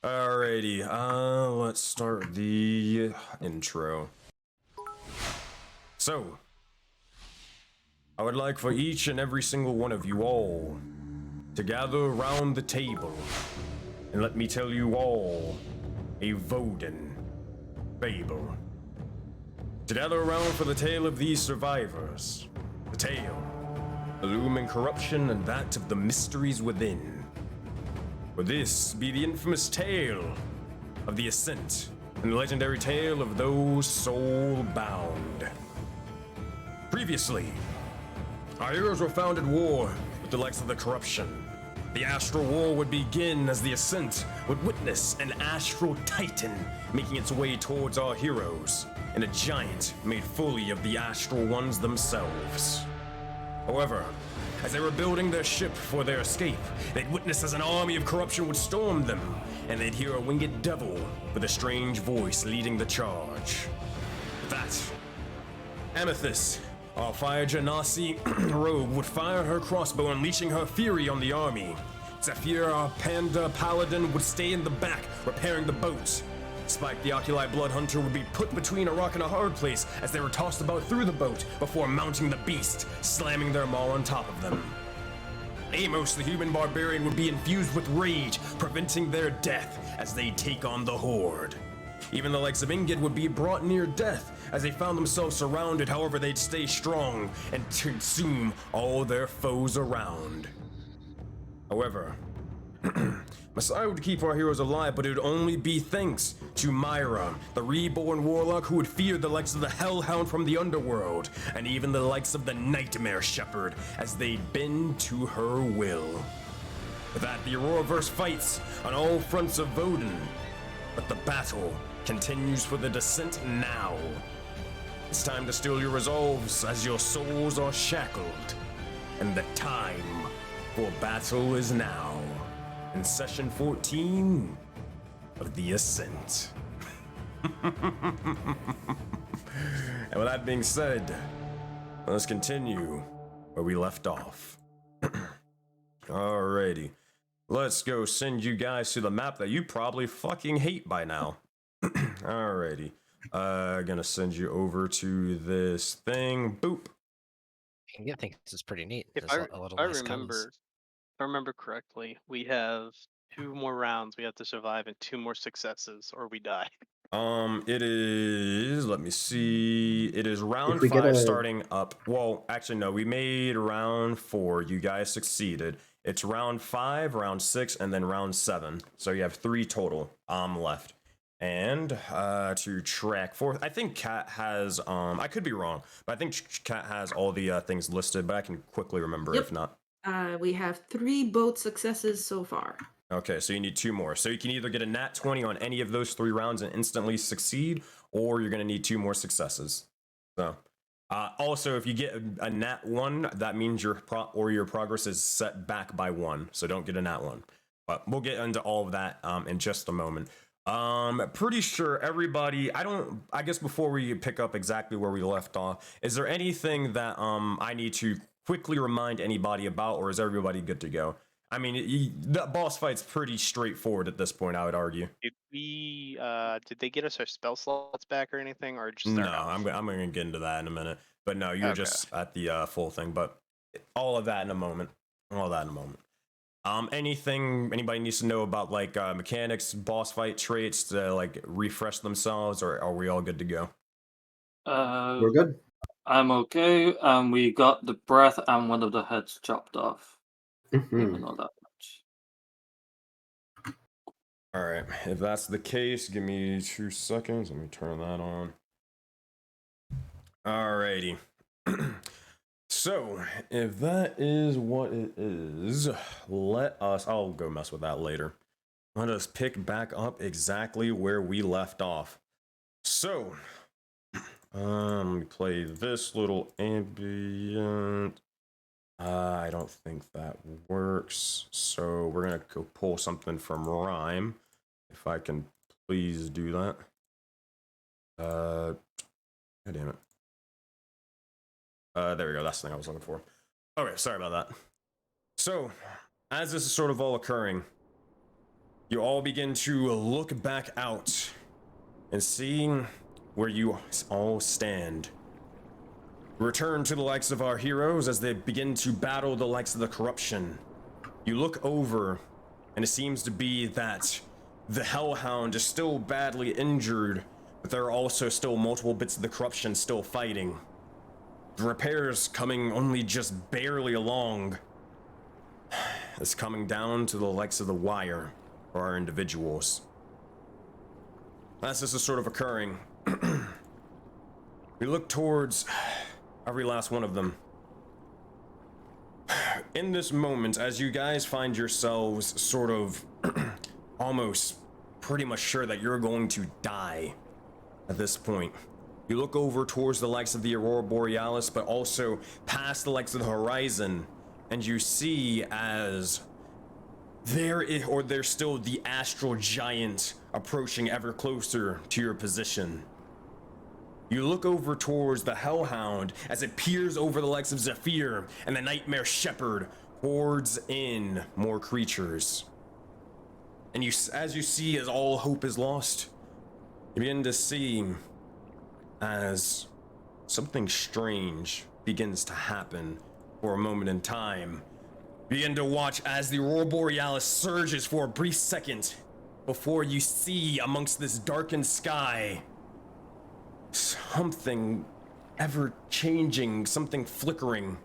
everybody. Alrighty, let's start the intro. So, I would like for each and every single one of you all to gather around the table and let me tell you all a Voden fable. To gather around for the tale of these survivors, the tale, the looming corruption and that of the mysteries within. For this be the infamous tale of the Ascent and the legendary tale of those soul-bound. Previously, our heroes were found at war with the likes of the corruption. The astral war would begin as the Ascent would witness an astral titan making its way towards our heroes, and a giant made fully of the astral ones themselves. However, as they were building their ship for their escape, they'd witness as an army of corruption would storm them, and they'd hear a winged devil with a strange voice leading the charge. With that, Amethyst, our Fire Genasi rogue, would fire her crossbow, unleashing her fury on the army. Zephyr, our Panda Paladin, would stay in the back, repairing the boat. Spike, the Oculi Bloodhunter, would be put between a rock and a hard place as they were tossed about through the boat before mounting the beast, slamming their maul on top of them. Amos, the human barbarian, would be infused with rage, preventing their death as they take on the horde. Even the likes of Ingid would be brought near death as they found themselves surrounded, however they'd stay strong and consume all their foes around. However, Messiah would keep our heroes alive, but it would only be thanks to Myra, the reborn warlock who would fear the likes of the Hellhound from the underworld, and even the likes of the Nightmare Shepherd, as they'd bend to her will. With that, the Auroraverse fights on all fronts of Voden, but the battle continues for the Descent now. It's time to steel your resolves as your souls are shackled, and the time for battle is now. In session 14 of The Ascent. And with that being said, let's continue where we left off. Alrighty. Let's go send you guys to the map that you probably fucking hate by now. Alrighty. Gonna send you over to this thing. Boop. I think this is pretty neat. If There's a little I less remember, guns. if I remember correctly, we have 2 more rounds we have to survive and 2 more successes, or we die. It is, let me see, it is round we get 5 a- starting up. Well, actually, no, we made round 4. You guys succeeded. It's round 5, round 6, and then round 7. So you have 3 total left. And to track 4, I think Kat has, I could be wrong, but I think Kat has all the things listed, but I can quickly remember Yep. if not. We have 3 boat successes so far. Okay, so you need 2 more. So you can either get a nat 20 on any of those 3 rounds and instantly succeed, or you're going to need 2 more successes. So, also, if you get a nat 1, that means your progress is set back by 1. So don't get a nat 1. But we'll get into all of that in just a moment. Pretty sure everybody, I guess before we pick up exactly where we left off, is there anything that I need to quickly remind anybody about, or is everybody good to go? I mean, the boss fight's pretty straightforward at this point, I would argue. Did we? Did they get us our spell slots back or anything, or just No, their health? I'm going to get into that in a minute. But no, you're Okay. just at the full thing. But all of that in a moment. All of that in a moment. Anything anybody needs to know about like mechanics, boss fight traits to like refresh themselves, or are we all good to go? We're good. I'm okay. We got the breath and one of the heads chopped off. Mhm. Even know that much. All right, if that's the case, give me 2 seconds. Let me turn that on. Alrighty. So, if that is what it is, I'll go mess with that later. Let us pick back up exactly where we left off. So, let me play this little ambient. I don't think that works. So we're gonna go pull something from Rhyme. If I can please do that. God damn it. There we go. That's the thing I was looking for. Okay, sorry about that. So, as this is sort of all occurring, you all begin to look back out and see where you all stand. Return to the likes of our heroes as they begin to battle the likes of the corruption. You look over, and it seems to be that the Hellhound is still badly injured, but there are also still multiple bits of the corruption still fighting. The repairs coming only just barely along. It's coming down to the likes of the wire for our individuals. As this is sort of occurring, we look towards every last one of them. In this moment, as you guys find yourselves sort of almost pretty much sure that you're going to die at this point, you look over towards the likes of the Aurora Borealis, but also past the likes of the horizon, and you see as there's still the astral giant approaching ever closer to your position. You look over towards the Hellhound as it peers over the likes of Zephyr, and the Nightmare Shepherd hordes in more creatures. And as you see as all hope is lost, you begin to see as something strange begins to happen for a moment in time. Begin to watch as the Aurora Borealis surges for a brief second before you see amongst this darkened sky something ever changing, something flickering.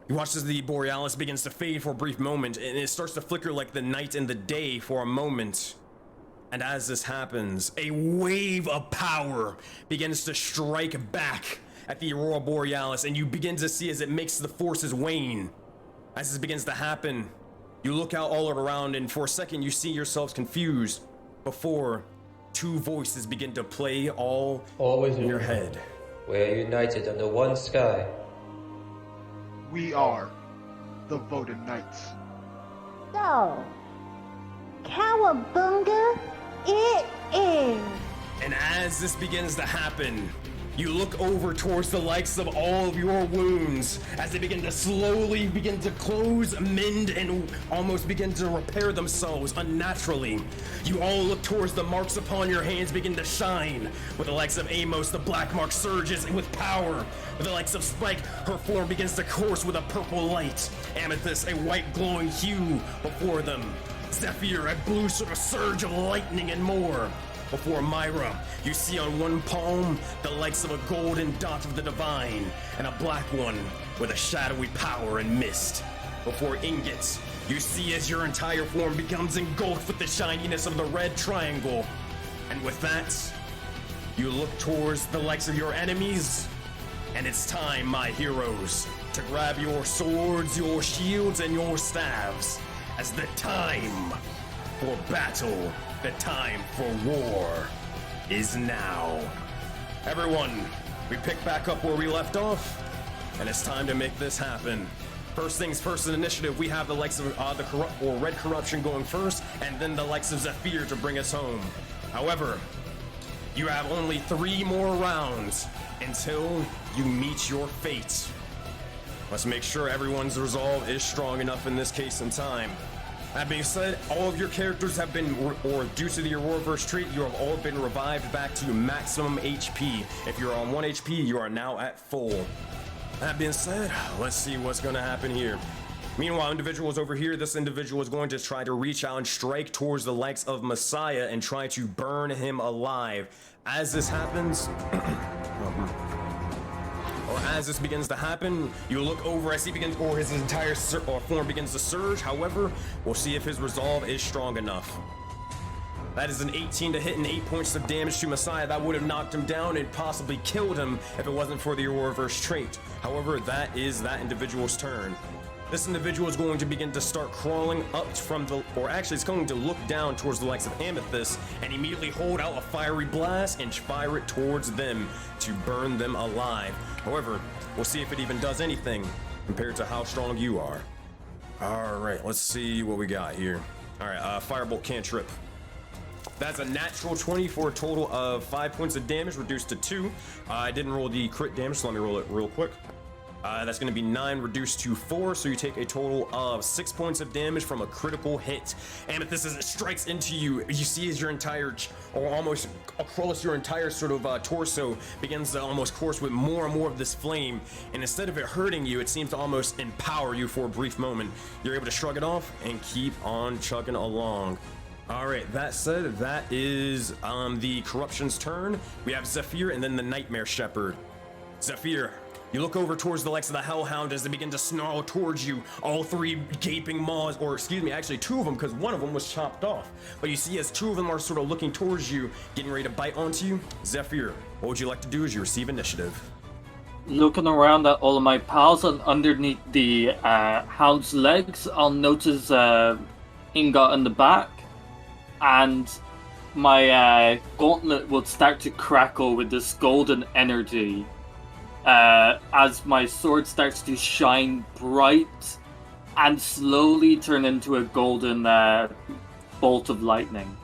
You watch as the Borealis begins to fade for a brief moment, and it starts to flicker like the night and the day for a moment. And as this happens, a wave of power begins to strike back at the Aurora Borealis, and you begin to see as it makes the forces wane. As this begins to happen, you look out all around, and for a second you see yourselves confused before two voices begin to play all Always in your head. We're united under one sky. We are the Voted Knights. So, cowabunga it is. And as this begins to happen, you look over towards the likes of all of your wounds as they begin to slowly begin to close, mend, and almost begin to repair themselves unnaturally. You all look towards the marks upon your hands begin to shine. With the likes of Amos, the black mark surges with power. With the likes of Spike, her form begins to course with a purple light. Amethyst, a white glowing hue before them. Zephyr, a blue sort of surge of lightning and more. Before Myra, you see on one palm the likes of a golden dot of the divine, and a black one with a shadowy power and mist. Before Ingot, you see as your entire form becomes engulfed with the shininess of the red triangle. And with that, you look towards the likes of your enemies, and it's time, my heroes, to grab your swords, your shields, and your staves, as the time for battle, the time for war, is now. Everyone, we pick back up where we left off, and it's time to make this happen. First things first in initiative, we have the likes of the Red Corruption going first, and then the likes of Zephyr to bring us home. However, you have only 3 more rounds until you meet your fate. Let's make sure everyone's resolve is strong enough in this case and time. That being said, all of your characters have been, or due to the Auroraverse trait, you have all been revived back to maximum HP. If you're on 1 HP, you are now at full. That being said, let's see what's going to happen here. Meanwhile, individuals over here, this individual is going to try to reach out and strike towards the likes of Messiah and try to burn him alive. As this happens, or as this begins to happen, you look over as he begins, or his entire form begins to surge. However, we'll see if his resolve is strong enough. That is an 18 to hit and 8 points of damage to Messiah. That would have knocked him down and possibly killed him if it wasn't for the Auroraverse trait. However, that is that individual's turn. This individual is going to begin to start crawling up from the, or actually it's going to look down towards the likes of Amethyst and immediately hold out a fiery blast and fire it towards them to burn them alive. However, we'll see if it even does anything compared to how strong you are. All right, let's see what we got here. All right, Firebolt cantrip. That's a natural 20 for a total of 5 points of damage, reduced to 2. I didn't roll the crit damage, so let me roll it real quick. That's going to be 9 reduced to 4, so you take a total of 6 points of damage from a critical hit. Amethyst, as it strikes into you, you see as your entire, or almost across your entire sort of torso, begins to almost course with more and more of this flame. And instead of it hurting you, it seems to almost empower you for a brief moment. You're able to shrug it off and keep on chugging along. All right, that said, that is the Corruption's turn. We have Zephyr and then the Nightmare Shepherd. Zephyr, you look over towards the likes of the Hellhound as they begin to snarl towards you. All 3 gaping maws, or excuse me, actually 2 of them, because one of them was chopped off. But you see as 2 of them are sort of looking towards you, getting ready to bite onto you. Zephyr, what would you like to do as you receive initiative? Looking around at all of my pals, and underneath the hound's legs, I'll notice Ingot in the back, and my gauntlet will start to crackle with this golden energy as my sword starts to shine bright and slowly turn into a golden bolt of lightning.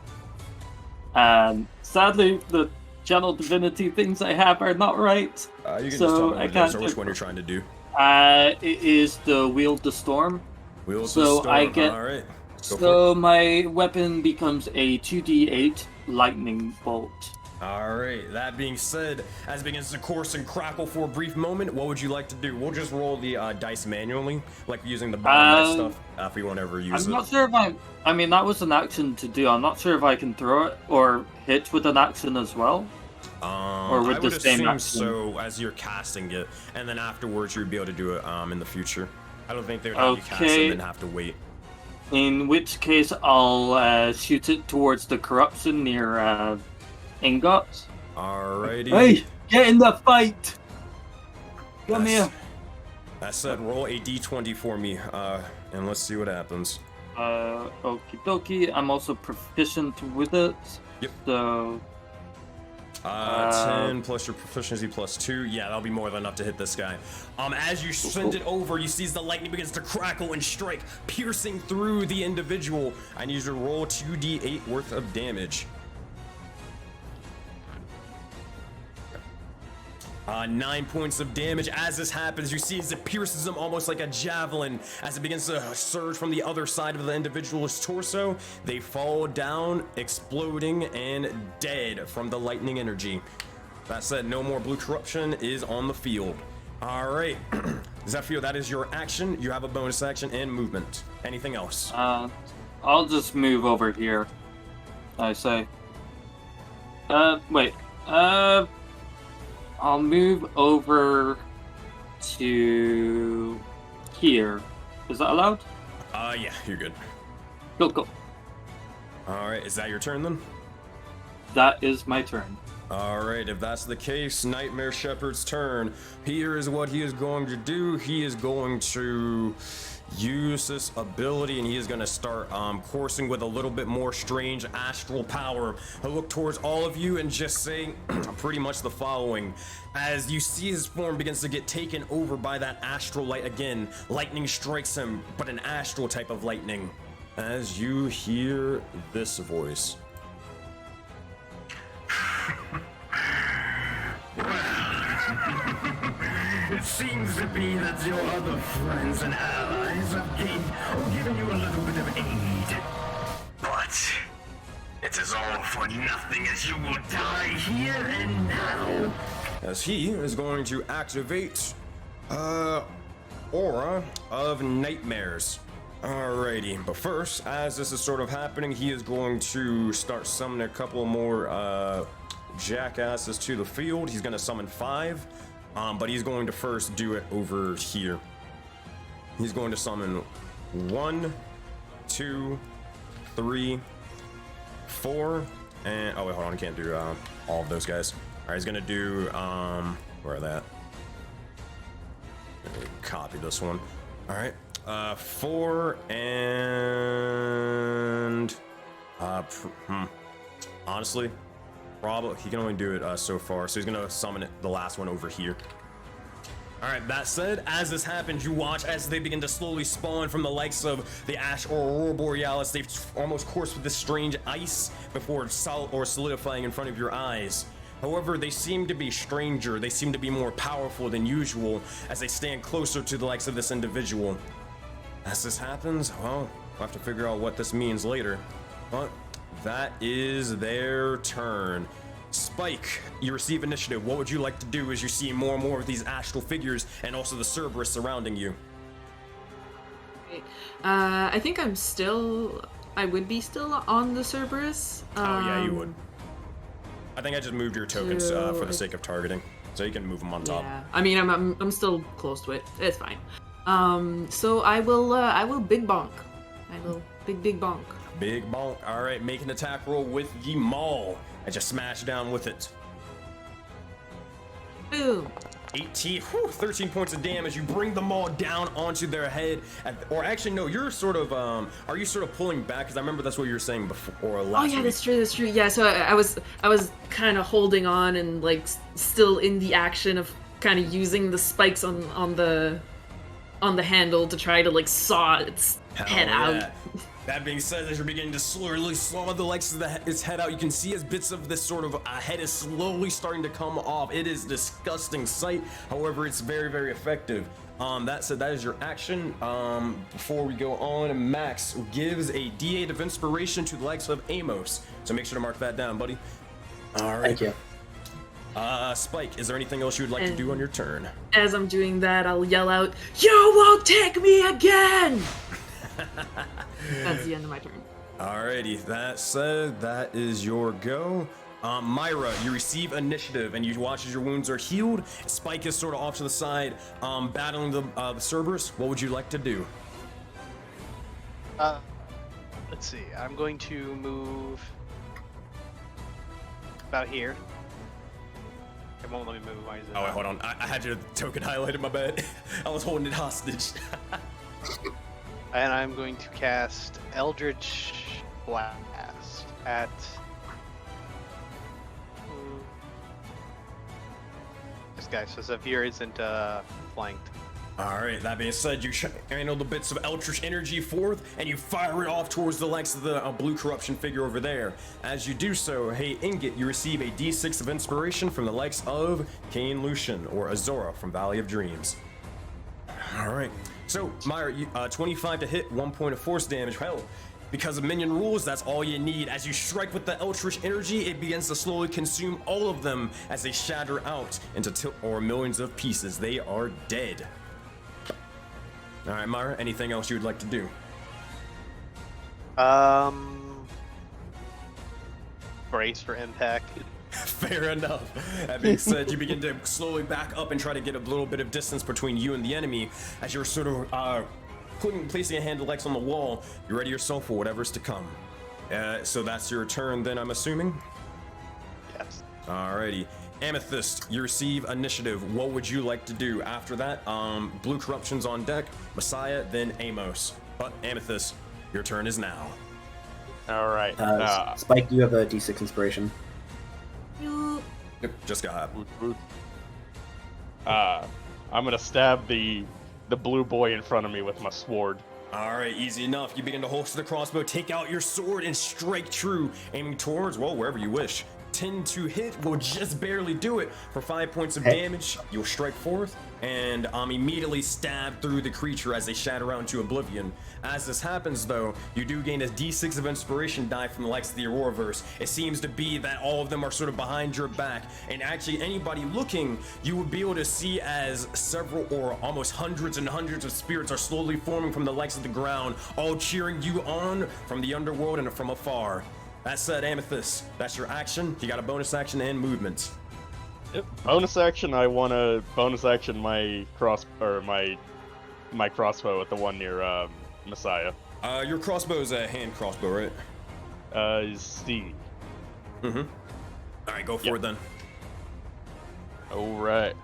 Sadly, the channel divinity things I have are not right. You can so just tell me I what it is can't or do- which one you're trying to do. It is the Wield the Storm. Wield the So Storm. I get- All right. Go for So my weapon becomes a 2d8 lightning bolt. All right, that being said, as it begins to course and crackle for a brief moment, what would you like to do? We'll just roll the dice manually, like using the bottom stuff, if you won't ever use I'm it. not sure if I mean, that was an action to do. I'm not sure if I can throw it or hit with an action as well. Or with I the would same assume action. so, as you're casting it, and then afterwards you'd be able to do it in the future. I don't think they would have you cast it Okay. and then have to wait. In which case, I'll shoot it towards the corruption near Ingot. Alrighty. Hey, get in the fight! Come That's- here. That said, roll a d20 for me, and let's see what happens. Okie dokie. I'm also proficient with it. Yep. So 10 plus your proficiency plus 2. Yeah, that'll be more than enough to hit this guy. As you send it over, you see as the lightning begins to crackle and strike, piercing through the individual. I need you to roll 2d8 worth of damage. 9 points of damage. As this happens, you see as it pierces him almost like a javelin. As it begins to surge from the other side of the individual's torso, they fall down, exploding and dead from the lightning energy. That said, no more blue corruption is on the field. All right, Zephyr, that is your action. You have a bonus action and movement. Anything else? I'll just move over here. I say. Wait. I'll move over to here. Is that allowed? Yeah, you're good. Go. All right, is that your turn then? That is my turn. All right, if that's the case, Nightmare Shepherd's turn. Here is what he is going to do. He is going to use this ability, and he is going to start coursing with a little bit more strange astral power. He'll look towards all of you and just say pretty much the following. As you see his form begins to get taken over by that astral light again, lightning strikes him, but an astral type of lightning. As you hear this voice. It seems to be that your other friends and allies have given you a little bit of aid. But it is all for nothing, as you will die here and now. As he is going to activate Aura of Nightmares. Alrighty, but first, as this is sort of happening, he is going to start summoning a couple more jackasses to the field. He's going to summon 5, but he's going to first do it over here. He's going to summon 1, 2, 3, 4, and oh wait, hold on, I can't do all of those guys. Alright, he's gonna do where are they at? Let me copy this one. Alright. 4 and honestly, probably he can only do it so far, so he's gonna summon the last one over here. Alright, that said, as this happens, you watch as they begin to slowly spawn from the likes of the Ash or Aurora Borealis. They've almost coursed with this strange ice before solidifying in front of your eyes. However, they seem to be stranger. They seem to be more powerful than usual as they stand closer to the likes of this individual. As this happens, well, we'll have to figure out what this means later. But that is their turn. Spike, you receive initiative. What would you like to do as you see more and more of these astral figures and also the Cerberus surrounding you? I think I would be still on the Cerberus. Oh yeah, you would. I think I just moved your tokens for the sake of targeting, so you can move them on top. Yeah, I mean, I'm still close to it. It's fine. So I will big bonk. I will big bonk. Big bonk. All right, make an attack roll with the maul and just smash down with it. Boom. 13 points of damage. You bring the maul down onto their head, or actually no, you're sort of are you sort of pulling back? Because I remember that's what you were saying before or last week. That's true. Yeah, so I was kind of holding on and like still in the action of kind of using the spikes on the handle to try to like saw its head out. That being said, as you're beginning to slowly saw the legs of its head out, you can see as bits of this sort of head is slowly starting to come off. It is a disgusting sight. However, it's very, very effective. That said, that is your action. Before we go on, Max gives a D8 of inspiration to the likes of Amos. So make sure to mark that down, buddy. All right. Thank you. Spike, is there anything else you would like to do on your turn? As I'm doing that, I'll yell out, "You won't take me again!" That's the end of my turn. Alrighty, that said, that is your go. Myra, you receive initiative and you watch as your wounds are healed. Spike is sort of off to the side, battling the Cerberus. What would you like to do? Let's see. I'm going to move about here. It won't let me move. Why is it? Oh, wait, hold on. I had your token highlighted, my bad. I was holding it hostage. And I'm going to cast Eldritch Blast at this guy. So Zephyr isn't flanked. Alright, that being said, you channel the bits of Eldritch energy forth and you fire it off towards the likes of the blue corruption figure over there. As you do so, hey Ingot, you receive a D6 of inspiration from the likes of Cain Lucian or Azora from Valley of Dreams. Alright. So, Myra, 25 to hit, 1 point of force damage. Hell, because of minion rules, that's all you need. As you strike with the Eldritch energy, it begins to slowly consume all of them as they shatter out into millions of pieces. They are dead. All right, Myra, anything else you would like to do? Brace for impact. Fair enough. That being said, you begin to slowly back up and try to get a little bit of distance between you and the enemy as you're sort of placing a hand of Lex on the wall. You ready yourself for whatever's to come. So that's your turn then, I'm assuming? Yes. Alrighty. Amethyst, you receive initiative. What would you like to do after that? Blue Corruption's on deck, Messiah, then Amos. But Amethyst, your turn is now. Alright. Spike, you have a D6 inspiration. Yep, just got happened. I'm gonna stab the blue boy in front of me with my sword. Alright, easy enough. You begin to holster the crossbow, take out your sword, and strike true, aiming towards, well, wherever you wish. 10 to hit will just barely do it. For 5 points of damage, you'll strike forth and immediately stab through the creature as they shatter out into oblivion. As this happens, though, you do gain a D6 of inspiration die from the likes of the Auroraverse. It seems to be that all of them are sort of behind your back, and actually anybody looking, you would be able to see as several or almost hundreds and hundreds of spirits are slowly forming from the likes of the ground, all cheering you on from the underworld and from afar. That said, Amethyst, that's your action. You got a bonus action and movement. Yep. Bonus action. I want to bonus action my my crossbow at the one near Messiah. Your crossbow is a hand crossbow, right? C. Mm-hmm. All right, go for it then. All right.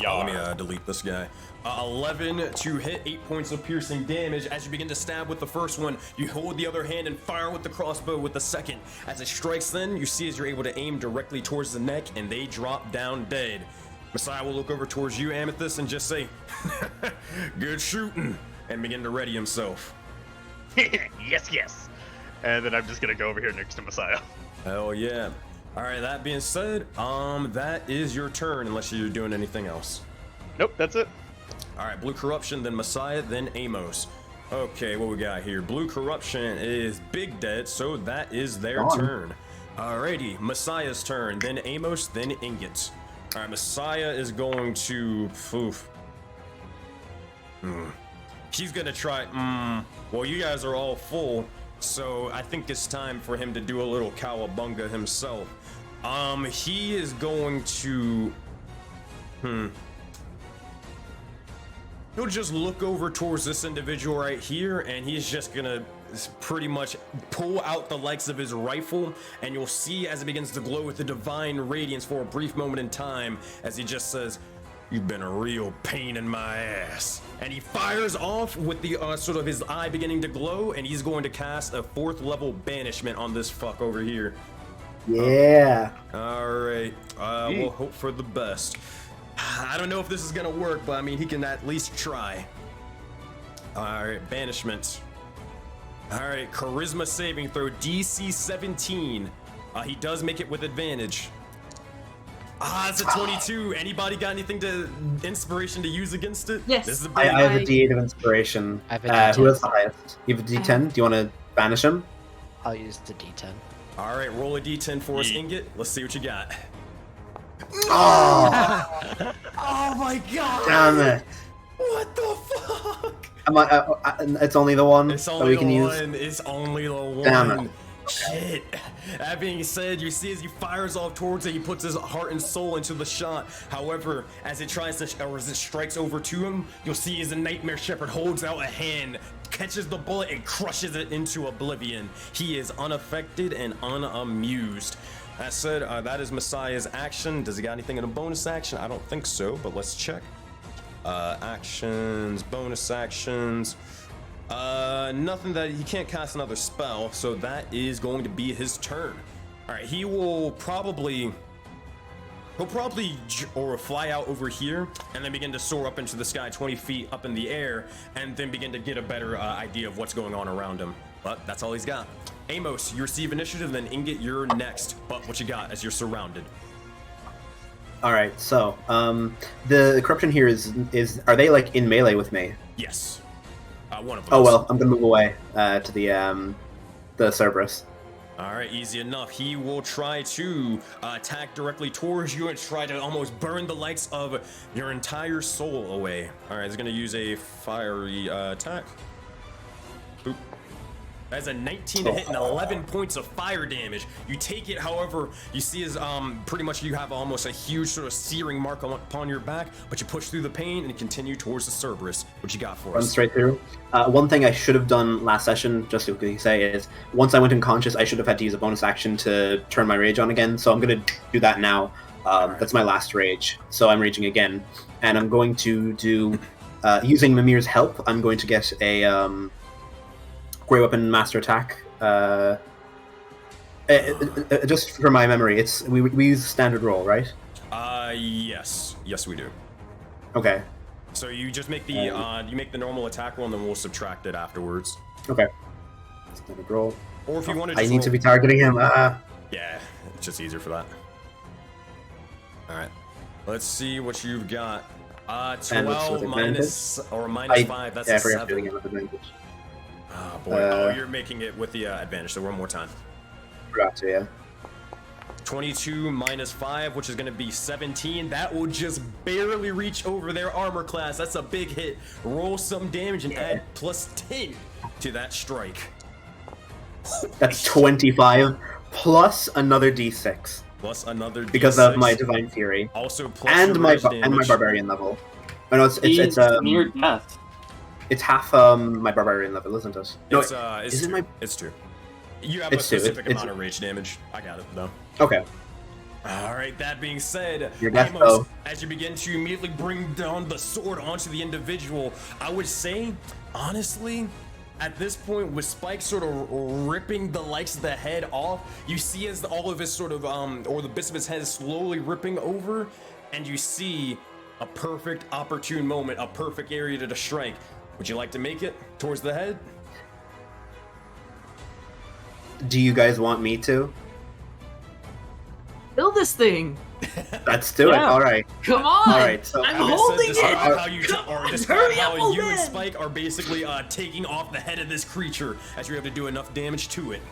Yeah. Let me delete this guy. 11 to hit, 8 points of piercing damage. As you begin to stab with the first one, you hold the other hand and fire with the crossbow with the second. As it strikes then, you see as you're able to aim directly towards the neck and they drop down dead. Messiah will look over towards you, Amethyst, and just say, good shooting, and begin to ready himself. Yes. And then I'm just gonna go over here next to Messiah. Hell yeah. All right, that being said, that is your turn unless you're doing anything else. Nope, that's it. All right, Blue Corruption, then Messiah, then Amos. Okay, what we got here? Blue Corruption is Big Dead, so that is their turn. Alrighty, Messiah's turn, then Amos, then Ingot. All right, Messiah is going to... He's gonna try... Well, you guys are all full, so I think it's time for him to do a little cowabunga himself. He is going to... He'll just look over towards this individual right here, and he's just gonna pretty much pull out the likes of his rifle, and you'll see as it begins to glow with the divine radiance for a brief moment in time as he just says, "You've been a real pain in my ass." And he fires off with the sort of his eye beginning to glow, and he's going to cast a 4th level banishment on this fuck over here. Yeah. All right. We'll hope for the best. I don't know if this is gonna work, but I mean, he can at least try. Alright, banishment. Alright, charisma saving throw, DC 17. He does make it with advantage. It's a 22. Anybody got anything to inspiration to use against it? Yes. I have a D8 of inspiration. I have a D10. Who has the highest? You have a D10? Do you want to banish him? I'll use the D10. Alright, roll a D10 for us, Ingot. Let's see what you got. Oh! Oh my god! Damn it! What the fuck? It's only the one It's that only we the can one. use. It's only the one. Damn it. Shit. That being said, you see as he fires off towards it, he puts his heart and soul into the shot. However, as it tries to, or as it strikes over to him, you'll see as the Nightmare Shepherd holds out a hand, catches the bullet, and crushes it into oblivion. He is unaffected and unamused. That said, that is Messiah's action. Does he got anything in a bonus action? I don't think so, but let's check. Actions, bonus actions. Nothing that he can't cast another spell, so that is going to be his turn. All right, he'll probably fly out over here and then begin to soar up into the sky 20 feet up in the air and then begin to get a better idea of what's going on around him. But that's all he's got. Amos, you receive initiative, then Ingot, you're next. But what you got as you're surrounded? All right, so the corruption here is are they like in melee with me? Yes. One of them. Oh well, I'm gonna move away to the Cerberus. All right, easy enough. He will try to attack directly towards you and try to almost burn the likes of your entire soul away. All right, he's gonna use a fiery attack. Boop. That's a 19 to hit and 11 points of fire damage. You take it, however, you see as pretty much you have almost a huge sort of searing mark upon your back, but you push through the pain and continue towards the Cerberus. What you got for us? Run straight through. One thing I should have done last session, just so we can say, is once I went unconscious, I should have had to use a bonus action to turn my rage on again. So I'm going to do that now. That's my last rage. So I'm raging again. And I'm going to do, using Mimir's help, I'm going to get a Grey Weapon Master Attack. Just for my memory, we use standard roll, right? Yes we do. Okay. So you just make the normal attack roll and then we'll subtract it afterwards. Okay. Standard roll. Or if you want to, I need to be targeting him. Yeah, it's just easier for that. All right, let's see what you've got. 12 minus 5. That's a 7. Oh boy! You're making it with the advantage. So one more time. Forgot to, yeah. 22 minus 5, which is going to be 17. That will just barely reach over their armor class. That's a big hit. Roll some damage and add plus 10 to that strike. That's 25 plus another d6. Plus another d6. Because of my divine fury. Also plus and my barbarian level. Oh no, it's near death. It's half my barbarian level, isn't it? No, it's 2. You have a specific amount of rage damage. I got it though. Okay. Alright, that being said, Amos, as you begin to immediately bring down the sword onto the individual, I would say, honestly, at this point, with Spike sort of ripping the likes of the head off, you see as all of his sort of, or the bits of his head is slowly ripping over, and you see a perfect opportune moment, a perfect area to strike. Would you like to make it towards the head? Do you guys want me to? Kill this thing. Let's do it. All right. Come on. All right. So I'm holding it. How you Come on, describe hurry how up, you old and man. Spike are basically taking off the head of this creature as you have to do enough damage to it.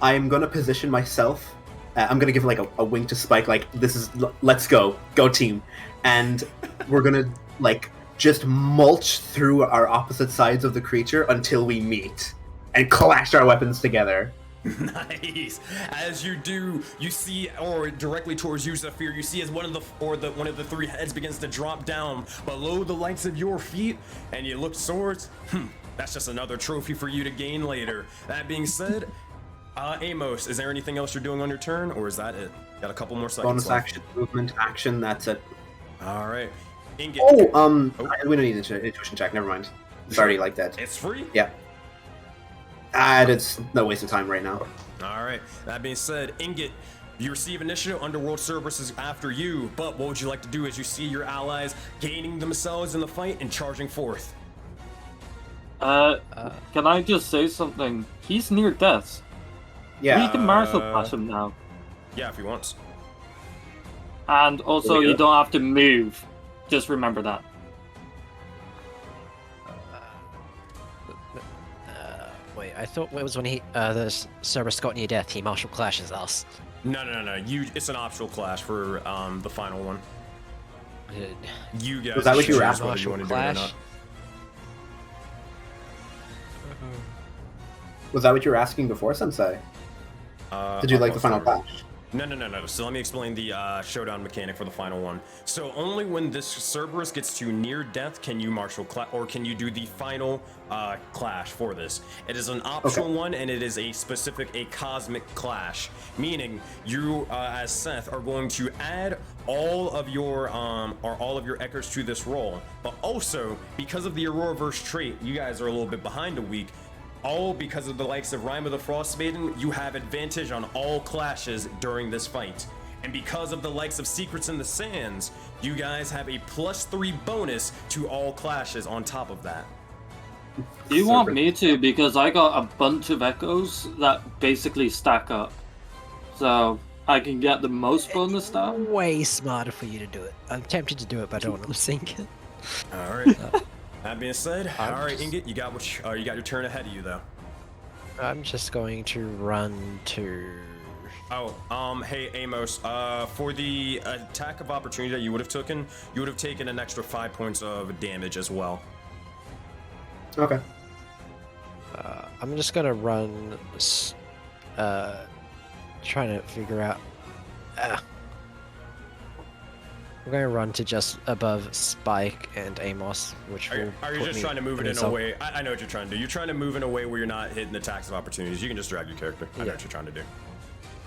I am gonna position myself. I'm gonna give like a wink to Spike, like this is let's go team, and we're gonna like just mulch through our opposite sides of the creature until we meet and clash our weapons together. Nice. As you do, you see, or directly towards you, Zephyr, you see as one of the three heads begins to drop down below the lights of your feet, and you look towards. That's just another trophy for you to gain later. That being said, Amos, is there anything else you're doing on your turn, or is that it? Got a couple more seconds Bonus left. action, movement, action. That's it. All right. Ingot. We don't need an intuition check. Never mind. It's already like that. It's free. Yeah. It's no waste of time right now. All right. That being said, Ingot, you receive initiative. Underworld Cerberus is after you. But what would you like to do as you see your allies gaining themselves in the fight and charging forth? Can I just say something? He's near death. Yeah. We can martial clash him now. Yeah, if he wants. And also, you don't have to move. Just remember that. Wait, I thought it was when the Cerberus got near death, he martial clashes us. No. It's an optional clash for the final one. You guys. Was that what you were choose asking? whether you want to do it or not. Was that what you were asking before, Sensei? Did you like the final clash? No. So let me explain the showdown mechanic for the final one. So only when this Cerberus gets to near death can you martial clash, or can you do the final clash for this. It is an optional one, and it is a cosmic clash, meaning you as Seth are going to add all of your echoes to this roll, but also because of the Auroraverse trait, you guys are a little bit behind a week. All because of the likes of Rime of the Frost Maiden, you have advantage on all clashes during this fight. And because of the likes of Secrets in the Sands, you guys have a +3 bonus to all clashes on top of that. Do you want me to? Because I got a bunch of echoes that basically stack up. So I can get the most bonus down. Way smarter for you to do it. I'm tempted to do it, but I don't want to sink it. All right. That being said, all right, Ingot, you got your turn ahead of you though. I'm just going to run to. Hey Amos, for the attack of opportunity that you would have taken an extra 5 points of damage as well. Okay. I'm just gonna run. Trying to figure out. I'm going to run to just above Spike and Amos, which are you just trying to move it in a way? I know what you're trying to do. You're trying to move in a way where you're not hitting attacks of opportunities. You can just drag your character. I know what you're trying to do.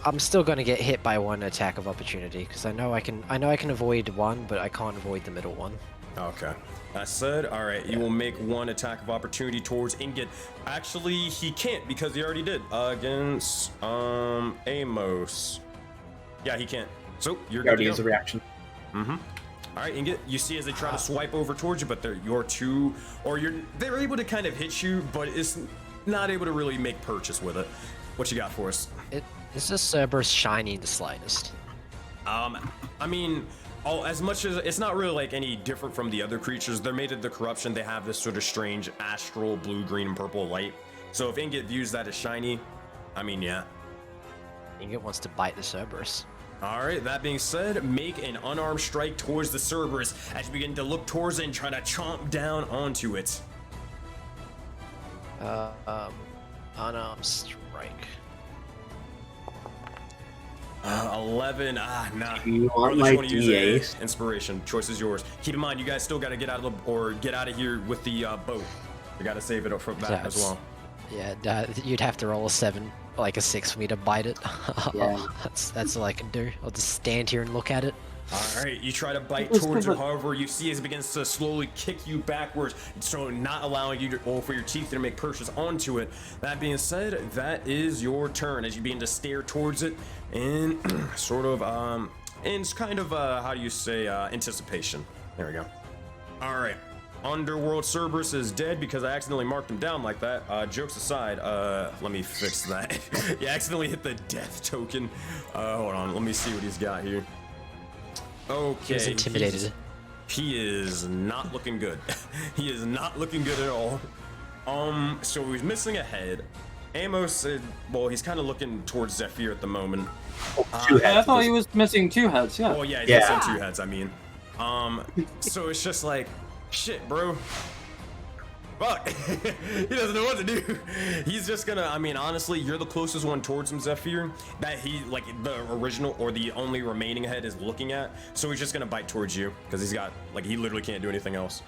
I'm still going to get hit by one attack of opportunity because I know I can avoid one, but I can't avoid the middle one. Okay. That said, all right, you will make one attack of opportunity towards Ingot. Actually, he can't because he already did against Amos. Yeah, he can't. So you're good to go. Use a reaction. All right, Ingot, you see as they try to swipe over towards you, but they're able to kind of hit you, but it's not able to really make purchase with it. What you got for us? Is this Cerberus shiny the slightest? I mean, as much as it's not really like any different from the other creatures, they're made of the corruption. They have this sort of strange astral blue, green, and purple light. So if Ingot views that as shiny, I mean, yeah. Ingot wants to bite the Cerberus. All right, that being said, make an unarmed strike towards the Cerberus as you begin to look towards it and try to chomp down onto it. Unarmed strike. 11. Nah. You want my D8? Inspiration. Choice is yours. Keep in mind, you guys still got to get out of here with the boat. You got to save it up for that as well. Yeah, you'd have to roll a 7, like a 6 for me to bite it. Yeah. That's all I can do. I'll just stand here and look at it. All right, you try to bite towards it. However, you see as it begins to slowly kick you backwards, so not allowing you for your teeth to make purchase onto it. That being said, that is your turn as you begin to stare towards it in sort of in kind of how do you say anticipation. There we go. All right. Underworld Cerberus is dead because I accidentally marked him down like that. Jokes aside, let me fix that. You accidentally hit the death token. Hold on, let me see what he's got here. Okay. He's intimidated. He is not looking good. He is not looking good at all. So he's missing a head. Amos, well, he's kind of looking towards Zephyr at the moment. I thought he was missing 2 heads, yeah. Oh yeah, he's missing 2 heads, I mean. So it's just like, shit, bro. Fuck. He doesn't know what to do. He's just gonna, I mean, honestly, you're the closest one towards him, Zephyr, that he, like, the original or the only remaining head is looking at. So he's just gonna bite towards you because he's got, like, he literally can't do anything else.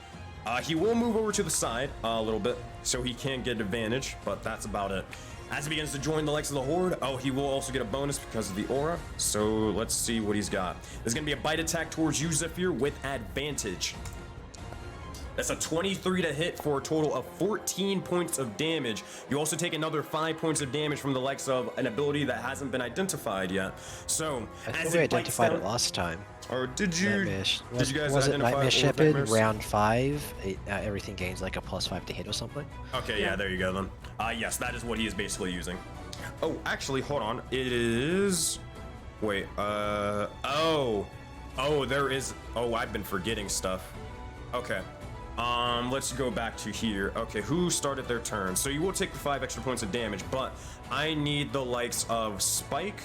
He will move over to the side a little bit so he can get advantage, but that's about it. As he begins to join the likes of the Horde, he will also get a bonus because of the aura. So let's see what he's got. There's gonna be a bite attack towards you, Zephyr, with advantage. That's a 23 to hit for a total of 14 points of damage. You also take another 5 points of damage from the likes of an ability that hasn't been identified yet. So, I think we identified it last time. Or did you? Did you guys was it identify Nightmare it with Shepherd? Nightmares? Round 5, everything gains like a +5 to hit or something. Okay, yeah, there you go then. Yes, that is what he is basically using. Oh, actually, hold on. It is. Wait. Oh, there is. Oh, I've been forgetting stuff. Okay. Let's go back to here. Okay, who started their turn? So you will take the 5 extra points of damage, but I need the likes of Spike.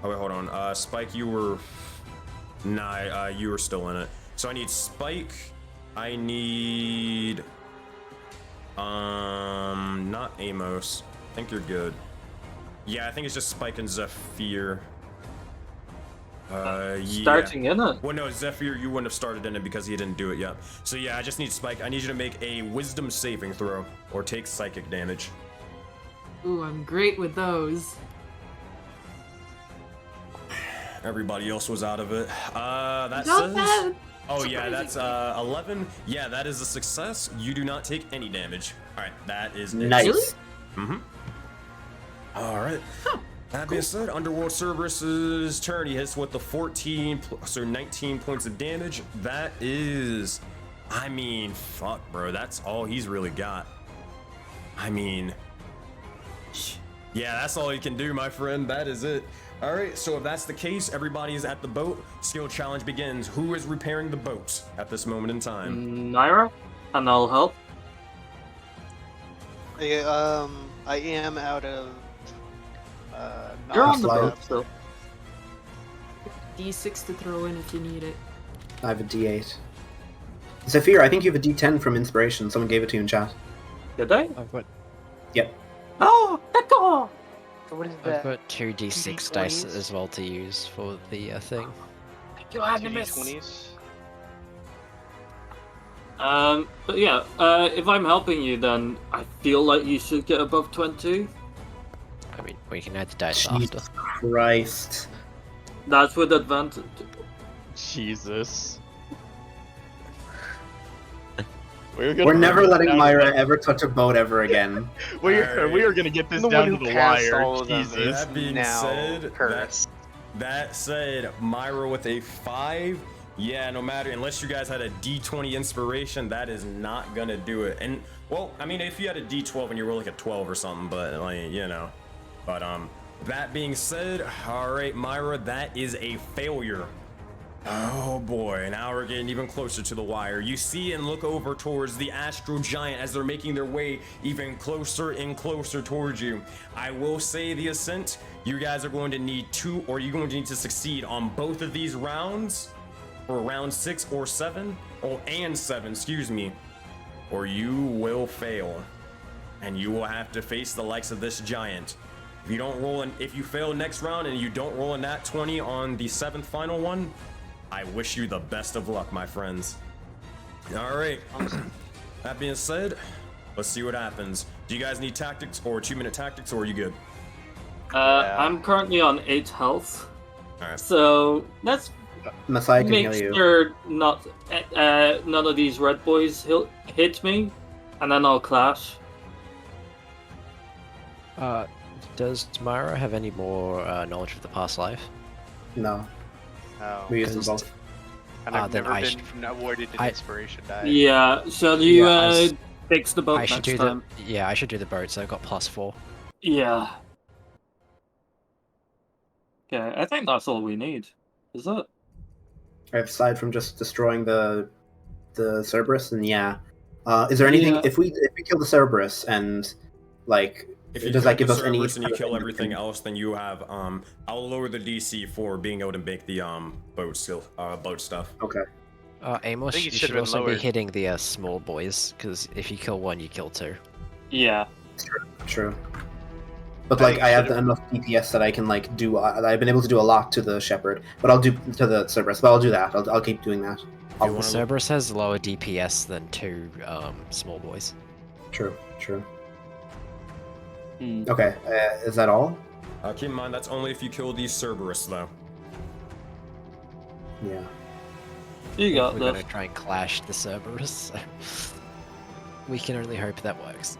Oh wait, hold on. Spike, you were. Nah, you were still in it. So I need Spike. I need. Not Amos. I think you're good. Yeah, I think it's just Spike and Zephyr. Starting in it. Well, no, Zephyr, you wouldn't have started in it because he didn't do it yet. So yeah, I just need Spike. I need you to make a Wisdom saving throw or take psychic damage. Ooh, I'm great with those. Everybody else was out of it. That Not says. bad. Oh yeah, that's 11. Yeah, that is a success. You do not take any damage. All right, that is Nice. Really? Mm-hmm. All right. That being said, Underworld Cerberus's turn. He hits with the 19 points of damage. That is, I mean, fuck, bro. That's all he's really got. I mean, yeah, that's all he can do, my friend. That is it. All right, so if that's the case, everybody is at the boat. Skill challenge begins. Who is repairing the boat at this moment in time? Naira, and I'll help. I am out of. You're on the Fly. boat still. D6 to throw in if you need it. I have a D8. Zephyr, I think you have a D10 from Inspiration. Someone gave it to you in chat. Did I? I've got Yep. Oh, let go! So what is I've that? got 2 D6 dice as well to use for the thing. You had to miss. 20s? But yeah, if I'm helping you, then I feel like you should get above 20. I mean, we can add the dice Jesus after. Christ. That's with advantage. Jesus. We're never letting Myra ever touch a boat ever again. We are gonna get this The down one to who the passed wire. all of them Jesus. is That being now said, cursed. that said, Myra with a 5. Yeah, no matter, unless you guys had a D20 inspiration, that is not gonna do it. And well, I mean, if you had a D12 and you were like a 12 or something, but like, you know. But that being said, all right, Myra, that is a failure. Oh boy, now we're getting even closer to the wire. You see and look over towards the Astro Giant as they're making their way even closer and closer towards you. I will say the Ascent, you guys are going to need you're going to need to succeed on both of these rounds, or round 6 or 7, and 7, excuse me, or you will fail. And you will have to face the likes of this giant. If you don't roll if you fail next round and you don't roll a nat 20 on the 7th final one, I wish you the best of luck, my friends. All right. That being said, let's see what happens. Do you guys need tactics or 2-minute tactics, or are you good? I'm currently on 8 health. All right. So let's Messiah can make heal you. sure none of these red boys hit me, and then I'll clash. Does Myra have any more knowledge of the past life? No. Oh. We use them both. And I've then never I been awarded an inspiration die. Yeah, shall you fix the boat I should next do time? Yeah, I should do the boat, so I've got +4. Yeah. Okay, I think that's all we need. Is it? Aside from just destroying the Cerberus, and yeah. Is there anything if we kill the Cerberus and like If you does kill that give the us any Cerberus and you kind of kill thing everything else, then you have I'll lower the DC for being able to make the boat stuff. Okay. Amos, I think you it should should've been also be lowered. hitting the small boys, because if you kill one, you kill 2. Yeah. True. But I like think I it have should've- enough DPS that I can like do. I've been able to do a lot to the Shepherd, but I'll do to the Cerberus. But I'll do that. I'll keep doing that. The Cerberus has lower DPS than 2 small boys. True. Okay. Is that all? Keep in mind that's only if you kill the Cerberus, though. Yeah. You got We're this. gonna try and clash the Cerberus, so we can only hope that works.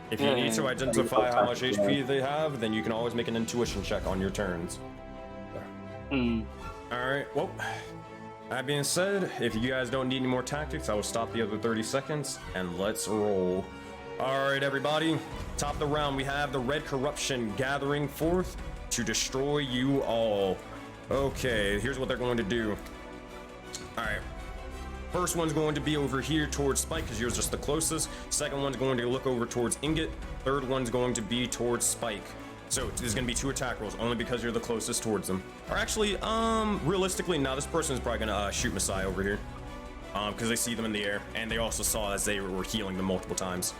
If you need to identify how much HP they have, then you can always make an intuition check on your turns. Alright, well, that being said, if you guys don't need any more tactics, I will stop the other 30 seconds, and let's roll. Alright, everybody, top of the round, we have the Red Corruption gathering forth to destroy you all. Okay, here's what they're going to do. Alright. First one's going to be over here towards Spike, because yours just the closest. Second one's going to look over towards Ingot. Third one's going to be towards Spike. So there's going to be 2 attack rolls, only because you're the closest towards them. Or actually, realistically, now this person's probably going to shoot Messiah over here. Because they see them in the air, and they also saw as they were healing them multiple times.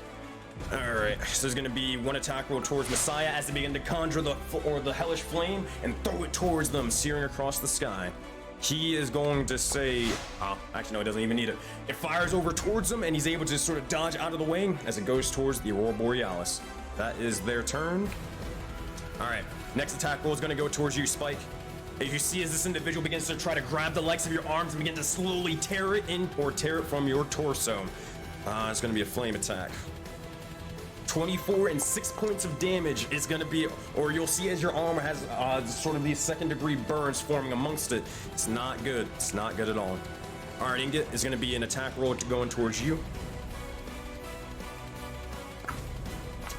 Alright, so there's going to be 1 attack roll towards Messiah as they begin to conjure the hellish flame and throw it towards them, searing across the sky. He is going to say, actually no, he doesn't even need it. It fires over towards him, and he's able to sort of dodge out of the way as it goes towards the Aurora Borealis. That is their turn. All right, next attack roll is going to go towards you, Spike. As you see as this individual begins to try to grab the legs of your arms and begin to slowly tear it in or tear it from your torso. It's going to be a flame attack. 24 and 6 points of damage is going to be, or you'll see as your arm has sort of these second-degree burns forming amongst it. It's not good. It's not good at all. All right, Ingot is going to be an attack roll going towards you.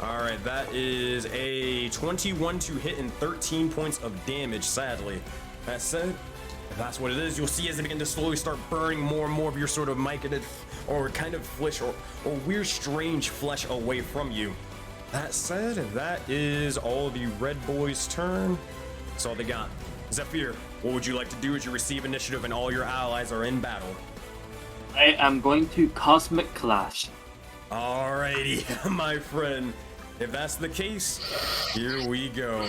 All right, that is a 21 to hit and 13 points of damage, sadly. That said, if that's what it is, you'll see as they begin to slowly start burning more and more of your sort of mycated or kind of flesh or weird strange flesh away from you. That said, that is all the red boys' turn. That's all they got. Zephyr, what would you like to do as you receive initiative and all your allies are in battle? I am going to Cosmic Clash. Alrighty, my friend. If that's the case, here we go.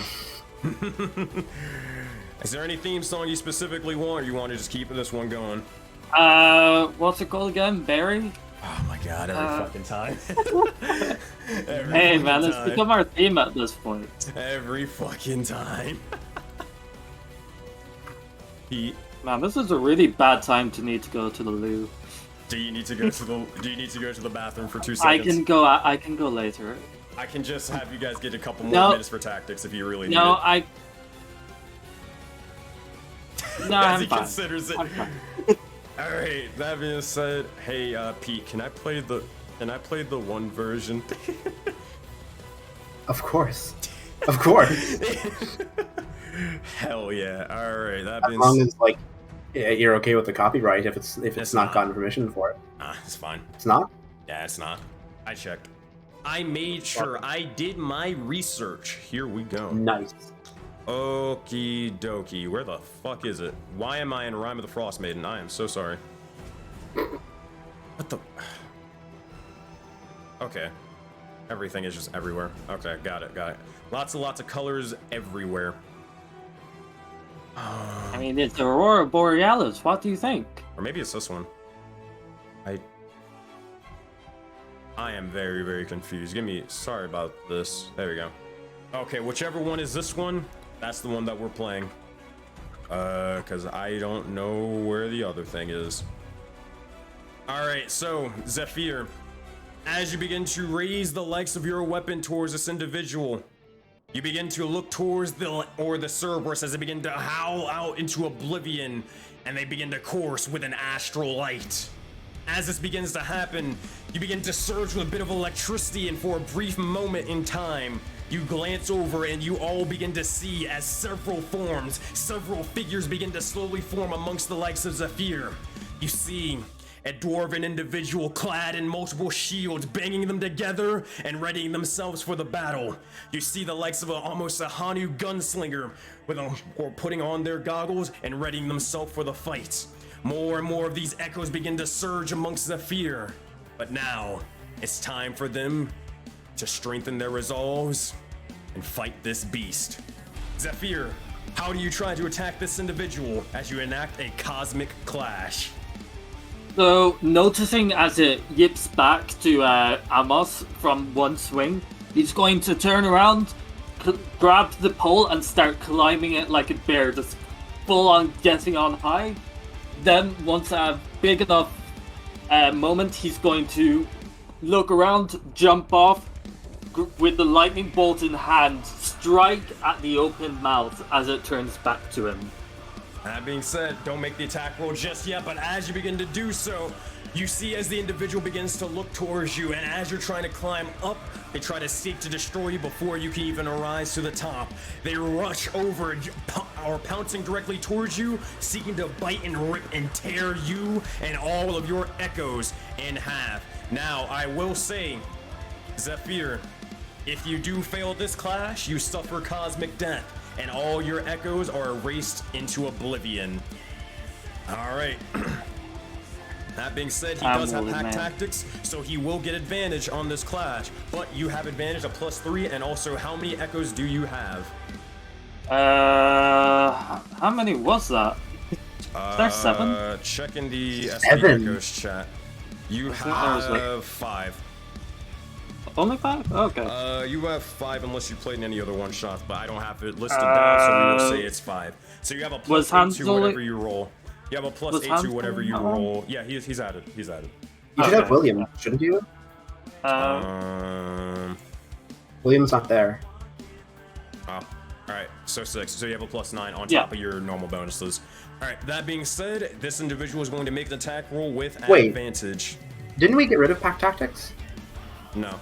Is there any theme song you specifically want, or you want to just keep this one going? What's it called again? Barry? Oh my god, every fucking time. Hey man, it's become our theme at this point. Every fucking time. Pete. Man, this is a really bad time to need to go to the loo. Do you need to go to the bathroom for 2 seconds? I can go later. I can just have you guys get a couple more minutes for tactics if you really need it. I'm he fine. considers it. Alright, that being said, hey Pete, can I play the one version? Of course. Of course. Hell yeah. Alright, that As being long as like you're okay with the copyright if it's not gotten permission for it. It's fine. It's not? Yeah, it's not. I checked. I made sure I did my research. Here we go. Nice. Okie dokie. Where the fuck is it? Why am I in Rime of the Frost Maiden? I am so sorry. What the? Okay. Everything is just everywhere. Okay, got it. Lots of colors everywhere. I mean, it's Aurora Borealis. What do you think? Or maybe it's this one. I am very, very confused. Sorry about this. There we go. Okay, whichever one is this one, that's the one that we're playing. Because I don't know where the other thing is. Alright, so, Zephyr, as you begin to raise the legs of your weapon towards this individual, You begin to look towards the Cerberus as they begin to howl out into oblivion, and they begin to course with an astral light. As this begins to happen, you begin to surge with a bit of electricity, and for a brief moment in time, you glance over and you all begin to see as several figures begin to slowly form amongst the likes of Zephyr. You see a dwarven individual clad in multiple shields, banging them together and readying themselves for the battle. You see the likes of almost a Hanu gunslinger or putting on their goggles and readying themselves for the fight. More and more of these echoes begin to surge amongst Zephyr. But now, it's time for them to strengthen their resolves and fight this beast. Zephyr, how do you try to attack this individual as you enact a cosmic clash? So, noticing as it yips back to Amos from one swing, he's going to turn around, grab the pole, and start climbing it like a bear, just full on getting on high. Then, once a big enough moment, he's going to look around, jump off, with the lightning bolt in hand, strike at the open mouth as it turns back to him. That being said, don't make the attack roll just yet, but as you begin to do so, you see as the individual begins to look towards you, and as you're trying to climb up, they try to seek to destroy you before you can even rise to the top. They rush over or pouncing directly towards you, seeking to bite and rip and tear you and all of your echoes in half. Now, I will say, Zephyr, if you do fail this clash, you suffer cosmic death, and all your echoes are erased into oblivion. Alright. That being said, he does have hack tactics, so he will get advantage on this clash, but you have advantage of +3, and also how many echoes do you have? How many was that? There's 7. Check in the SP echoes chat. You have 5. Only 5? Okay. You have 5 unless you played in any other one-shots, but I don't have it listed down, so we will say it's 5. So you have a +8 to whatever you roll. You have a +8 to whatever you roll. Yeah, he's added. He's added. You should have William, shouldn't you? William's not there. Oh, alright. So 6. So you have a +9 on top of your normal bonuses. Alright, that being said, this individual is going to make an attack roll with advantage. Didn't we get rid of pack tactics? No.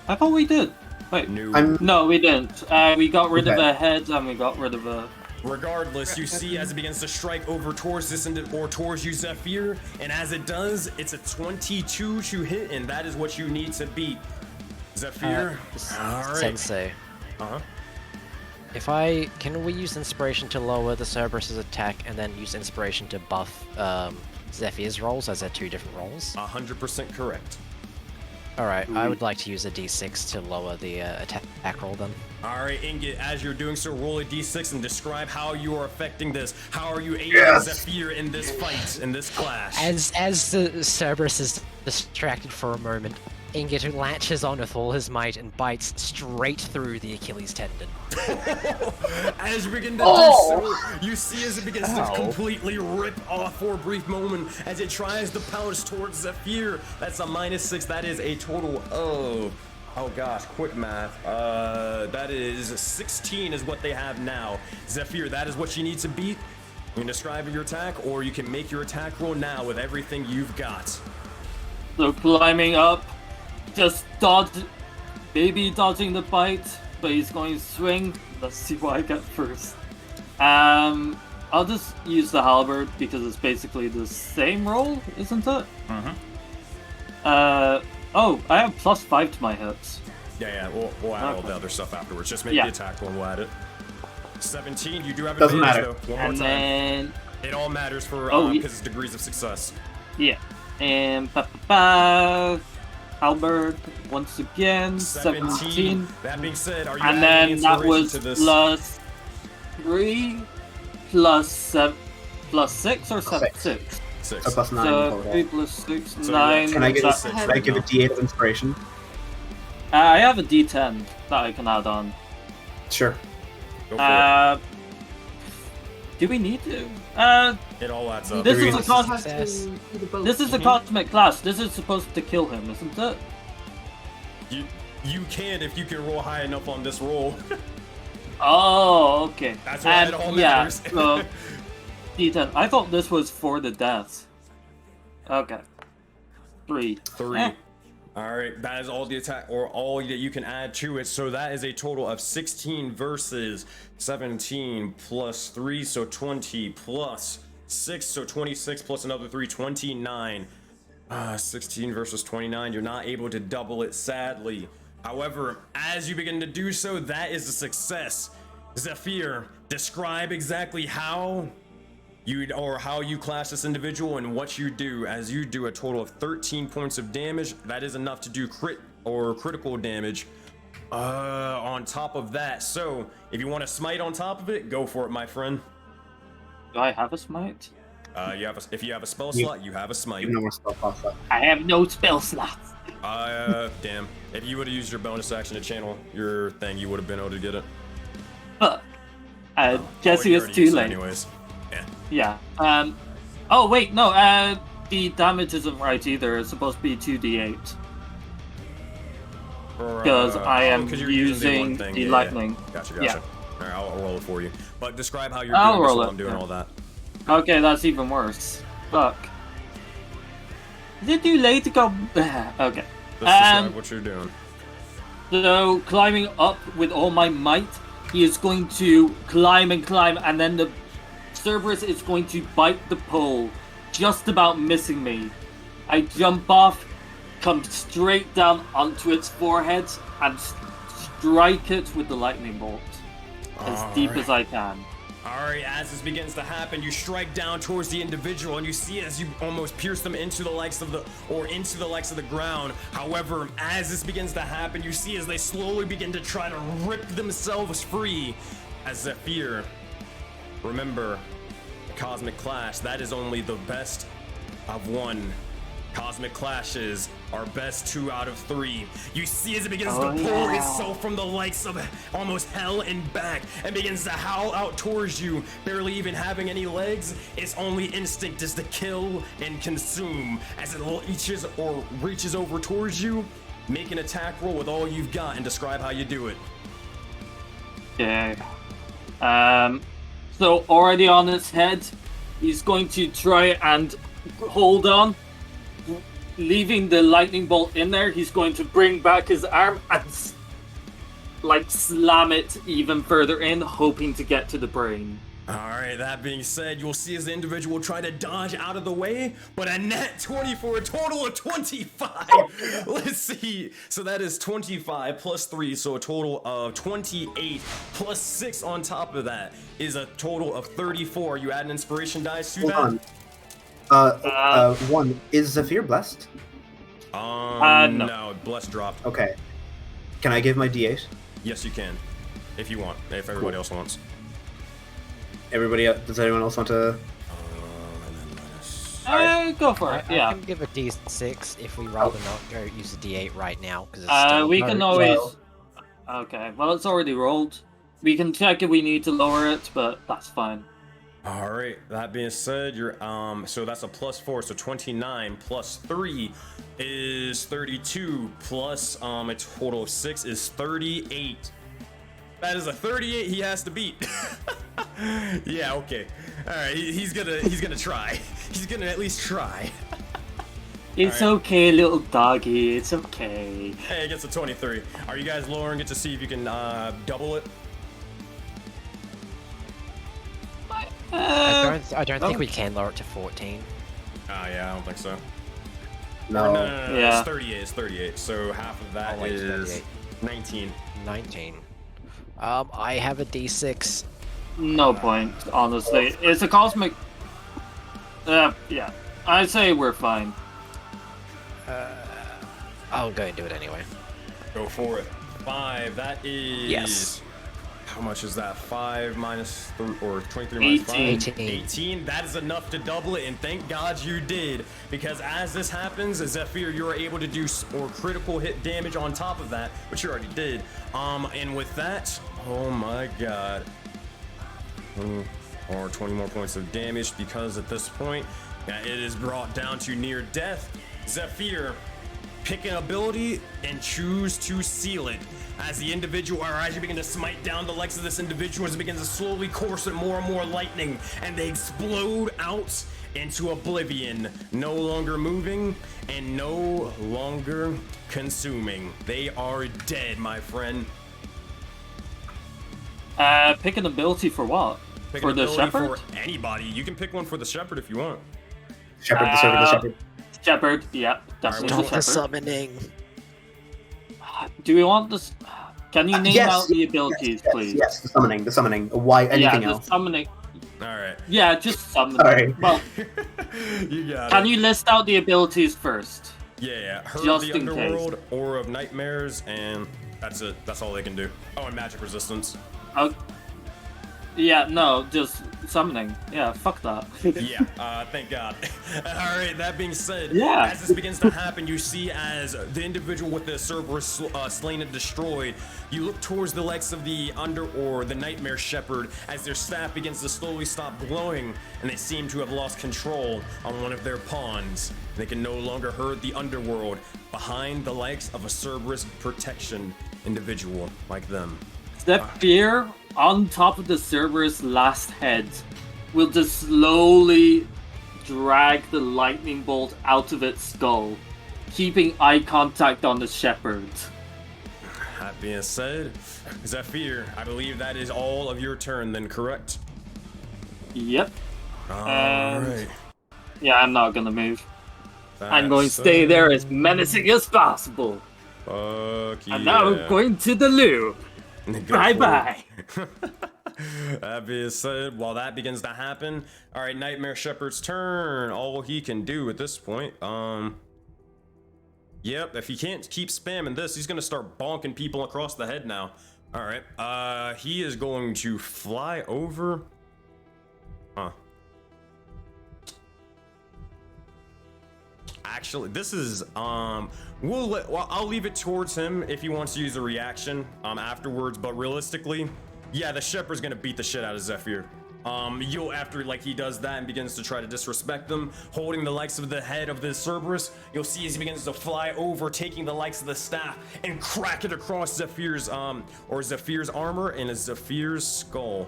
I thought we did. Wait. No, we didn't. We got rid of a head and we got rid of a... Regardless, you see as it begins to strike over towards this or towards you, Zephyr, and as it does, it's a 22 to hit, and that is what you need to beat. Zephyr, alright. Sensei. Can we use inspiration to lower the Cerberus's attack and then use inspiration to buff Zephyr's rolls, as they're 2 different rolls? 100% correct. Alright, I would like to use a d6 to lower the attack roll then. Alright, Ingot, as you're doing so, roll a d6 and describe how you are affecting this. How are you aiding Zephyr in this fight, in this clash? As the Cerberus is distracted for a moment, Ingot latches on with all his might and bites straight through the Achilles tendon. As you begin to do so, you see as it begins to completely rip off for a brief moment as it tries to pounce towards Zephyr. That's a -6. That is a total of, oh gosh, quick math. That is 16 is what they have now. Zephyr, that is what you need to beat. You can describe your attack, or you can make your attack roll now with everything you've got. So climbing up, just dodging the bite, but he's going to swing. Let's see what I get first. I'll just use the halberd because it's basically the same roll, isn't it? Oh, I have +5 to my hits. Yeah, we'll add all the other stuff afterwards. Just make the attack roll, we'll add it. 17, you do have Doesn't advantage matter. though. One more time. Then... It all matters for because it's degrees of success. Yeah. And halberd once again, 17. That being said, are you and adding then that inspiration was to this? +3 +6 or 7? 6. 6. So +9. So 3 + 6, So 9. Can I give a right D8 of inspiration? I have a D10 that I can add on. Sure. Go for it. Do we need to? It all adds up. This is a cosmic class. This is supposed to kill him, isn't it? You can if you can roll high enough on this roll. Oh, okay. That's why it all matters. Yeah, so D10. I thought this was for the death. Okay. 3. 3. All right, that is all the attack or all that you can add to it. So that is a total of 16 versus 17 plus 3, so 20 plus 6, so 26 plus another 3, 29. 16 versus 29. You're not able to double it, sadly. However, as you begin to do so, that is a success. Zephyr, describe exactly how you class this individual and what you do. As you do a total of 13 points of damage, that is enough to do crit or critical damage on top of that. So if you want to smite on top of it, go for it, my friend. Do I have a smite? If you have a spell slot, you have a smite. You have no more spell slots left. I have no spell slots. Damn. If you would have used your bonus action to channel your thing, you would have been able to get it. Jesse is too late. Anyways. Yeah. Oh wait, no. The damage isn't right either. It's supposed to be 2d8. Because I am using the lightning. Gotcha. Yeah. All right, I'll roll it for you. But describe how you're I'll doing this roll while it, I'm doing yeah. all that. Okay, that's even worse. Fuck. Is it too late to go? Okay. Let's describe what you're doing. So, climbing up with all my might, he is going to climb and climb, and then the Cerberus is going to bite the pole, just about missing me. I jump off, come straight down onto its forehead, and strike it with the lightning bolt. As deep as I can. Alright, as this begins to happen, you strike down towards the individual and you see as you almost pierce them into the likes of the ground. However, as this begins to happen, you see as they slowly begin to try to rip themselves free. As Zephyr, remember, Cosmic Clash, that is only the best of 1. Cosmic Clashes are best 2 out of 3. You see as it begins to pull itself from the likes of almost hell and back and begins to howl out towards you, barely even having any legs. Its only instinct is to kill and consume. As it reaches over towards you, make an attack roll with all you've got and describe how you do it. Okay. So already on its head, he's going to try and hold on. Leaving the lightning bolt in there, he's going to bring back his arm and slam it even further in, hoping to get to the brain. Alright, that being said, you'll see as the individual try to dodge out of the way, but a net 20 for a total of 25. Let's see. So that is 25 plus 3, so a total of 28 plus 6 on top of that is a total of 34. You add an inspiration dice to that? Hold on. 1. Is Zephyr blessed? No, blessed dropped. Okay. Can I give my D8? Yes, you can. If you want. If everybody else wants. Does anyone else want to? Go for it. I can give a D6 if we rather not go use the D8 right now. Because we can always. Okay, well it's already rolled. We can check if we need to lower it, but that's fine. All right. That being said, you're so that's a plus 4, so 29 plus 3 is 32 plus a total of 6 is 38. That is a 38 he has to beat. Yeah, okay. All right, he's gonna try. He's gonna at least try. It's okay, little doggy. It's okay. Hey, it gets a 23. Are you guys lowering it to see if you can double it? I don't think we can lower it to 14. Yeah, I don't think so. No. No, Yeah. it's 38. It's 38. So half of that is 19. 19. I have a D6. No point, honestly. It's a cosmic. Yeah. I say we're fine. I'll go and do it anyway. Go for it. 5. That is. Yes. How much is that? 5 minus 3 or 23 minus 5? 18. 18. That is enough to double it, and thank God you did, because as this happens, as Zephyr, you're able to do critical hit damage on top of that, which you already did. And with that, oh my God, or 20 more points of damage, because at this point, it is brought down to near death. Zephyr, pick an ability and choose to seal it. As the individual, or as you begin to smite down the legs of this individual, as it begins to slowly course with more and more lightning, and they explode out into oblivion, no longer moving and no longer consuming. They are dead, my friend. Pick an ability for what? Pick For an the ability shepherd? For anybody. You can pick one for the shepherd if you want. Shepherd, the shepherd, the shepherd. Shepherd, yeah, definitely Stop the the shepherd. summoning. Do we want this? Can you name Yes, out the abilities, please? Yes, the summoning. Why anything yeah, else? the summoning. Alright. Yeah, just summoning. Sorry. Well, You got can it. you list out the abilities first? Yeah, Herd Just the in case. Underworld, Aura of Nightmares, and that's it. That's all they can do. Oh, and Magic Resistance. Yeah, no, just summoning. Yeah, fuck that. Yeah, thank God. Alright, that being said, Yeah. as this begins to happen, you see as the individual with the Cerberus slain and destroyed, you look towards the legs of the the Nightmare Shepherd as their staff begins to slowly stop glowing, and they seem to have lost control on one of their pawns. They can no longer herd the underworld behind the legs of a Cerberus protection individual like them. Zephyr on top of the Cerberus' last head will just slowly drag the lightning bolt out of its skull, keeping eye contact on the shepherd. That being said, Zephyr, I believe that is all of your turn then, correct? Yep. Alright. Yeah, I'm not gonna move. I'm going to stay there as menacing as possible. Fuck yeah. And now I'm going to the loo. Bye bye. That being said, while that begins to happen, all right, Nightmare Shepherd's turn. All he can do at this point, yep, if he can't keep spamming this, he's gonna start bonking people across the head now. All right, he is going to fly over. Actually, this is I'll leave it towards him if he wants to use a reaction afterwards, but realistically, yeah, the shepherd's gonna beat the shit out of Zephyr. You'll after like he does that and begins to try to disrespect them, holding the likes of the head of the Cerberus, you'll see as he begins to fly over, taking the likes of the staff and crack it across Zephyr's armor and Zephyr's skull.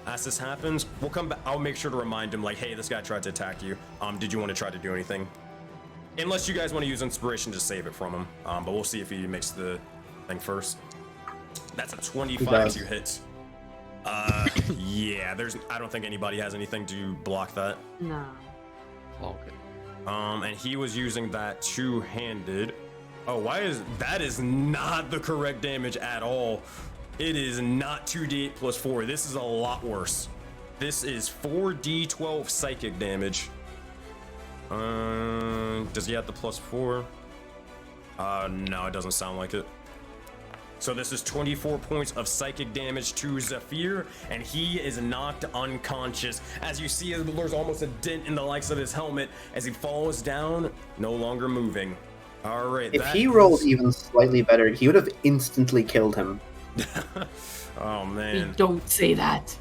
As this happens, we'll come back. I'll make sure to remind him like, hey, this guy tried to attack you. Did you want to try to do anything? Unless you guys want to use inspiration to save it from him. But we'll see if he makes the thing first. That's a 25 to hit. Yeah, I don't think anybody has anything to block that. No. Oh, good. And he was using that two-handed. Oh, that is not the correct damage at all. It is not 2d8 plus 4. This is a lot worse. This is 4d12 psychic damage. Does he have the plus 4? No, it doesn't sound like it. So this is 24 points of psychic damage to Zephyr, and he is knocked unconscious. As you see, there's almost a dent in the likes of his helmet as he falls down, no longer moving. All right. If he rolled even slightly better, he would have instantly killed him. Oh man! Don't say that.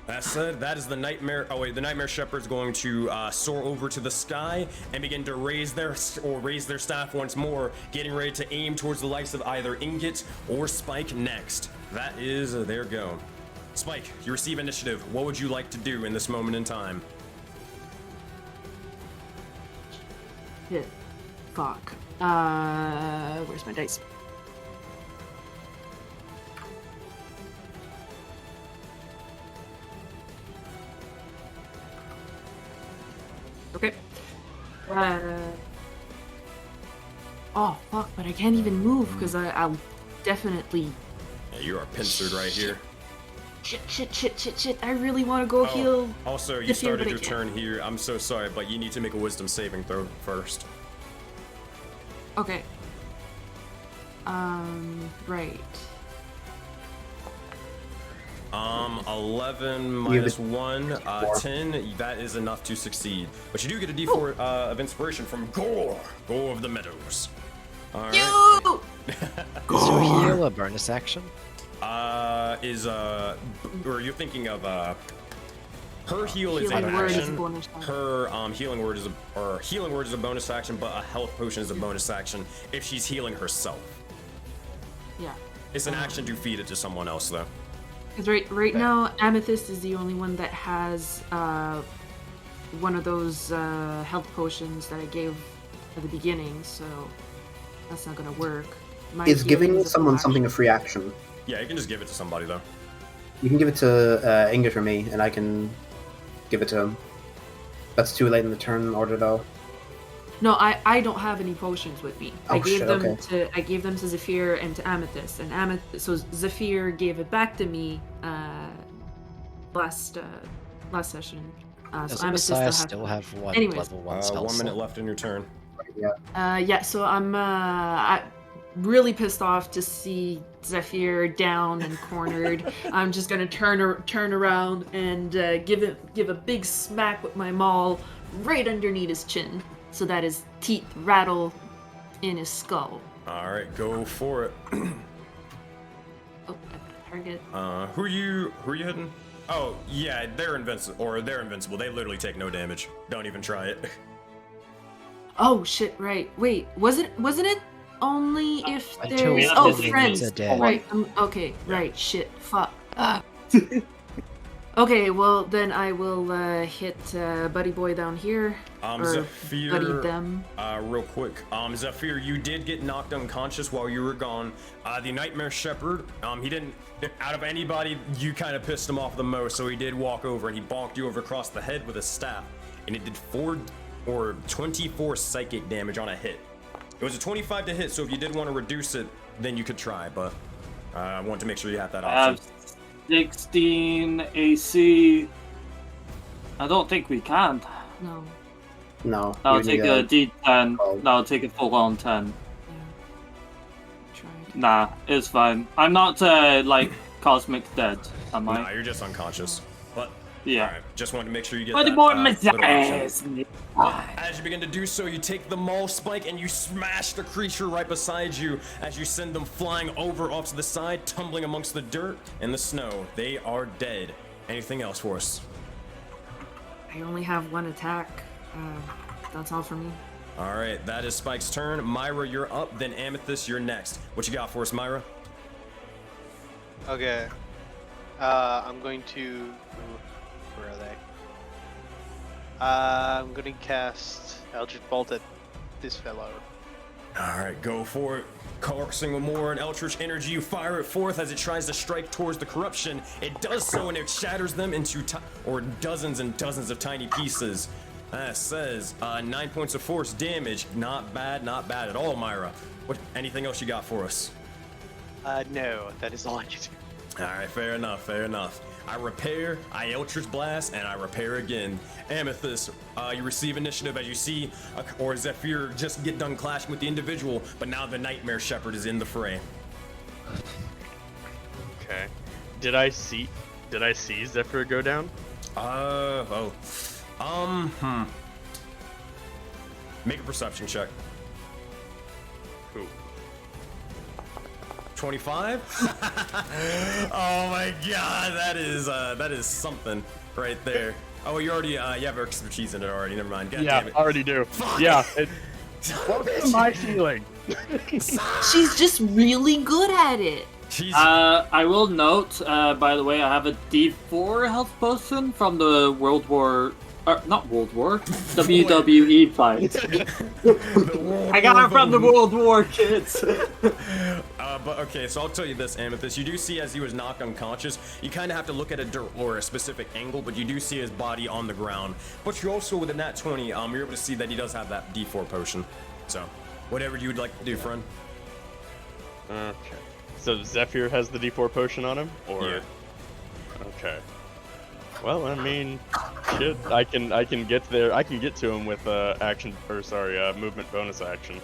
That said, that is the Nightmare. Oh wait, the Nightmare Shepherd's going to soar over to the sky and begin to raise their staff once more, getting ready to aim towards the likes of either Ingot or Spike next. That is their go. Spike, you receive initiative. What would you like to do in this moment in time? Shit. Fuck. Where's my dice? Okay. Oh, fuck, but I can't even move because I'll definitely... Yeah, you are pincered right here. Shit. I really want to go heal. Also, you started your turn here. I'm so sorry, but you need to make a wisdom saving throw first. Okay. Right. 11 minus 1, 10. That is enough to succeed. But you do get a d4 of inspiration from Gore of the Meadows. All right. Is your heal a bonus action? Or you're thinking of Her heal is Healing an word is a action. bonus action. Her healing word is a bonus action, but a health potion is a bonus action if she's healing herself. Yeah. It's an action to feed it to someone else, though. Because right now, Amethyst is the only one that has one of those health potions that I gave at the beginning, so that's not gonna work. My Is healing giving is a someone full something a action. free action? Yeah, you can just give it to somebody, though. You can give it to English or me, and I can give it to him. That's too late in the turn order, though. No, I don't have any potions with me. I Oh, gave shit, them okay. to Zephyr and to Amethyst, and so Zephyr gave it back to me last session. Does So Amethyst Messiah still still have one Anyways. level 1 spell 1 minute slot? left in your turn. Yeah, so I'm really pissed off to see Zephyr down and cornered. I'm just gonna turn around and give a big smack with my maul right underneath his chin, so that his teeth rattle in his skull. All right, go for it. Oh, target. Who are you hitting? Oh, yeah, they're invincible. They literally take no damage. Don't even try it. Oh shit! Right. Wait. Wasn't it only if Until there's enemies friends? are dead. Right. Okay. Right. Shit. Fuck. Okay. Well, then I will hit Buddy Boy down here. Or Zephyr, Buddy them. real quick. Zephyr, you did get knocked unconscious while you were gone. The Nightmare Shepherd, he didn't. Out of anybody, you kind of pissed him off the most, so he did walk over and he bonked you over across the head with a staff, and it did 24 psychic damage on a hit. It was a 25 to hit, so if you did want to reduce it, then you could try, but I want to make sure you have that option. 16 AC. I don't think we can. No. No. I'll you take need a D10. Oh. No, I'll take a full on 10. Tried. Nah, it's fine. I'm not like cosmic dead, am I? Nah, you're just unconscious. But Yeah. alright, just wanted to make sure you get But that. the more little option. As you begin to do so, you take the maul spike and you smash the creature right beside you as you send them flying over off to the side, tumbling amongst the dirt and the snow. They are dead. Anything else for us? I only have one attack. That's all for me. All right, that is Spike's turn. Myra, you're up. Then Amethyst, you're next. What you got for us, Myra? Okay. I'm going to. Where are they? I'm going to cast Eldritch Bolt at this fellow. All right, go for it. Coaxing more and Eldritch energy, you fire it forth as it tries to strike towards the corruption. It does so, and it shatters them into dozens and dozens of tiny pieces. Says 9 points of force damage. Not bad at all, Myra. Anything else you got for us? No, that is all I can do. All right, fair enough. I repair, I Eldritch Blast, and I repair again. Amethyst, you receive initiative as you see, or Zephyr just get done clashing with the individual, but now the Nightmare Shepherd is in the fray. Okay. Did I see Zephyr go down? Make a perception check. Cool. 25? Oh my god, that is something right there. Oh, you already, you have expertise in it already, never mind. God damn it. Already do. Fuck. Yeah. What's my feeling? She's just really good at it. I will note, by the way, I have a D4 health potion from the WWE fight. I got it from the World War, kids. But okay, so I'll tell you this, Amethyst. You do see as he was knocked unconscious, you kind of have to look at a specific angle, but you do see his body on the ground. But you also, with a nat 20, you're able to see that he does have that D4 potion. So, whatever you would like to do, friend. Okay. So Zephyr has the D4 potion on him, or? Yeah. Okay. Well, I mean, shit. I can get there. I can get to him with movement bonus action.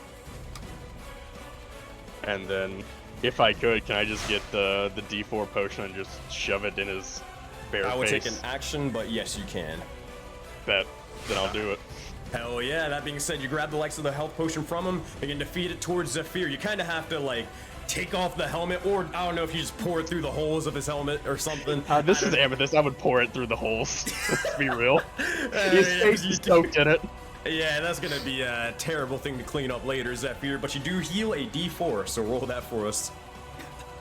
And then, if I could, can I just get the D4 potion and just shove it in his bare face? I would take an action, but yes, you can. Bet. Then I'll do it. Hell yeah. That being said, you grab the likes of the health potion from him, begin to feed it towards Zephyr. You kind of have to, like, take off the helmet, or I don't know if you just pour it through the holes of his helmet or something. This is Amethyst. I would pour it through the holes. Let's be real. His face is soaked in it. Yeah, that's gonna be a terrible thing to clean up later, Zephyr, but you do heal a D4, so roll that for us.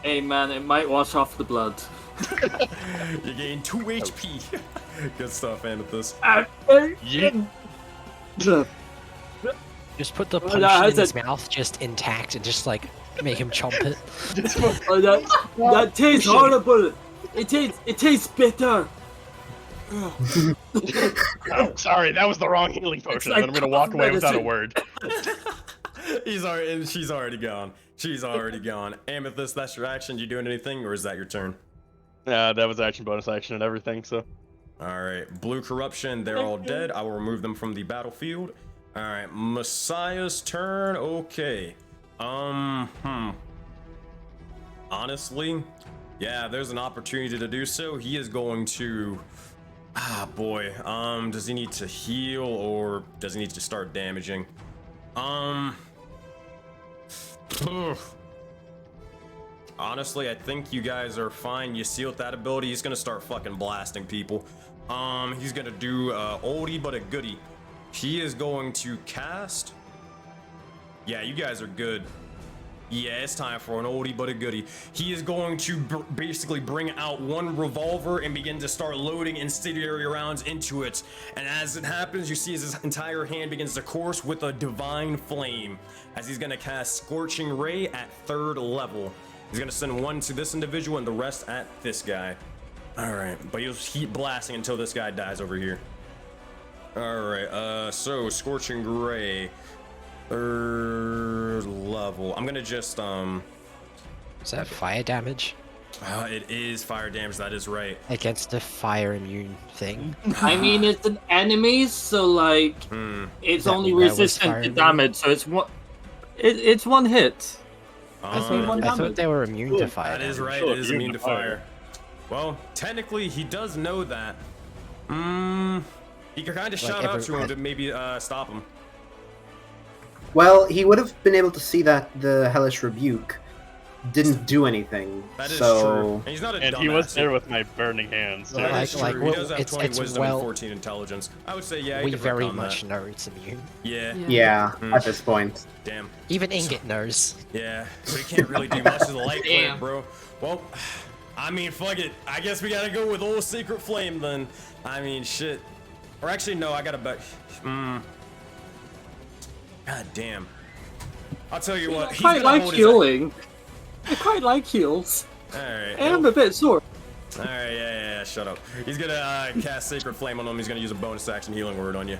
Hey man, it might wash off the blood. You gain 2 HP. Good stuff, Amethyst. Just put the potion in his mouth just intact and just like make him chomp it. That tastes horrible. It tastes bitter. Oh, sorry, that was the wrong healing potion. Like I'm gonna walk away without a word. She's already gone. She's already gone. Amethyst, that's your action. You doing anything, or is that your turn? Yeah, that was action, bonus action, and everything. So. All right, Blue Corruption. They're all dead. I will remove them from the battlefield. All right, Messiah's turn. Okay. Honestly, yeah, there's an opportunity to do so. He is going to. Boy. Does he need to heal or does he need to start damaging? Honestly, I think you guys are fine. You see with that ability, he's gonna start fucking blasting people. He's gonna do oldie but a goodie. He is going to cast. Yeah, you guys are good. Yeah, it's time for an oldie but a goodie. He is going to basically bring out one revolver and begin to start loading incendiary rounds into it. And as it happens, you see as his entire hand begins to course with a divine flame. As he's going to cast Scorching Ray at 3rd level. He's going to send one to this individual and the rest at this guy. Alright, but he'll keep blasting until this guy dies over here. Alright, so Scorching Ray. 3rd level. I'm gonna just Is that fire damage? It is fire damage. That is right. Against the fire immune thing. I mean, it's an enemy, so like it's only resistant to damage. So it's one. It's one hit. I thought they were immune to fire. That is right. It is immune to fire. Well, technically, he does know that. He could kind of shout out to him to maybe stop him. Well, he would have been able to see that the Hellish Rebuke didn't do anything. That is so... true. And he's not a And dumbass. he was there with my burning hands. That is true. He does have 20 it's wisdom and 14 intelligence. I would say, yeah, he we could very work on much that. know it's immune. Yeah, at this point. Damn. Even Ingot knows. Yeah, but he can't really do much of the light flame, bro. Well, I mean, fuck it. I guess we gotta go with old Secret Flame then. I mean, shit. Or actually, no, I gotta bet. God damn. I'll tell you what. I quite like healing. I quite like heals. Alright. And I'm a bit sore. Alright, yeah, shut up. He's gonna cast Sacred Flame on him. He's gonna use a bonus action healing word on you.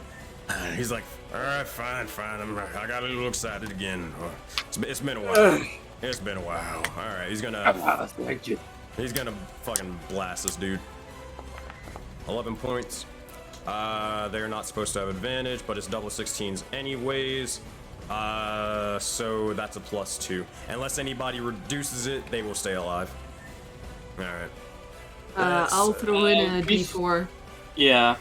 He's like, alright, fine. I got a little excited again. It's been a while. It's been a while. Alright, he's gonna. He's gonna fucking blast this dude. 11 points. They're not supposed to have advantage, but it's double 16s anyways. So that's a +2. Unless anybody reduces it, they will stay alive. Alright. I'll throw in a D4. Yeah.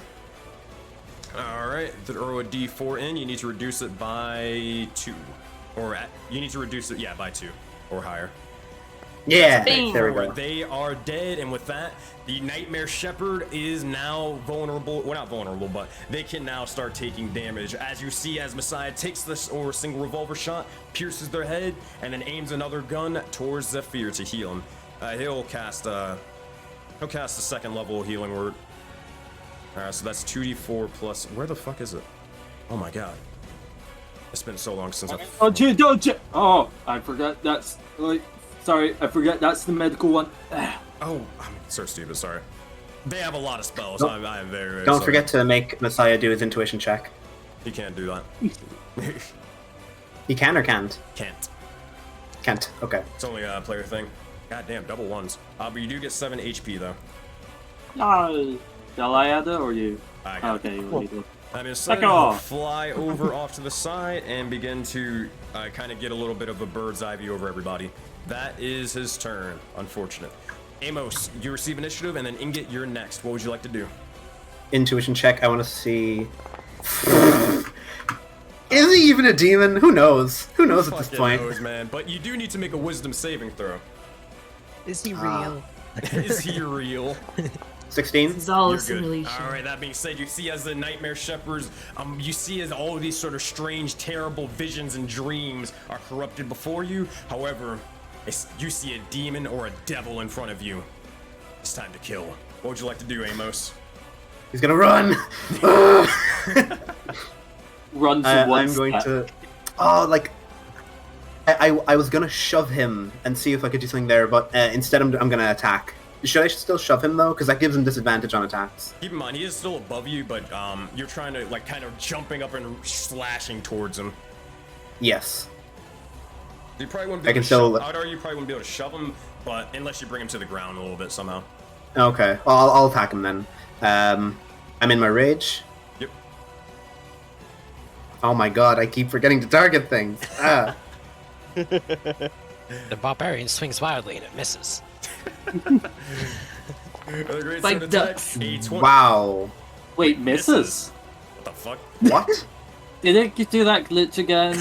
Alright, throw a D4 in. You need to reduce it by 2. You need to reduce it, by 2 or higher. Yeah, there we go. They are dead, and with that, the Nightmare Shepherd is now vulnerable. Well, not vulnerable, but they can now start taking damage. As you see, as Messiah takes this or single revolver shot, pierces their head, and then aims another gun towards Zephyr to heal him. He'll cast the 2nd level healing word. Alright, so that's 2d4 plus. Where the fuck is it? Oh my god. It's been so long since I've. Oh, I forgot that's. Sorry, I forgot that's the medical one. Oh, I'm so stupid, sorry. They have a lot of spells. I am very, very Don't sorry. forget to make Messiah do his intuition check. He can't do that. He can or can't? Can't. Can't, okay. It's only a player thing. God damn, double 1s. But you do get 7 HP though. Shall I add it or you? Okay, you I'm excited to fly over off to the side and begin to kind of get a little bit of a bird's eye view over everybody. That is his turn, unfortunate. Amos, you receive initiative, and then Ingot, you're next. What would you like to do? Intuition check, I want to see... Is he even a demon? Who knows? Who knows at this Fucking point? knows, man. But you do need to make a wisdom saving throw. Is he real? Is he real? 16? It's all a You're good. simulation. All right. That being said, you see as the nightmare shepherds, you see as all of these sort of strange, terrible visions and dreams are corrupted before you. However, you see a demon or a devil in front of you. It's time to kill. What would you like to do, Amos? He's gonna run! Run to one I'm going step. to... Oh, like... I was gonna shove him and see if I could do something there, but instead I'm gonna attack. Should I still shove him, though? Because that gives him disadvantage on attacks. Keep in mind, he is still above you, but you're trying to, like, kind of jumping up and slashing towards him. Yes. You probably wouldn't be able to shove, I would argue you probably wouldn't be able to shove him, but unless you bring him to the ground a little bit somehow. Okay, well, I'll attack him then. I'm in my rage. Yep. Oh my god, I keep forgetting to target things. Ah. The barbarian swings wildly and it misses. Like ducks. Wow. Wait, misses? What the fuck? What? Did it do that glitch again?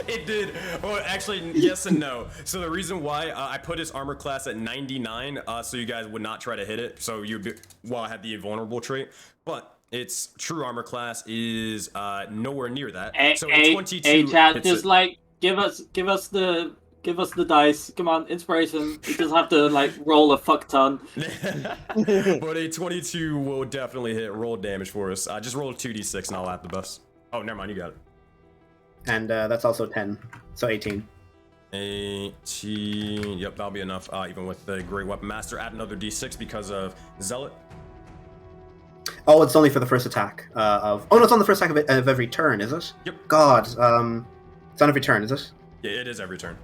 It did. Oh, actually, yes and no. So the reason why I put his armor class at 99, so you guys would not try to hit it. So you'd be, well, I had the invulnerable trait, but its true armor class is nowhere near that. So a 22 chat, hits just it. like give us the dice. Come on, inspiration. You just have to like roll a fuck ton. But a 22 will definitely hit roll damage for us. Just roll a 2d6 and I'll have the best. Oh, never mind, you got it. And that's also 10, so 18. 18. Yep, that'll be enough. Even with the Great Weapon Master, add another d6 because of Zealot. Oh, it's only for the first attack of... Oh, no, it's on the first attack of every turn, is it? Yep. God, it's on every turn, is it? Yeah, it is every turn.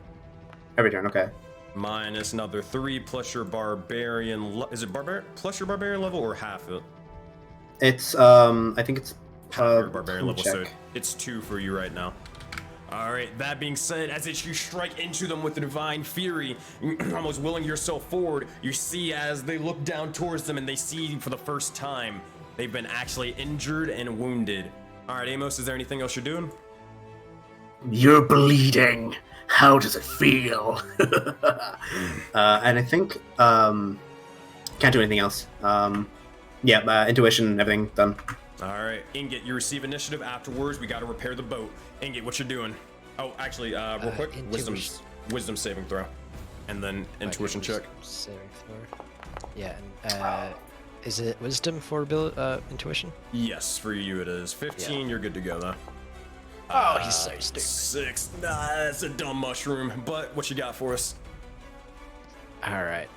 Every turn, okay. Minus another 3 plus your barbarian. Is it plus your barbarian level or half it? It's I think it's half your barbarian level, check. so it's 2 for you right now. All right. That being said, as you strike into them with the divine fury, almost willing yourself forward, you see as they look down towards them and they see for the first time they've been actually injured and wounded. All right, Amos, is there anything else you're doing? You're bleeding. How does it feel? And I think can't do anything else. Intuition, everything done. All right, Ingot, you receive initiative afterwards. We got to repair the boat. Ingot, what you doing? Oh, actually, real quick, wisdom saving throw, and then intuition check. Saving throw. Yeah, and is it wisdom for intuition? Yes, for you it is. 15, Yeah. you're good to go though. Oh, he's so stupid. 6, nah, that's a dumb mushroom. But what you got for us? Alright.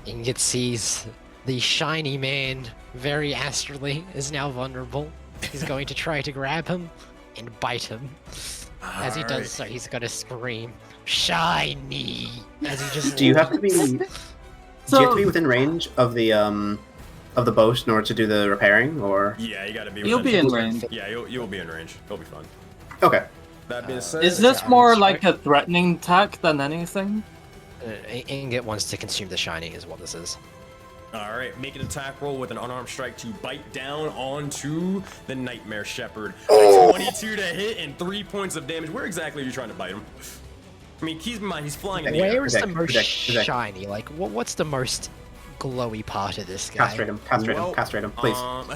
Ingot sees the shiny man, very astrally, is now vulnerable. He's going to try to grab him and bite him. As he does so, he's going to scream, "Shiny!" As he just. Do you have to be? Do you have to be within range of the boat in order to do the repairing, or? Yeah, you gotta be. You'll be in range. Yeah, you'll be in range. It'll be fun. Okay. That being said, Is this more like a threatening attack than anything? Ingot wants to consume the shiny, is what this is. All right, make an attack roll with an unarmed strike to bite down onto the Nightmare Shepherd. 22 to hit and 3 points of damage. Where exactly are you trying to bite him? I mean, keep in mind he's flying in the air. Where is the most shiny? Like, what's the most glowy part of this guy? Castrate him, castrate him, please. Hold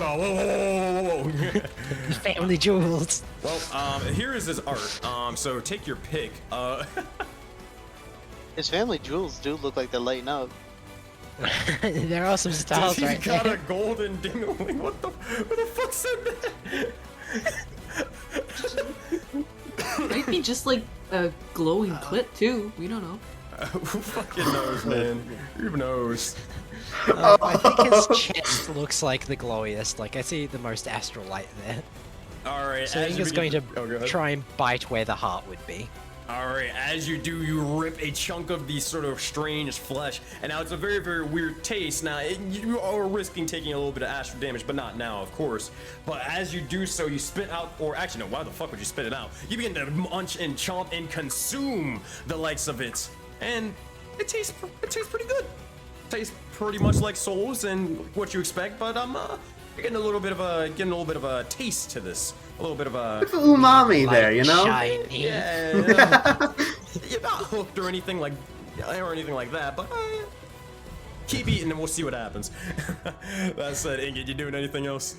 on, whoa. Family jewels. Well, here is his art. So take your pick. His family jewels do look like they're lighting up. There are some styles He's right got there. a golden dingling. What the fuck said that? Might be just like a glowing clit too. We don't know. Who fucking knows, man? Who knows? I think his chest looks like the glowiest. Like, I see the most astral light there. Alright, So Inga's going to try and bite where the heart would be. Alright, as you do, you rip a chunk of the sort of strange flesh, and now it's a very, very weird taste. Now, you are risking taking a little bit of astral damage, but not now, of course. But as you do so, you spit out, or actually, no, why the fuck would you spit it out? You begin to munch and chomp and consume the likes of it, and it tastes pretty good. Tastes pretty much like souls and what you expect, but You're getting a little bit of a taste to this. A little bit of a It's umami there, you know? Shiny. yeah. You're not hooked or anything like that, but keep eating and we'll see what happens. That said, Ingrid, you doing anything else?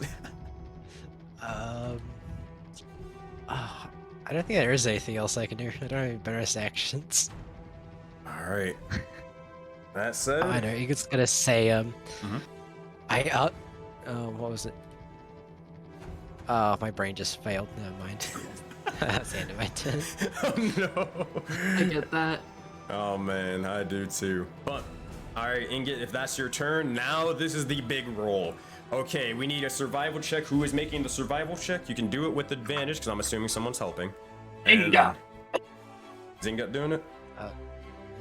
I don't think there is anything else I can do. I don't have any bonus actions. All right. That said, I know you're just gonna say what was it? Oh, my brain just failed. Never mind. That's the end of my turn. Oh no. I get that. Oh man, I do too. But all right, Ingrid, if that's your turn, now this is the big roll. Okay, we need a survival check. Who is making the survival check? You can do it with advantage because I'm assuming someone's helping. Inga. Is Inga doing it?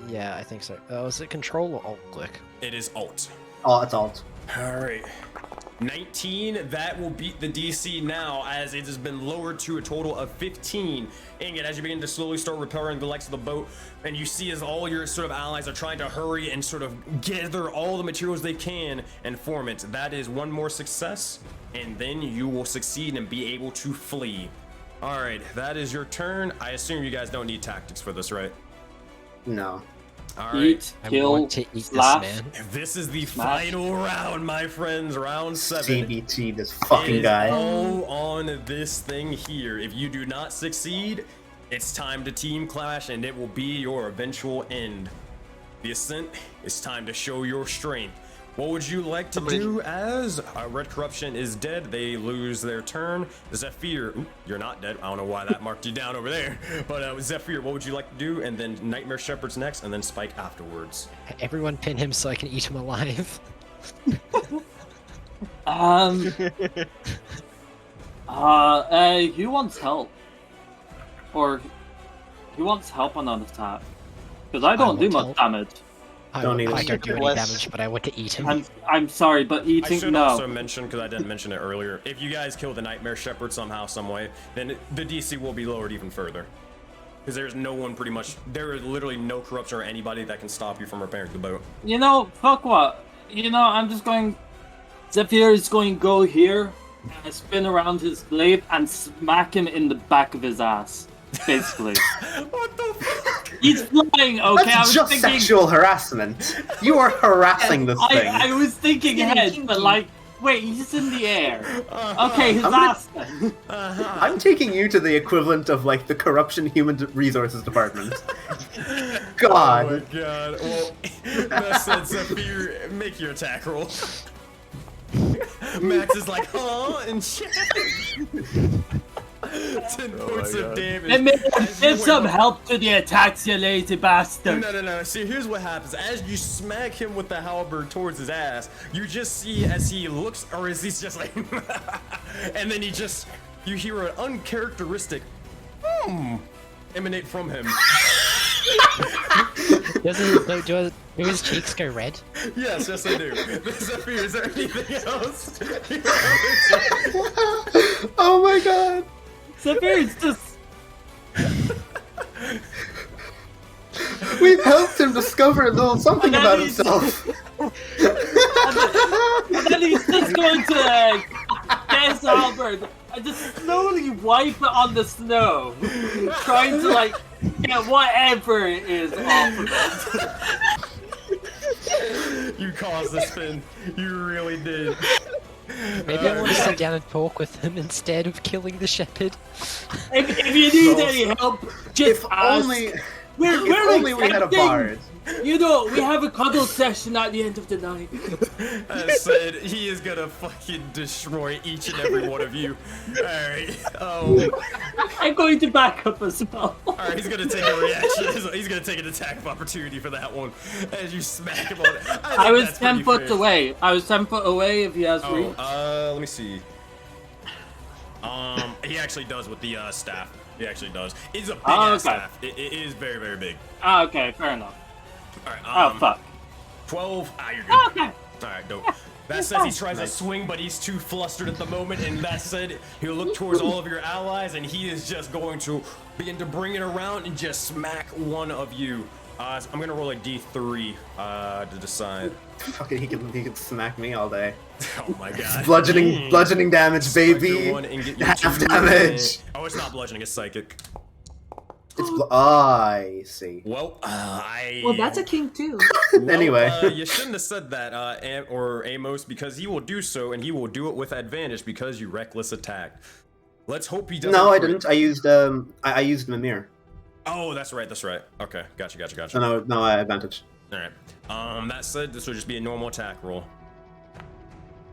Yeah, I think so. Was it control or alt click? It is alt. Oh, it's alt. All right. 19, that will beat the DC now as it has been lowered to a total of 15. Ingrid, as you begin to slowly start repairing the legs of the boat, and you see as all your sort of allies are trying to hurry and sort of gather all the materials they can and form it. That is one more success, and then you will succeed and be able to flee. All right, that is your turn. I assume you guys don't need tactics for this, right? No. All right. Eat, I kill, want to eat this slash. man. This is the Smash. final round, my friends. Round 7. CBT, this fucking It is guy. all on this thing here. If you do not succeed, it's time to team clash and it will be your eventual end. The Ascent, it's time to show your strength. What would you like to do as Red Corruption is dead? They lose their turn. Zephyr, ooh, you're not dead. I don't know why that marked you down over there. But Zephyr, what would you like to do? And then Nightmare Shepherd's next, and then Spike afterwards. Everyone pin him so I can eat him alive. Who wants help? Or who wants help on an attack? Because I don't do want much help. damage. I Don't don't even do any damage, but I want to eat him. I'm sorry, but I eating should no. also mention, because I didn't mention it earlier, if you guys kill the Nightmare Shepherd somehow, some way, then the DC will be lowered even further. Because there's no one pretty much, there is literally no corruption or anybody that can stop you from repairing the boat. You know, fuck what? You know, I'm just going. Zephyr is going to go here, and spin around his blade, and smack him in the back of his ass. Basically. What the fuck? He's flying, okay? I That's was just thinking. sexual harassment. You are harassing this thing. I was thinking head, but like, wait, he's in the air. Okay, his I'm gonna- ass then. I'm taking you to the equivalent of like the corruption human resources department. God. Oh my god. Well, that said, Zephyr, make your attack roll. Max is like, huh? And shit. 10 points of damage. Let me As you give some went- help to the attacks, you lazy bastard. No. See, here's what happens. As you smack him with the halberd towards his ass, you just see as he looks, or as he's just like, and then you hear an uncharacteristic emanate from him. Do his cheeks go red? Yes, they do. Zephyr, is there anything else? Oh my god. Zephyr is just. We've helped him discover a little something about himself. And then he's just going to get his halberd and just slowly wipe it on the snow, trying to like get whatever it is off of it. You caused the spin. You really did. Maybe I want to sit down and talk with him instead of killing the shepherd. If you need any help, just If ask. only, We're if only we had a accepting. bard. You know, we have a cuddle session at the end of the night. I said he is gonna fucking destroy each and every one of you. Alright. I'm going to back up as well. Alright, he's gonna take a reaction. He's gonna take an attack of opportunity for that one. As you smack him on it. I was 10 foot away. I was 10 foot away if he has reach. Let me see. He actually does with the staff. He actually does. It's a big ass staff. It is very, very big. Ah, okay, fair enough. Alright, Oh, fuck. 12. You're good. Okay. Alright, dope. That says he tries to swing, but he's too flustered at the moment, and that said, he'll look towards all of your allies, and he is just going to begin to bring it around and just smack one of you. I'm gonna roll a d3 to decide. Fucking, he can smack me all day. Oh my god. Bludgeoning damage, baby. One and get you Half 2 damage. Oh, it's not bludgeoning, it's psychic. I see. Well, Well, that's a king too. Anyway. You shouldn't have said that, or Amos, because he will do so, and he will do it with advantage because you reckless attack. Let's hope he doesn't. No, I crit. didn't. I used Mimir. Oh, that's right. Okay, gotcha. No, I advantage. All right. That said, this will just be a normal attack roll.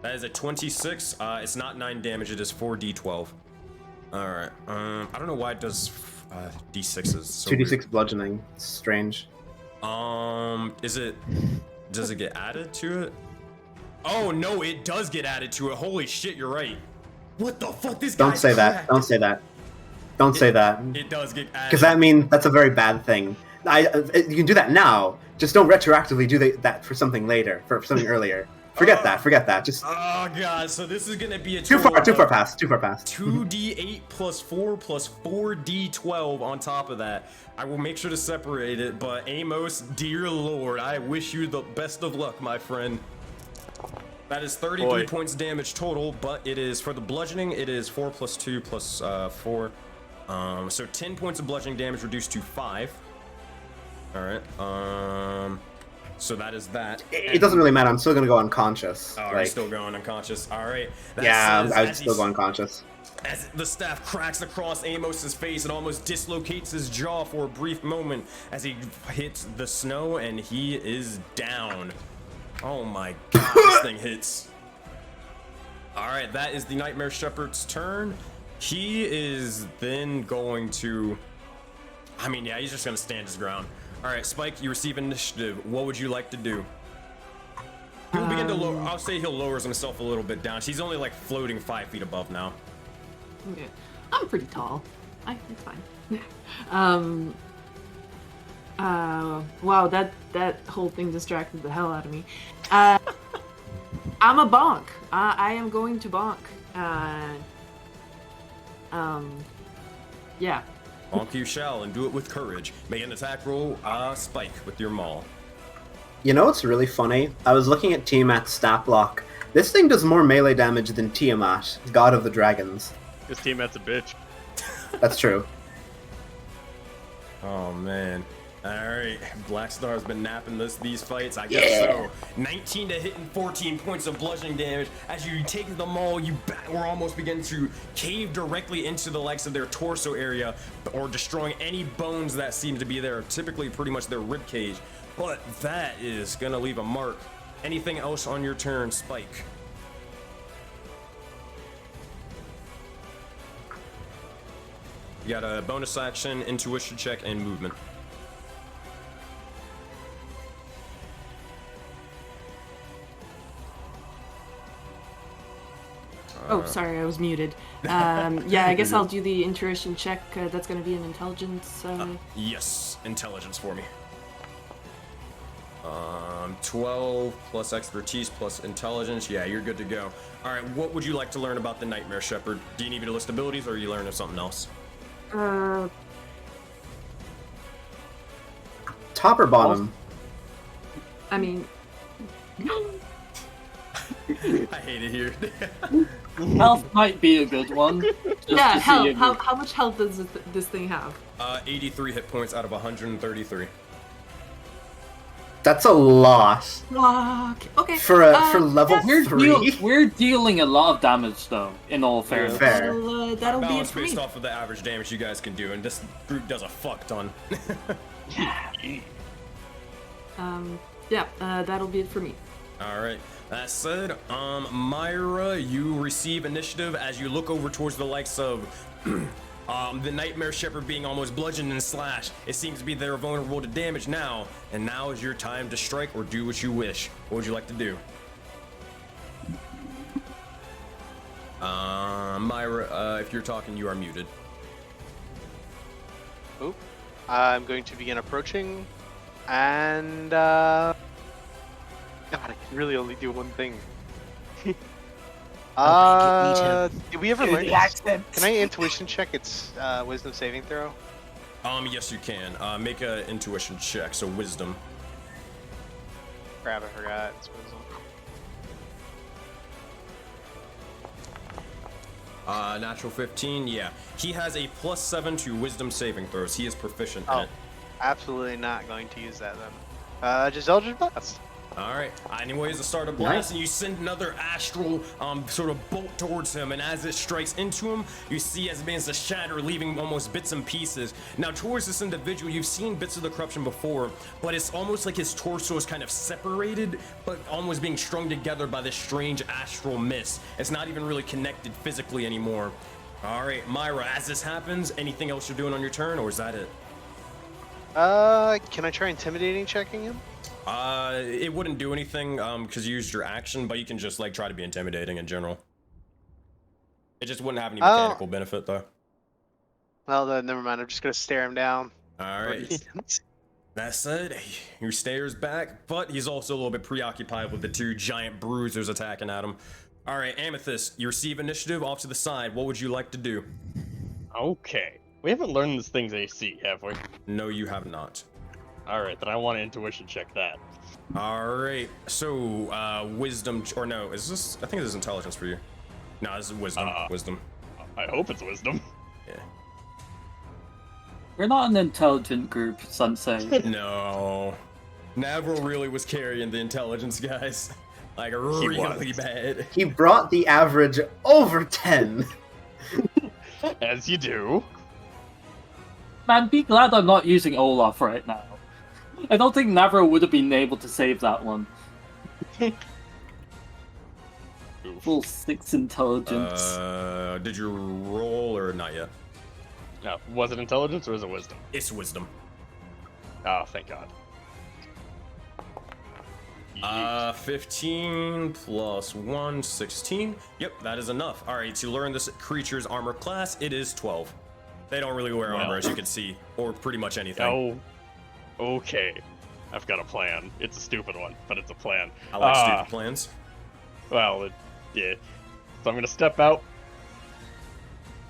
That is a 26. It's not 9 damage. It is 4d12. All right. I don't know why it does d6s. So 2d6 weird. bludgeoning. It's strange. Does it get added to it? Oh no, it does get added to it. Holy shit, you're right. What the fuck? This Don't guy's say that. cracked. Don't say that. Don't say that. It does get added. Because that means that's a very bad thing. You can do that now. Just don't retroactively do that for something later, for something earlier. Forget that. Just. Oh god, so this is gonna be a Too far pass. 2d8 plus 4 plus 4d12 on top of that. I will make sure to separate it, but Amos, dear lord, I wish you the best of luck, my friend. That is 33 points damage total, but it is, for the bludgeoning, it is 4 plus 2 plus 4. So 10 points of bludgeoning damage reduced to 5. Alright, so that is that. It doesn't really matter. I'm still gonna go unconscious. Oh, you're still going unconscious. Alright. Yeah, I would still go unconscious. As the staff cracks across Amos's face, it almost dislocates his jaw for a brief moment as he hits the snow, and he is down. Oh my god, this thing hits. Alright, that is the Nightmare Shepherd's turn. He is then going to... I mean, yeah, he's just gonna stand his ground. Alright, Spike, you receive initiative. What would you like to do? He'll begin to lower... I'll say he'll lower himself a little bit down. He's only like floating 5 feet above now. Okay. I'm pretty tall. It's fine. Wow, that whole thing distracted the hell out of me. I'm a bonk. I am going to bonk. Yeah. Bonk you shall, and do it with courage. Make an attack roll, Spike, with your maul. You know what's really funny? I was looking at Tiamat's stat block. This thing does more melee damage than Tiamat, God of the Dragons. His Tiamat's a bitch. That's true. Oh man. Alright, Black Star's been napping these fights, I guess so. 19 to hit and 14 points of bludgeoning damage. As you take the maul, we're almost begin to cave directly into the likes of their torso area, or destroying any bones that seem to be there, typically pretty much their rib cage. But that is gonna leave a mark. Anything else on your turn, Spike? You got a bonus action, intuition check, and movement. Oh, sorry, I was muted. Yeah, I guess I'll do the intuition check. That's going to be an intelligence. Yes, intelligence for me. 12 plus expertise plus intelligence. Yeah, you're good to go. All right, what would you like to learn about the Nightmare Shepherd? Do you need me to list abilities, or are you learning something else? Top or bottom? I mean... I hate it here. Health might be a good one. Yeah, health. How much health does this thing have? 83 hit points out of 133. That's a lot. Fuck. Okay. For level 3? We're dealing a lot of damage, though, in all fairness. Fair. That'll be it for based me. off of the average damage you guys can do, and this group does a fuck ton. Yeah, that'll be it for me. Alright, that said, Myra, you receive initiative as you look over towards the likes of the Nightmare Shepherd being almost bludgeoned and slashed. It seems to be they're vulnerable to damage now, and now is your time to strike or do what you wish. What would you like to do? Myra, if you're talking, you are muted. Oh, I'm going to begin approaching, and God, I can really only do one thing. Did we ever learn the accent? Can I intuition check its wisdom saving throw? Yes, you can. Make a intuition check, so wisdom. Crap, I forgot. It's wisdom. Natural 15, yeah. He has a +7 to wisdom saving throws. He is proficient in Oh, it. absolutely not going to use that then. Just Eldritch Blast. Alright, anyways, the start of blast, and you send another astral sort of bolt towards him, and as it strikes into him, you see as it begins to shatter, leaving almost bits and pieces. Now, towards this individual, you've seen bits of the corruption before, but it's almost like his torso is kind of separated, but almost being strung together by this strange astral mist. It's not even really connected physically anymore. Alright, Myra, as this happens, anything else you're doing on your turn, or is that it? Can I try intimidating checking him? It wouldn't do anything, because you used your action, but you can just, like, try to be intimidating in general. It just wouldn't have any mechanical benefit, though. Well, then, never mind. I'm just gonna stare him down. Alright. That said, he stares back, but he's also a little bit preoccupied with the two giant bruisers attacking at him. Alright, Amethyst, you receive initiative off to the side. What would you like to do? Okay. We haven't learned this thing's AC, have we? No, you have not. Alright, then I want to intuition check that. Alright, so, wisdom, or no, is this, I think this is intelligence for you. No, this is wisdom, wisdom. I hope it's wisdom. Yeah. We're not an intelligent group, Sensei. No. Navril really was carrying the intelligence, guys. Like, really bad. He brought the average over 10. As you do. Man, be glad I'm not using Olaf right now. I don't think Navarro would have been able to save that one. Full 6 intelligence. Did you roll or not yet? No, was it intelligence or is it wisdom? It's wisdom. Oh, thank God. 15 plus 1, 16. Yep, that is enough. Alright, to learn this creature's armor class, it is 12. They don't really wear armor, as you can see, or pretty much anything. Oh, okay. I've got a plan. It's a stupid one, but it's a plan. I like stupid plans. Well, yeah. So I'm gonna step out.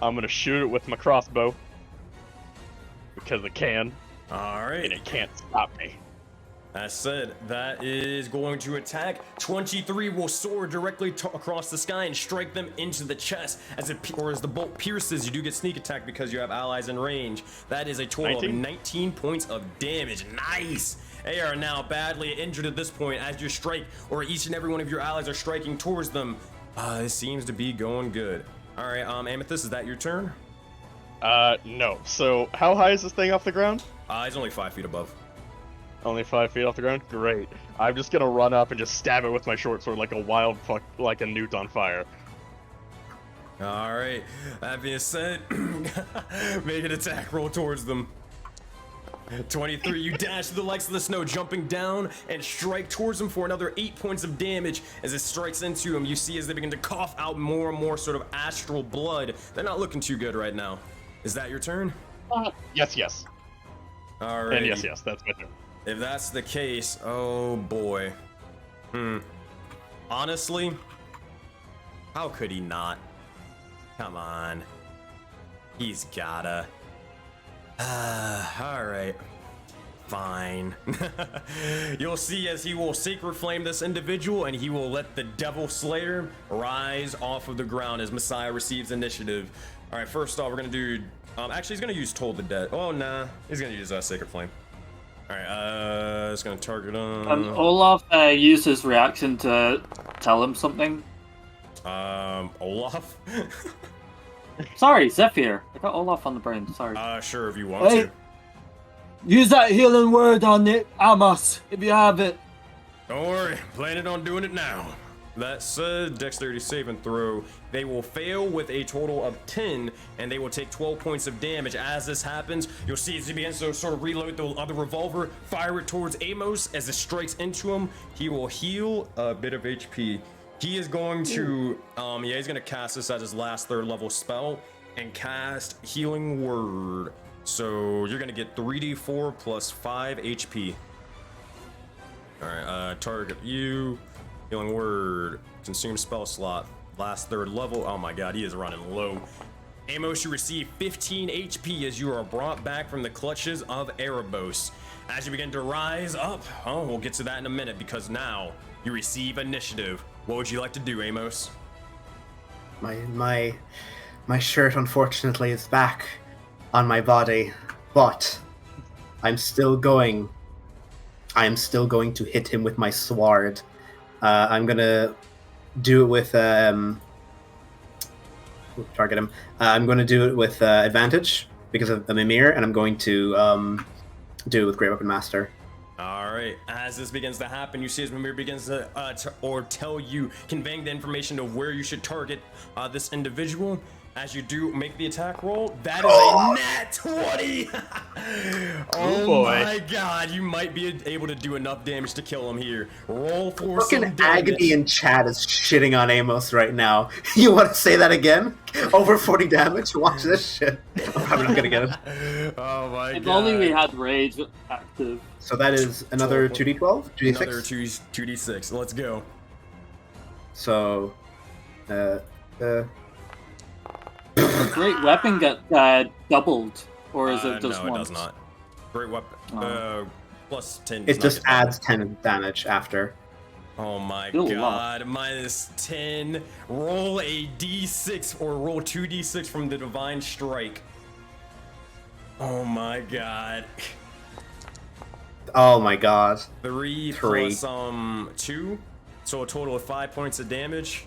I'm gonna shoot it with my crossbow. Because it can. Alright. And it can't stop me. As said, that is going to attack. 23 will soar directly across the sky and strike them into the chest. As the bolt pierces, you do get sneak attack because you have allies in range. That is a total of 19 points of damage. Nice! They are now badly injured at this point as you strike, or each and every one of your allies are striking towards them. This seems to be going good. Alright, Amethyst, is that your turn? No. So, how high is this thing off the ground? It's only 5 feet above. Only 5 feet off the ground? Great. I'm just gonna run up and just stab it with my short sword like a wild fuck, like a newt on fire. Alright, that being said, make an attack roll towards them. 23, you dash through the likes of the snow, jumping down and strike towards them for another 8 points of damage. As it strikes into them, you see as they begin to cough out more and more sort of astral blood. They're not looking too good right now. Is that your turn? Yes, yes. Alright. And yes, that's my turn. If that's the case, oh boy. Honestly, how could he not? Come on. He's gotta. Alright. Fine. You'll see as he will sacred flame this individual and he will let the Devil Slayer rise off of the ground as Messiah receives initiative. Alright, first off, we're gonna do. Actually, he's gonna use Toll the Dead. Oh, nah. He's gonna use Sacred Flame. Alright, it's gonna target him. Olaf used his reaction to tell him something. Olaf? Sorry, Zephyr. I got Olaf on the brain, sorry. Sure, if you want to. Use that healing word on it, Amos, if you have it. Don't worry, planning on doing it now. That said, dexterity saving throw, they will fail with a total of 10, and they will take 12 points of damage. As this happens, you'll see as he begins to sort of reload the other revolver, fire it towards Amos. As it strikes into him, he will heal a bit of HP. He is going to, he's gonna cast this as his last 3rd level spell, and cast Healing Word. So you're gonna get 3d4 plus 5 HP. Alright, target you. Healing Word, consume spell slot, last 3rd level. Oh my god, he is running low. Amos, you receive 15 HP as you are brought back from the clutches of Erebos. As you begin to rise up, we'll get to that in a minute because now you receive initiative. What would you like to do, Amos? My shirt unfortunately is back on my body, but I am still going to hit him with my sword. I'm gonna do it with target him. I'm going to do it with advantage because of the Mimir, and I'm going to do it with Great Weapon Master. All right. As this begins to happen, you see as Mimir begins to tell you, conveying the information of where you should target this individual. As you do make the attack roll, that is a nat 20! Oh boy. My god, you might be able to do enough damage to kill him here. Roll for Fucking some damage. Agony in chat is shitting on Amos right now. You want to say that again? Over 40 damage? Watch this shit. I'm probably not gonna get it. Oh my god. If only we had Rage active. So that is another 2d12? 2d6? Another 2d6. Let's go. So, Does Great Weapon get doubled, or is it just no, once? it does not. Great Weapon, plus 10. it just adds 10 damage after. Oh my Still a god, minus 10. Roll a d6 or roll 2d6 from the Divine Strike. Oh my god. Oh my god. 3 plus 2, so a total of 5 points of damage.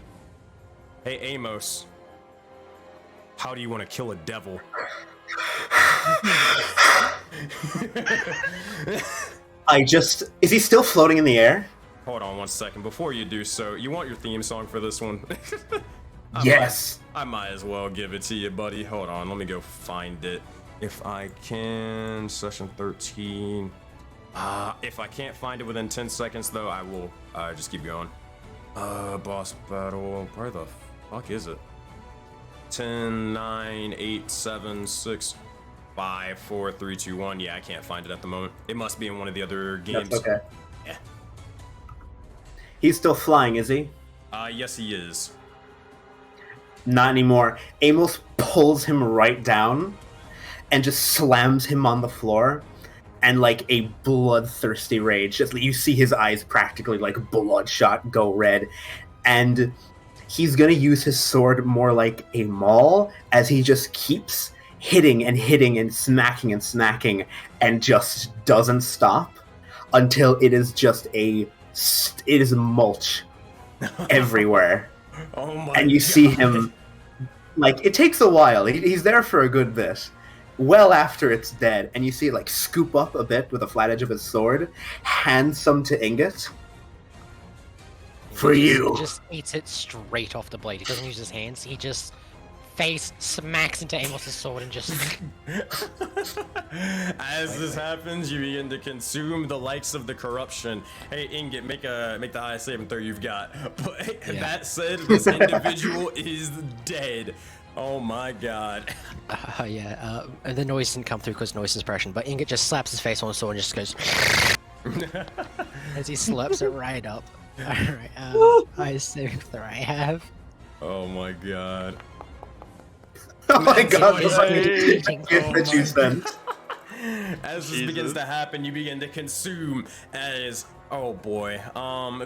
Hey Amos, how do you want to kill a devil? Is he still floating in the air? Hold on 1 second. Before you do so, you want your theme song for this one? Yes. I might as well give it to you, buddy. Hold on, let me go find it. If I can, session 13. If I can't find it within 10 seconds, though, I will just keep going. Boss battle. Where the fuck is it? 10, 9, 8, 7, 6, 5, 4, 3, 2, 1. Yeah, I can't find it at the moment. It must be in one of the other games. That's okay. Yeah. He's still flying, is he? Yes, he is. Not anymore. Amos pulls him right down and just slams him on the floor. And like a bloodthirsty rage, just you see his eyes practically like bloodshot go red. And he's gonna use his sword more like a maul as he just keeps hitting and hitting and smacking and just doesn't stop until it is just it is mulch everywhere. Oh my and you God. see him, like, it takes a while. He's there for a good bit. Well after it's dead, and you see it, like, scoop up a bit with the flat edge of his sword, hand some to Ingot. For you. He just eats it straight off the blade. He doesn't use his hands. He just face smacks into Amos's sword and just... As this happens, you begin to consume the likes of the corruption. Hey, Ingot, make the highest saving throw you've got. But that said, this individual is dead. Oh my god. And the noise didn't come through because noise suppression, but Ingot just slaps his face on the sword and just goes... as he slurps it right up. Alright, highest saving throw I have. Oh my god. Oh my god, the gift that you sent. As this begins to happen, you begin to consume as... Oh boy,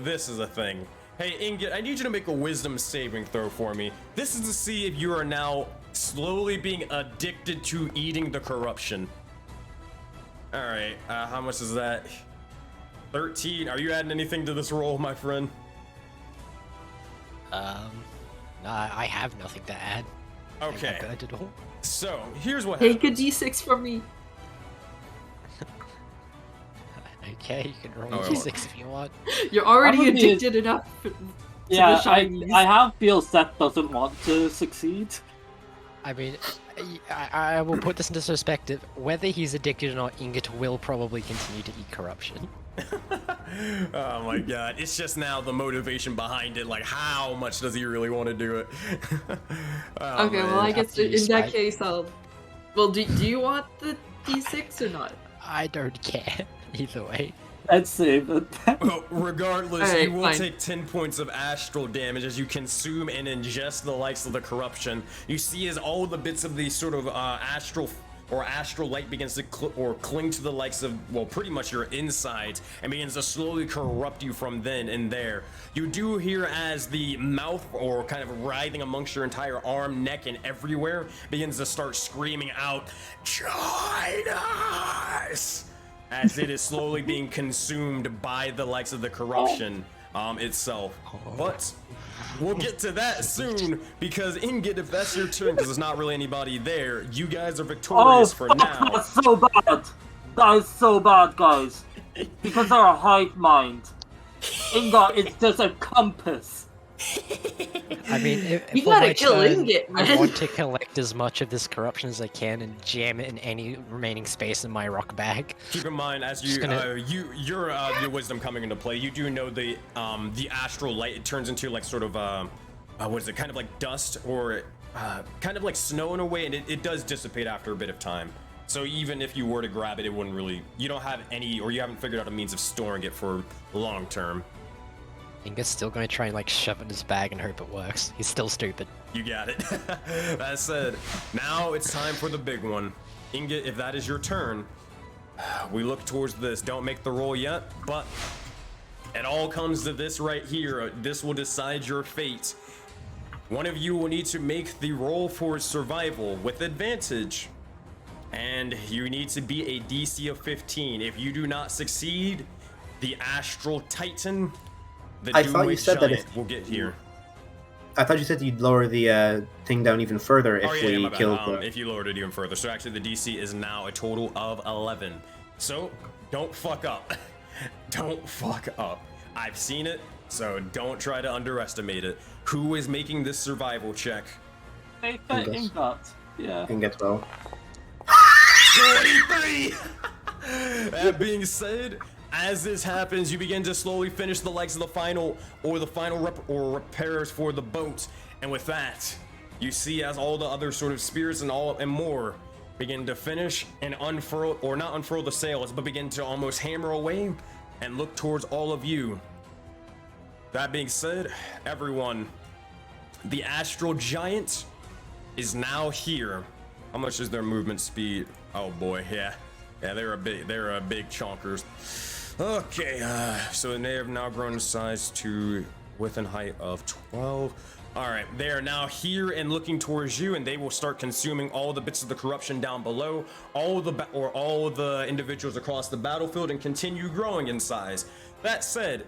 this is a thing. Hey, Ingot, I need you to make a wisdom saving throw for me. This is to see if you are now slowly being addicted to eating the corruption. Alright, how much is that? 13. Are you adding anything to this roll, my friend? No, I have nothing to add. Okay. I'm good at all. So, here's what Take a d6 from me. Okay, you can roll a d6 if you want. You're already Probably addicted enough to Yeah, the shinies. I have feel Seth doesn't want to succeed. I mean, I will put this into perspective. Whether he's addicted or not, Ingot will probably continue to eat corruption. Oh my god, it's just now the motivation behind it, like how much does he really want to do it? Oh, Okay, man. well I guess After you in that spike. case I'll... Well, do you want the d6 or not? I don't care, either way. Let's save it. Well, regardless, Alright, you will fine. take 10 points of astral damage as you consume and ingest the likes of the corruption. You see as all the bits of the sort of astral light begins to cling to the likes of, well, pretty much your insides and begins to slowly corrupt you from then and there. You do hear as the mouth, or kind of writhing amongst your entire arm, neck, and everywhere, begins to start screaming out, "Join us!" as it is slowly being consumed by the likes of the corruption itself. But we'll get to that soon, because Ingrid, if that's your turn, because there's not really anybody there, you guys are victorious for now. That's so bad. That is so bad, guys. Because they're a hive mind. Ingot is just a compass. I mean, if You for gotta my kill turn, Ingot, I man. want to collect as much of this corruption as I can and jam it in any remaining space in my rock bag. Keep in mind, as you your wisdom coming into play, you do know the astral light. It turns into like sort of what is it? Kind of like dust, or kind of like snow in a way, and it does dissipate after a bit of time. So even if you were to grab it, it wouldn't really. You don't have any, or you haven't figured out a means of storing it for long term. Ingot's still going to try and like shove it in his bag and hope it works. He's still stupid. You got it. That said, now it's time for the big one. Ingot, if that is your turn, we look towards this. Don't make the roll yet, but it all comes to this right here. This will decide your fate. One of you will need to make the roll for survival with advantage, and you need to beat a DC of 15. If you do not succeed, the Astral Titan, the I thought you said that giant, will get here. I thought you said you'd lower the thing down even further if my we bad. killed the... If you lowered it even further. So actually the DC is now a total of 11. So don't fuck up. Don't fuck up. I've seen it, so don't try to underestimate it. Who is making this survival check? Ingot. Yeah. Ingot well. 23! That being said, as this happens, you begin to slowly finish the likes of the final repairs for the boat, and with that, you see as all the other sort of spears and more begin to finish and unfurl, or not unfurl the sails, but begin to almost hammer away and look towards all of you. That being said, everyone, the Astral Giant is now here. How much is their movement speed? Oh boy, yeah, they're a big chonkers. Okay, so they have now grown in size to width and height of 12. All right, they are now here and looking towards you, and they will start consuming all the bits of the corruption down below, all the individuals across the battlefield, and continue growing in size. That said,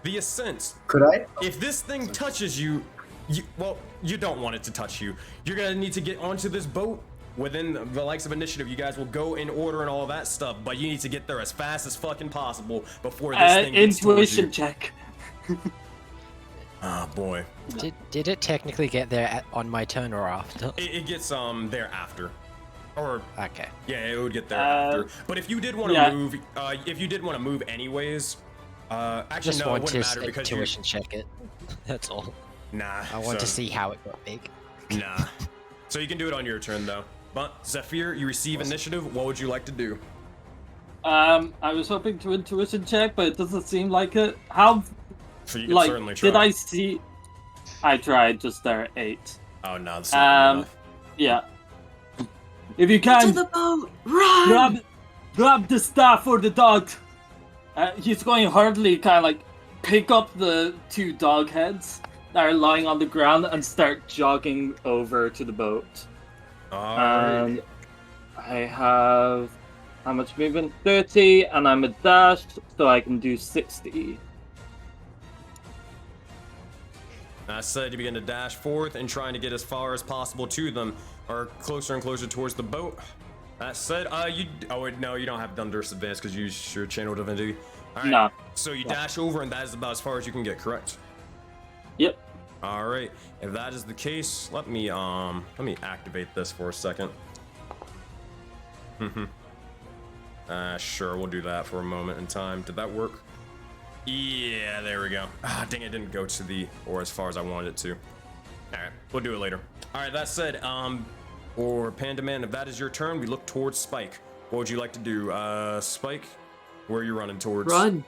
the Ascent. Could I? If this thing touches you, you don't want it to touch you. You're gonna need to get onto this boat. Within the likes of initiative, you guys will go in order and all that stuff, but you need to get there as fast as fucking possible before this thing gets towards you. Intuition check. Oh boy. Did it technically get there on my turn or after? It gets there after. Or okay. Yeah, it would get there after. But if you did want to move, anyways, actually just no, it want wouldn't to matter because intuition check it. That's all. Nah. I want to see how it got big. Nah. So you can do it on your turn though. But Zephyr, you receive initiative. What would you like to do? I was hoping to intuition check, but it doesn't seem like it. How? So you can certainly try. Did I see? I tried just there at 8. Oh no, that's not enough. Yeah. If you can, to the boat, run! grab the staff for the dog. He's going to hurriedly kind of like pick up the 2 dog heads that are lying on the ground and start jogging over to the boat. Alright. I have how much movement? 30, and I'm a dash, so I can do 60. I said you begin to dash forth and trying to get as far as possible to them, or closer and closer towards the boat. That said, you don't have Thunderous Advance because you use your Channel Divinity. All right. No. So you dash over, and that is about as far as you can get, correct? Yep. All right. If that is the case, let me activate this for a second. Sure, we'll do that for a moment in time. Did that work? Yeah, there we go. Ah, dang, it didn't go to or as far as I wanted it to. All right, we'll do it later. All right, that said, or Panda Man, if that is your turn, we look towards Spike. What would you like to do? Spike, Where are you running towards? Run.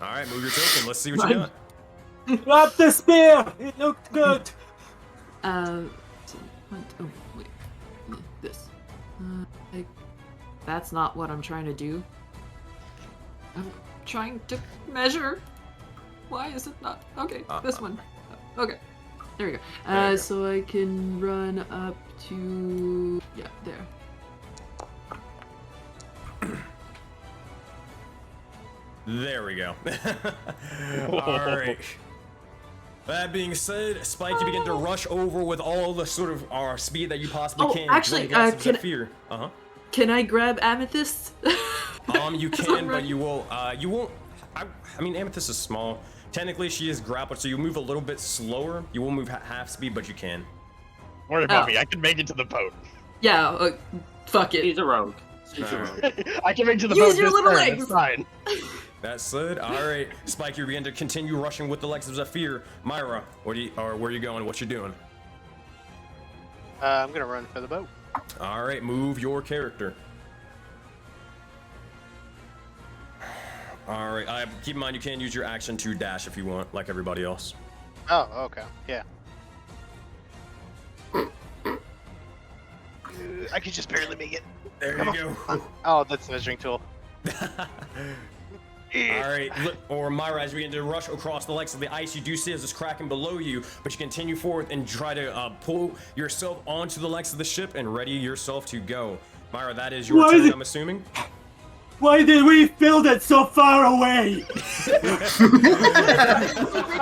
All right, move your token. Let's see what you got. Grab the spear! It looked good! Oh, wait. This. That's not what I'm trying to do. I'm trying to measure. Why is it not? Okay, this one. Okay, there we go. There you go. So I can run up to... Yeah, there. There we go. All right. That being said, Spike, you begin to rush over with all the sort of speed that you possibly can. Actually, can I grab Amethyst? You can, but you won't. I mean, Amethyst is small. Technically, she is grappled, so you move a little bit slower. You will move half speed, but you can. Don't worry about me. I can make it to the boat. Yeah. Fuck it. He's a rogue. He's a rogue. I can make it to the Use boat. your this little turn, legs. It's fine. That said, all right, Spike, you begin to continue rushing with the legs of Zephyr. Myra, where are you going? What you doing? I'm gonna run for the boat. All right, move your character. All right, keep in mind you can use your action to dash if you want, like everybody else. Oh, okay, yeah. I could just barely make it. There you go. Oh, that's the measuring tool. Alright, or Myra, as we begin to rush across the legs of the ice, you do see as it's cracking below you, but you continue forward and try to pull yourself onto the legs of the ship and ready yourself to go. Myra, that is your turn, I'm assuming? Why did we build it so far away? Right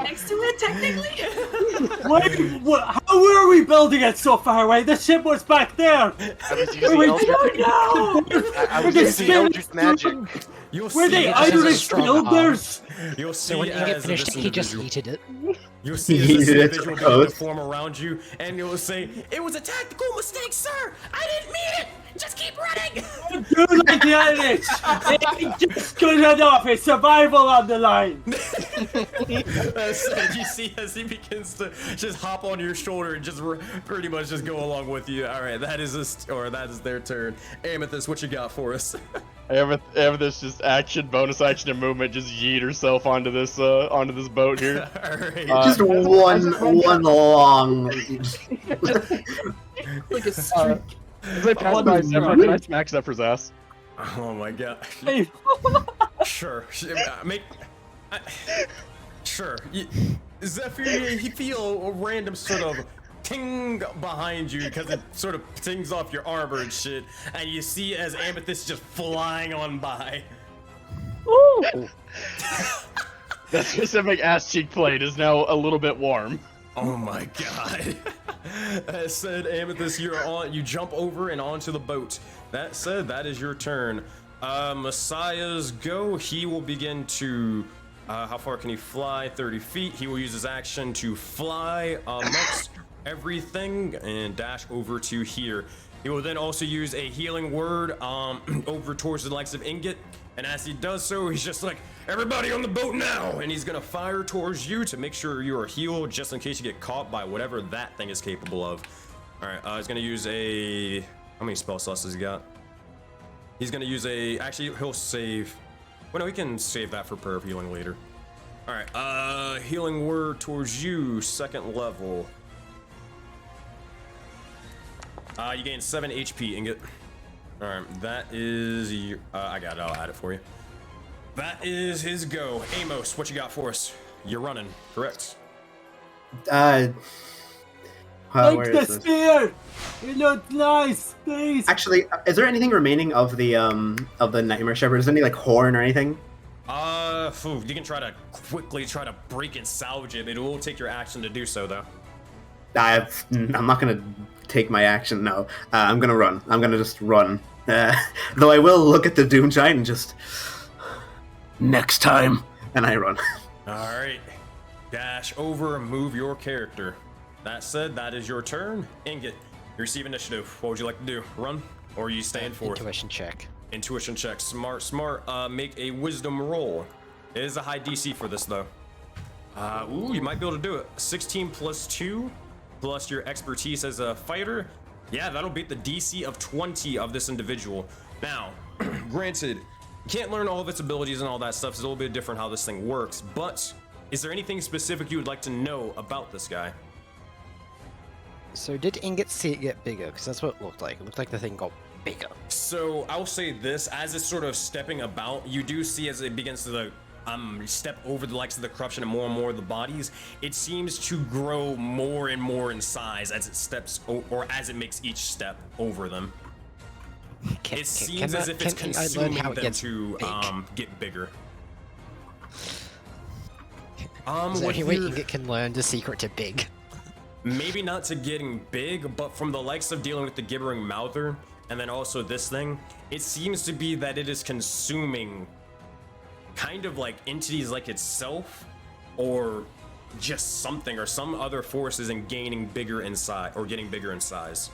next to it, technically. How were we building it so far away? The ship was back there. I was using Eldritch magic. Were they Irish builders? You'll see So when Ingot as finished this it, he just individual- heated it. You'll see as this individual begin to form around you, and you'll say, "It was a tactical mistake, sir! I didn't mean it! Just keep running!" Do like the Irish! Just good enough, it's survival on the line! You see as he begins to just hop on your shoulder and just pretty much just go along with you. Alright, that is their turn. Amethyst, what you got for us? Amethyst just bonus action and movement, just yeet herself onto this boat here. Alright. Just one long. Like a streak. As I pass by Zephyr, can I smack Zephyr's ass? Oh my god. Hey. Sure. Sure. Zephyr, you feel a random sort of ting behind you because it sort of tings off your armor and shit, and you see as Amethyst just flying on by. Ooh. That specific ass cheek plate is now a little bit warm. Oh my god. That said, Amethyst, you jump over and onto the boat. That said, that is your turn. Messiah's go. He will begin to how far can he fly? 30 feet. He will use his action to fly amongst everything and dash over to here. He will then also use a healing word over towards the likes of Ingot, and as he does so, he's just like, "Everybody on the boat now!" And he's gonna fire towards you to make sure you are healed, just in case you get caught by whatever that thing is capable of. Alright, he's gonna use a... How many spell slots has he got? He's gonna use a... Actually, he'll save... Well, no, he can save that for prayer of healing later. Alright, healing word towards you, 2nd level. You gain 7 HP, Ingot. Alright, that is your... I got it, I'll add it for you. That is his go. Amos, what you got for us? You're running, correct? Like where the is this? spear! It looks nice, please! Actually, is there anything remaining of the Nightmare Shepherd? Is there any like horn or anything? You can try to quickly break and salvage it, but it will take your action to do so, though. I'm not gonna take my action. No, I'm gonna run. I'm gonna just run. Though I will look at the Doom Giant and just next time, and I run. All right, dash over, move your character. That said, that is your turn. Ingot, you receive initiative. What would you like to do? Run, or are you staying forth? Intuition check. Intuition check. Smart. Make a wisdom roll. It is a high DC for this, though. Ooh, you might be able to do it. 16 plus 2, plus your expertise as a fighter. Yeah, that'll beat the DC of 20 of this individual. Now, granted, You can't learn all of its abilities and all that stuff. It's a little bit different how this thing works, but is there anything specific you would like to know about this guy? So did Ingot see it get bigger? Because that's what it looked like. It looked like the thing got bigger. So I'll say this, as it's sort of stepping about, you do see as it begins to step over the likes of the corruption and more of the bodies, it seems to grow more and more in size as it steps, or as it makes each step over them. It seems as if it's consuming them to get bigger. Is there any way Ingot can learn the secret to big? Maybe not to getting big, but from the likes of dealing with the gibbering mouther, and then also this thing, it seems to be that it is consuming kind of like entities like itself, or just something, or some other forces, and gaining bigger in size, or getting bigger in size.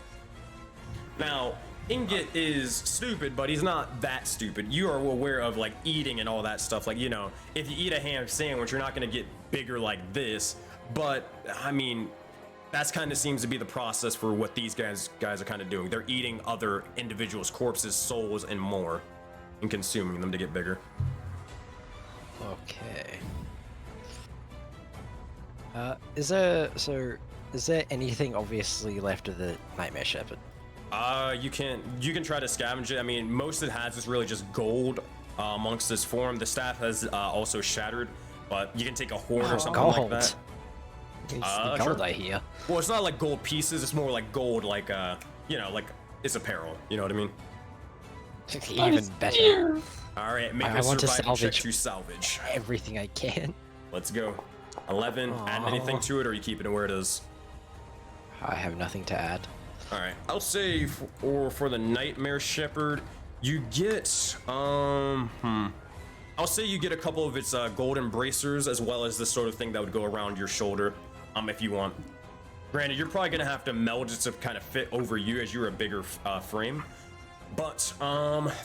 Now, Ingot is stupid, but he's not that stupid. You are aware of like eating and all that stuff. Like, you know, if you eat a ham sandwich, you're not gonna get bigger like this. But I mean, that's kind of seems to be the process for what these guys are kind of doing. They're eating other individuals' corpses, souls, and more, and consuming them to get bigger. Okay. Is there anything obviously left of the Nightmare Shepherd? You can try to scavenge it. I mean, most it has is really just gold amongst this form. The staff has also shattered, but you can take a horn or something like that. It's gold, I hear. Well, it's not like gold pieces. It's more like gold, like you know, like it's apparel. You know what I mean? Even better. All right, make I a want to survival check salvage to salvage everything I can. Let's go. 11. Add anything to it, or you keep it where it is? I have nothing to add. All right, I'll say for the Nightmare Shepherd, you get I'll say you get a couple of its golden bracers, as well as this sort of thing that would go around your shoulder, if you want. Granted, you're probably gonna have to meld it to kind of fit over you, as you're a bigger frame, but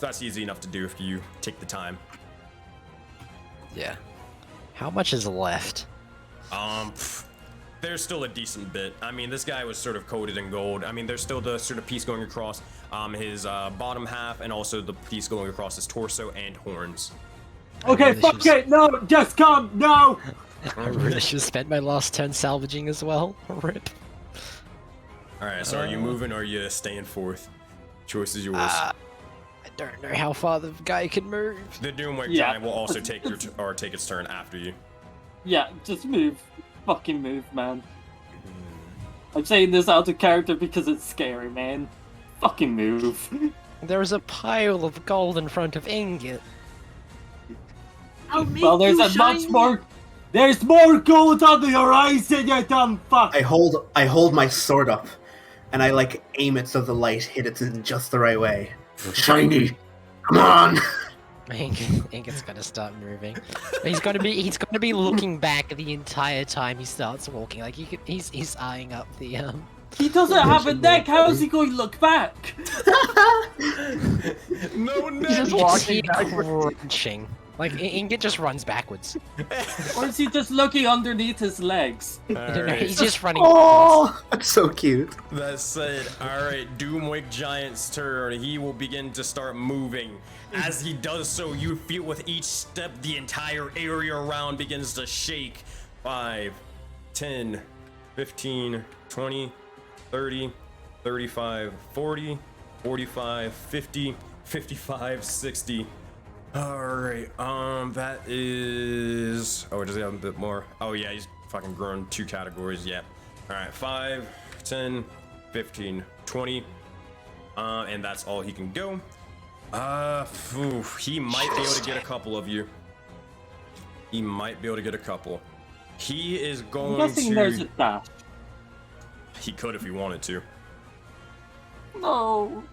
that's easy enough to do if you take the time. Yeah. How much is left? There's still a decent bit. I mean, this guy was sort of coated in gold. I mean, there's still the sort of piece going across his bottom half, and also the piece going across his torso and horns. Okay, fuck it, no, just come, no! I really should have spent my last turn salvaging as well. Rip. Alright, so are you moving, or are you staying forth? Choice is yours. I don't know how far the guy can move. The Doomwake Giant will also take take its turn after you. Yeah, just move. Fucking move, man. I'm saying this out of character because it's scary, man. Fucking move. There's a pile of gold in front of Ingot. Well, there's a much more. There's more gold on the horizon, you dumb fuck. I hold my sword up, and I like aim it so the light hit it in just the right way. Shiny, come on. Ingot's gonna start moving. He's gonna be looking back the entire time he starts walking. Like he's eyeing up the He doesn't have a neck. How is he going to look back? No neck. He's just walking crunching. Like Ingot just runs backwards. Or is he just looking underneath his legs? Right. He's just running. Oh, that's so cute. That said, alright, Doomwake Giant's turn. He will begin to start moving. As he does so, you feel with each step the entire area around begins to shake. 5, 10, 15, 20, 30, 35, 40, 45, 50, 55, 60. Alright, that is... Oh, does he have a bit more? Oh yeah, he's fucking grown 2 categories, yeah. Alright, 5, 10, 15, 20. And that's all he can go. He might be able to get a couple of you. He might be able to get a couple. He is going I'm guessing there's a dash. He could if he wanted to. No.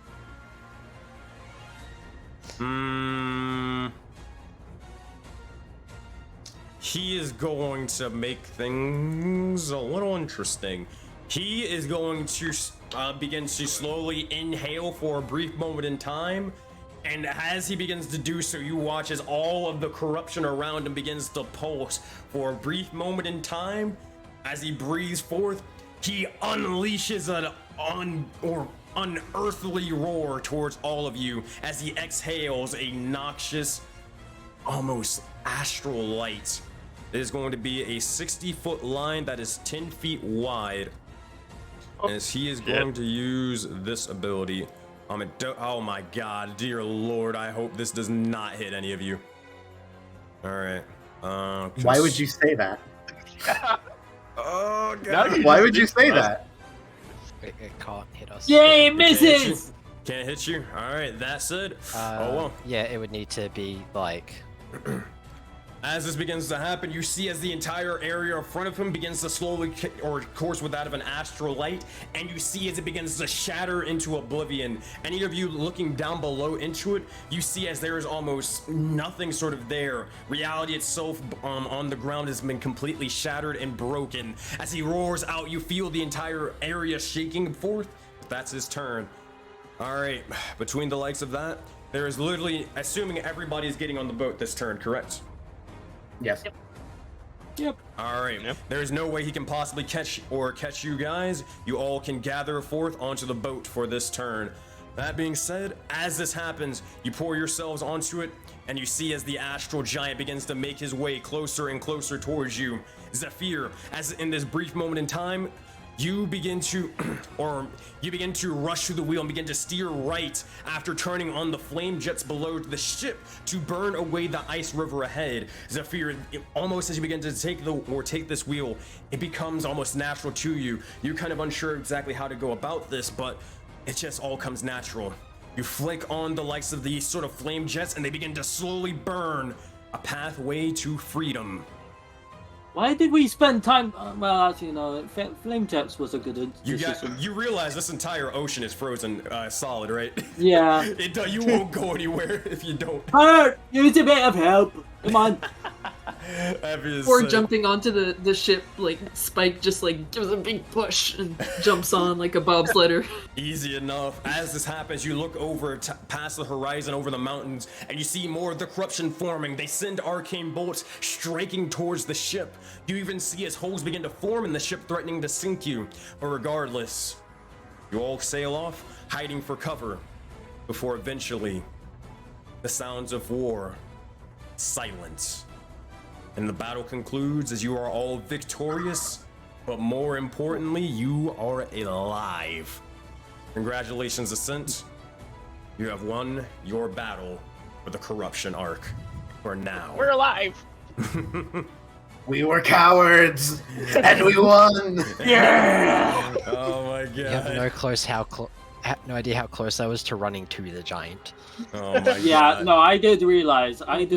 He is going to make things a little interesting. He is going to begin to slowly inhale for a brief moment in time, and as he begins to do so, you watch as all of the corruption around him begins to pulse for a brief moment in time. As he breathes forth, he unleashes unearthly roar towards all of you as he exhales a noxious, almost astral light. It is going to be a 60-foot line that is 10 feet wide. As he is going to use this ability. Oh my god, dear lord, I hope this does not hit any of you. Alright. Why would you say that? Oh god. Why would you say that? It can't hit us. Yay, it misses! Can't hit you? Alright, that said. Oh well. Yeah, it would need to be like. As this begins to happen, you see as the entire area in front of him begins to slowly course with that of an astral light, and you see as it begins to shatter into oblivion. Any of you looking down below into it, you see as there is almost nothing sort of there. Reality itself on the ground has been completely shattered and broken. As he roars out, you feel the entire area shaking forth. That's his turn. All right, between the likes of that, there is literally, assuming everybody's getting on the boat this turn, correct? Yes. Yep. All right. Yep. There's no way he can possibly catch you guys. You all can gather forth onto the boat for this turn. That being said, as this happens, you pour yourselves onto it, and you see as the astral giant begins to make his way closer and closer towards you. Zephyr, as in this brief moment in time, you begin to rush through the wheel and begin to steer right after turning on the flame jets below the ship to burn away the ice river ahead. Zephyr, almost as you begin to take this wheel, it becomes almost natural to you. You're kind of unsure exactly how to go about this, but it just all comes natural. You flick on the likes of these sort of flame jets and they begin to slowly burn a pathway to freedom. Why did we spend time? Well, actually, no. Flame jets was a good decision. You realize this entire ocean is frozen solid, right? Yeah. You won't go anywhere if you don't. Hurt! Use a bit of help. Come on. Before jumping onto the ship, like Spike just like gives a big push and jumps on like a bobsledder. Easy enough. As this happens, you look over past the horizon over the mountains, and you see more of the corruption forming. They send arcane bolts striking towards the ship. You even see as holes begin to form in the ship, threatening to sink you. But regardless, you all sail off, hiding for cover, before eventually the sounds of war silence. And the battle concludes as you are all victorious, but more importantly, you are alive. Congratulations, Ascent. You have won your battle for the corruption arc. For now. We're alive! We were cowards, and we won! Yeah! Oh my god. You have no idea how close I was to running to the giant. Oh my god. Yeah, no, I did realize. It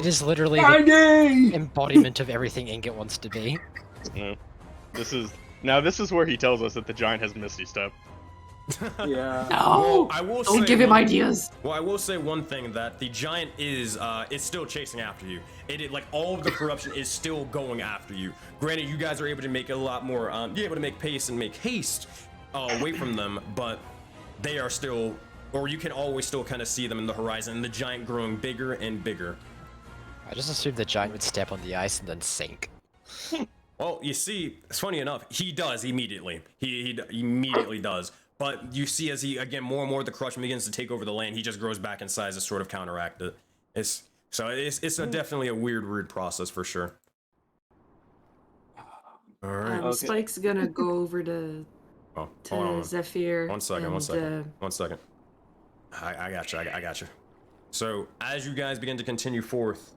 is literally the embodiment of everything Ingot wants to be. Yeah. This is where he tells us that the giant has Misty Step. Yeah. No! Well, Don't give him ideas! Well, I will say one thing, that the giant is still chasing after you. It like all of the corruption is still going after you. Granted, you guys are able to make a lot more, you're able to make pace and make haste away from them, but they are still, or you can always still kind of see them in the horizon, and the giant growing bigger and bigger. I just assumed the giant would step on the ice and then sink. Well, you see, it's funny enough, he does immediately. He immediately does. But you see as he, again, more and more the corruption begins to take over the land, he just grows back in size to sort of counteract it. It's definitely a weird process for sure. All right. Spike's gonna go over to Zephyr. One second. I got you. So as you guys begin to continue forth,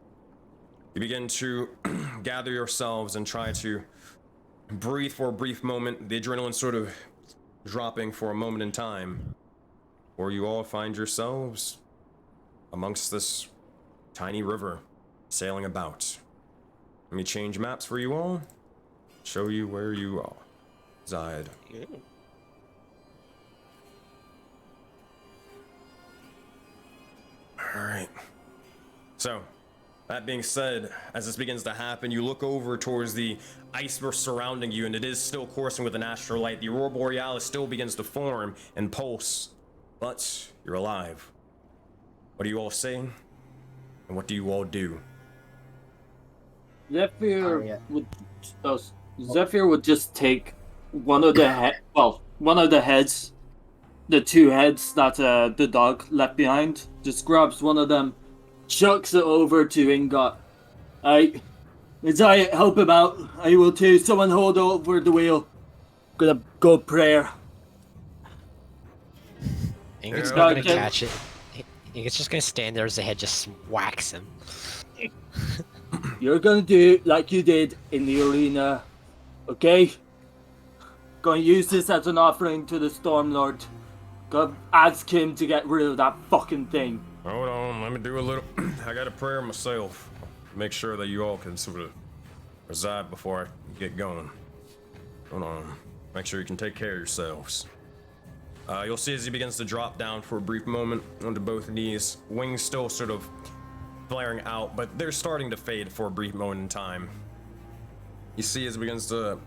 you begin to gather yourselves and try to breathe for a brief moment. The adrenaline sort of dropping for a moment in time, or you all find yourselves amongst this tiny river sailing about. Let me change maps for you all, show you where you are. Reside. Yeah. Alright. So, that being said, as this begins to happen, you look over towards the iceberg surrounding you, and it is still coursing with an astral light. The Aurora Borealis still begins to form and pulse, but you're alive. What do you all say? And what do you all do? Zephyr would just take one of the heads the two heads that the dog left behind, just grabs one of them, chucks it over to Ingot. As I help him out, I will too. Someone hold over the wheel. Gonna go prayer. Ingot's not gonna catch it. Ingot's just gonna stand there as the head just whacks him. You're gonna do like you did in the arena, okay? Gonna use this as an offering to the Stormlord. Gonna ask him to get rid of that fucking thing. Hold on, let me do a little. I got a prayer myself. Make sure that you all can sort of reside before I get going. Hold on. Make sure you can take care of yourselves. You'll see as he begins to drop down for a brief moment onto both knees, wings still sort of flaring out, but they're starting to fade for a brief moment in time. You see as he begins to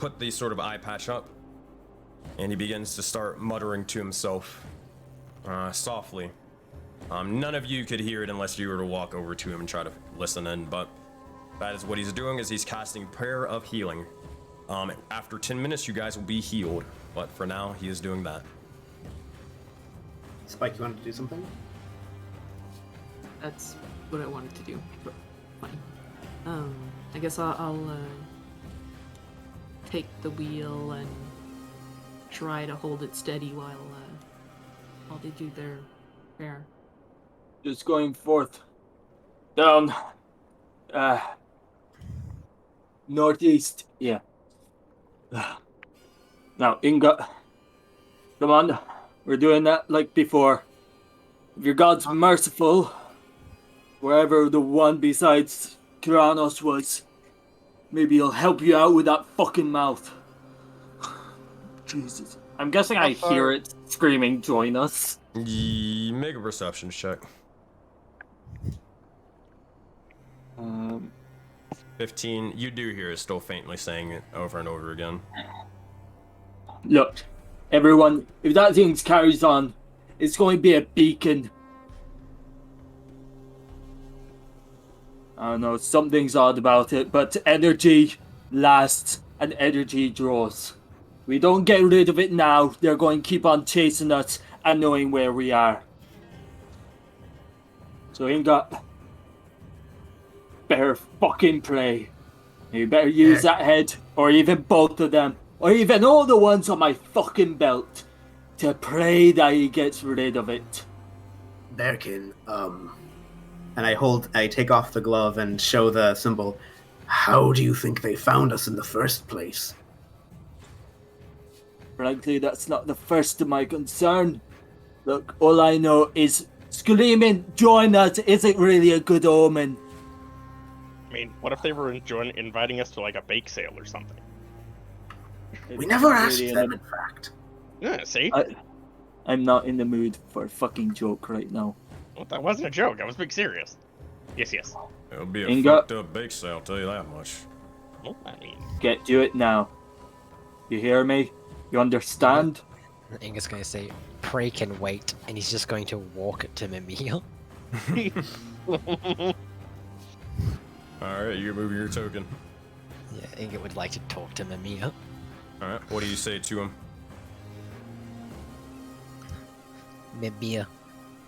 put the sort of eye patch up, and he begins to start muttering to himself softly. None of you could hear it unless you were to walk over to him and try to listen in, but that is what he's doing, is he's casting Prayer of Healing. After 10 minutes, you guys will be healed, but for now, he is doing that. Spike, you wanted to do something? That's what I wanted to do, but fine. I guess I'll take the wheel and try to hold it steady while they do their prayer. Just going forth. Down. Northeast. Yeah. Now, Ingot. Come on. We're doing that like before. If your god's merciful, wherever the one besides Tyrannos was, maybe he'll help you out with that fucking mouth. Jesus. I'm guessing I hear it screaming, join us. Make a perception check. 15. You do hear it still faintly saying it over and over again. Look, everyone, if that thing carries on, it's going to be a beacon. I don't know, something's odd about it, but energy lasts and energy draws. We don't get rid of it now, they're going to keep on chasing us and knowing where we are. So Ingot, better fucking pray. You better use that head, or even both of them, or even all the ones on my fucking belt, to pray that he gets rid of it. Berkin, and I take off the glove and show the symbol. How do you think they found us in the first place? Frankly, that's not the first of my concern. Look, all I know is screaming, join us, isn't really a good omen. I mean, what if they were inviting us to like a bake sale or something? We never asked them, in fact. Yeah, see? I'm not in the mood for a fucking joke right now. Well, that wasn't a joke. I was being serious. Yes. It'll be a fucked up bake sale, I'll tell you that much. Well, I mean... Get to it now. You hear me? You understand? Ingot's gonna say, pray can wait, and he's just going to walk to Mimir. Alright, you move your token. Yeah, Ingot would like to talk to Mimir. Alright, what do you say to him? Mimir,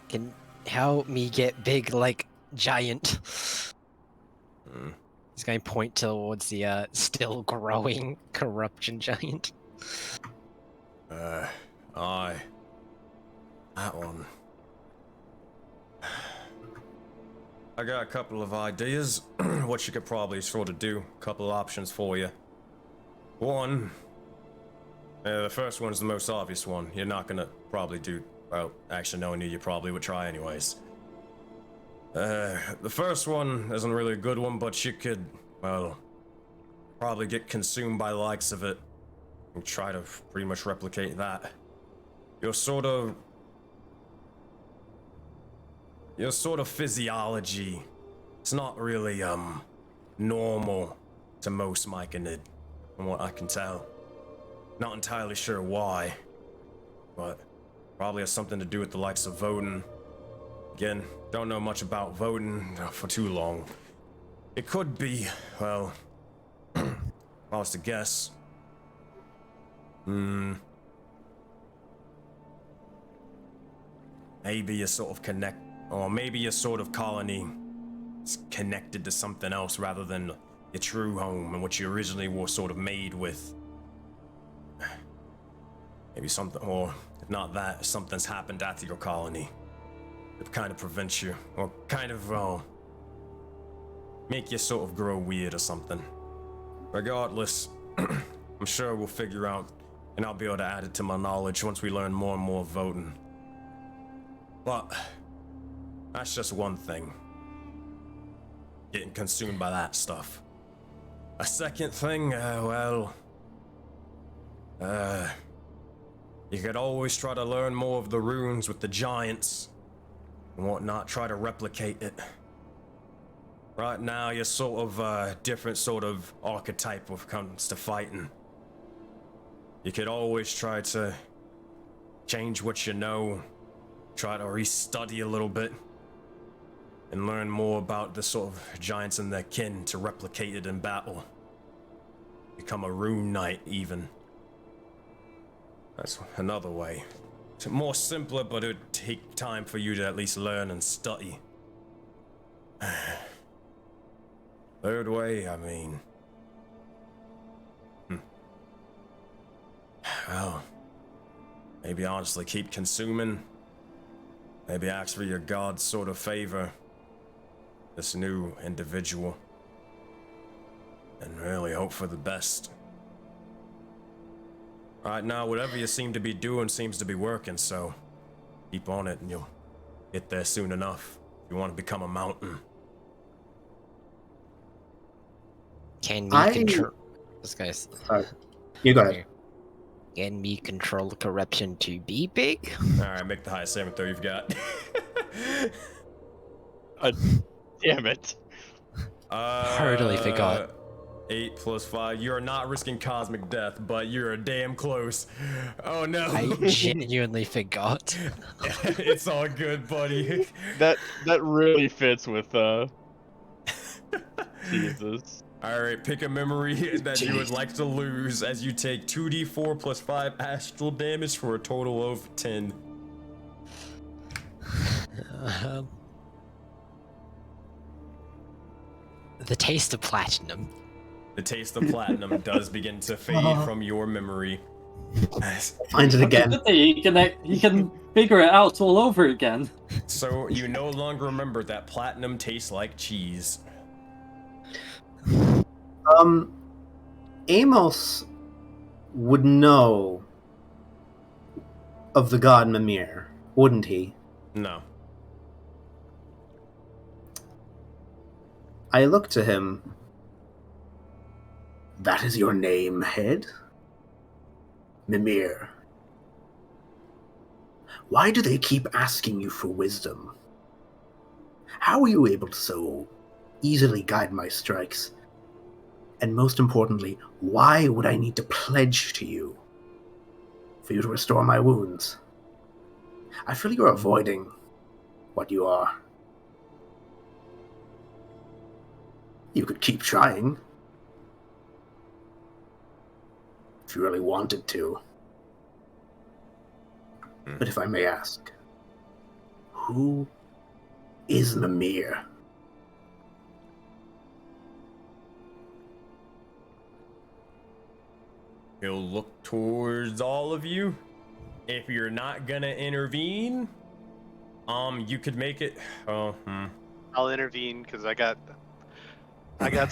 can help me get big like giant. He's going to point towards the still growing corruption giant. Aye. That one. I got a couple of ideas, what you could probably sort of do. A couple of options for you. One, the first one's the most obvious one. You're not gonna probably do, well, actually knowing you probably would try anyways. The first one isn't really a good one, but you could, well, probably get consumed by the likes of it and try to pretty much replicate that. Your sort of physiology, it's not really, normal to most Myconid, from what I can tell. Not entirely sure why, but probably has something to do with the likes of Voden. Again, don't know much about Voden for too long. It could be, well, if I was to guess, maybe a sort of maybe a sort of colony is connected to something else rather than your true home and what you originally were sort of made with. Maybe something, or if not that, something's happened at your colony. It kind of prevents you, or kind of, make you sort of grow weird or something. Regardless, I'm sure we'll figure out, and I'll be able to add it to my knowledge once we learn more and more voting. But that's just one thing. Getting consumed by that stuff. A second thing, you could always try to learn more of the runes with the giants and whatnot, try to replicate it. Right now, you're sort of a different sort of archetype when it comes to fighting. You could always try to change what you know, try to re-study a little bit, and learn more about the sort of giants and their kin to replicate it in battle. Become a rune knight, even. That's another way. It's more simpler, but it would take time for you to at least learn and study. Third way, I mean... Well... Maybe honestly keep consuming. Maybe ask for your god's sort of favor. This new individual. And really hope for the best. Right now, whatever you seem to be doing seems to be working, so... Keep on it and you'll get there soon enough. If you want to become a mountain. Can we control... This guy's... Sorry. You go ahead. Can we control corruption to be big? Alright, make the highest saving throw you've got. Damn it. Totally forgot. 8 plus 5. You are not risking cosmic death, but you're damn close. Oh no. I genuinely forgot. It's all good, buddy. That really fits with Jesus. Alright, pick a memory that you would like to lose as you take 2d4 plus 5 astral damage for a total of 10. The taste of platinum. The taste of platinum does begin to fade from your memory. Find it again. He can figure it out all over again. So you no longer remember that platinum tastes like cheese. Amos would know of the god Mimir, wouldn't he? No. I look to him. That is your name, head? Mimir. Why do they keep asking you for wisdom? How are you able to so easily guide my strikes? And most importantly, why would I need to pledge to you for you to restore my wounds? I feel you're avoiding what you are. You could keep trying. If you really wanted to. But if I may ask, who is Mimir? He'll look towards all of you. If you're not gonna intervene, you could make it. I'll intervene because I got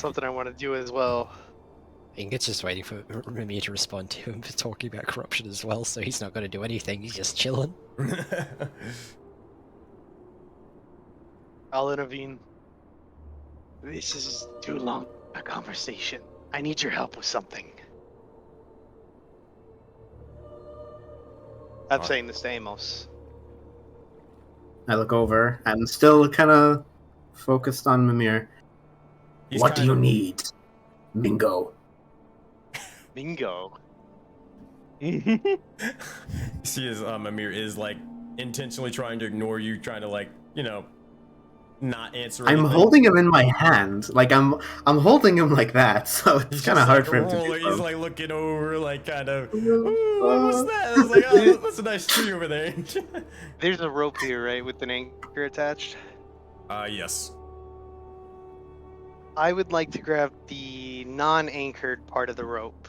something I want to do as well. Ingrid's just waiting for Mimir to respond to him for talking about corruption as well, so he's not going to do anything, he's just chilling. I'll intervene. This is too long a conversation. I need your help with something. I'm saying this to Amos. I look over. I'm still kind of focused on Mimir. What do you need, Mingo? Mingo. See, as Mimir is like intentionally trying to ignore you, trying to like, you know, not answer I'm anything. holding him in my hand. Like I'm holding him like that, so it's He's kind of just, hard like, for him to rolling, do. He's like looking over, like kind of. Ooh, what's that? It's like, oh, that's a nice tree over there. There's a rope here, right, with an anchor attached? Yes. I would like to grab the non-anchored part of the rope.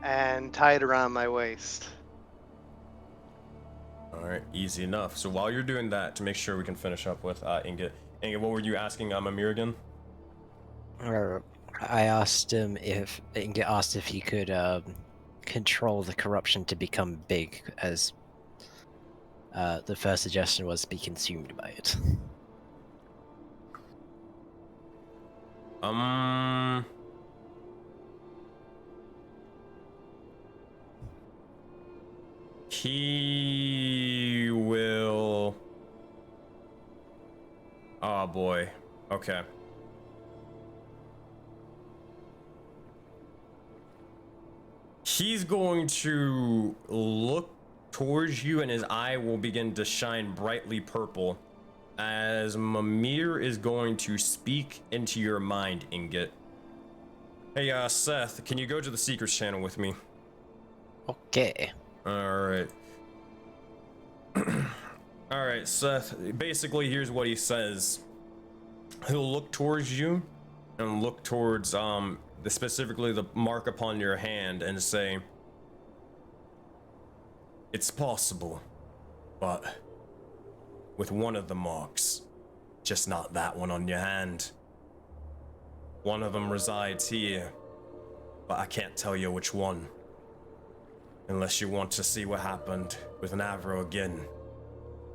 And tie it around my waist. Alright, easy enough. So while you're doing that, to make sure we can finish up with Ingot. Ingot, what were you asking Amir again? I asked him if he could control the corruption to become big, as the first suggestion was to be consumed by it. He will. Oh boy. Okay. He's going to look towards you and his eye will begin to shine brightly purple as Mimir is going to speak into your mind, Ingot. Hey, Seth, can you go to the Secrets channel with me? Okay. Alright. Alright, Seth, basically here's what he says. He'll look towards you and look towards, specifically the mark upon your hand and say, it's possible, but with one of the marks, just not that one on your hand. One of them resides here, but I can't tell you which one. Unless you want to see what happened with Navro again.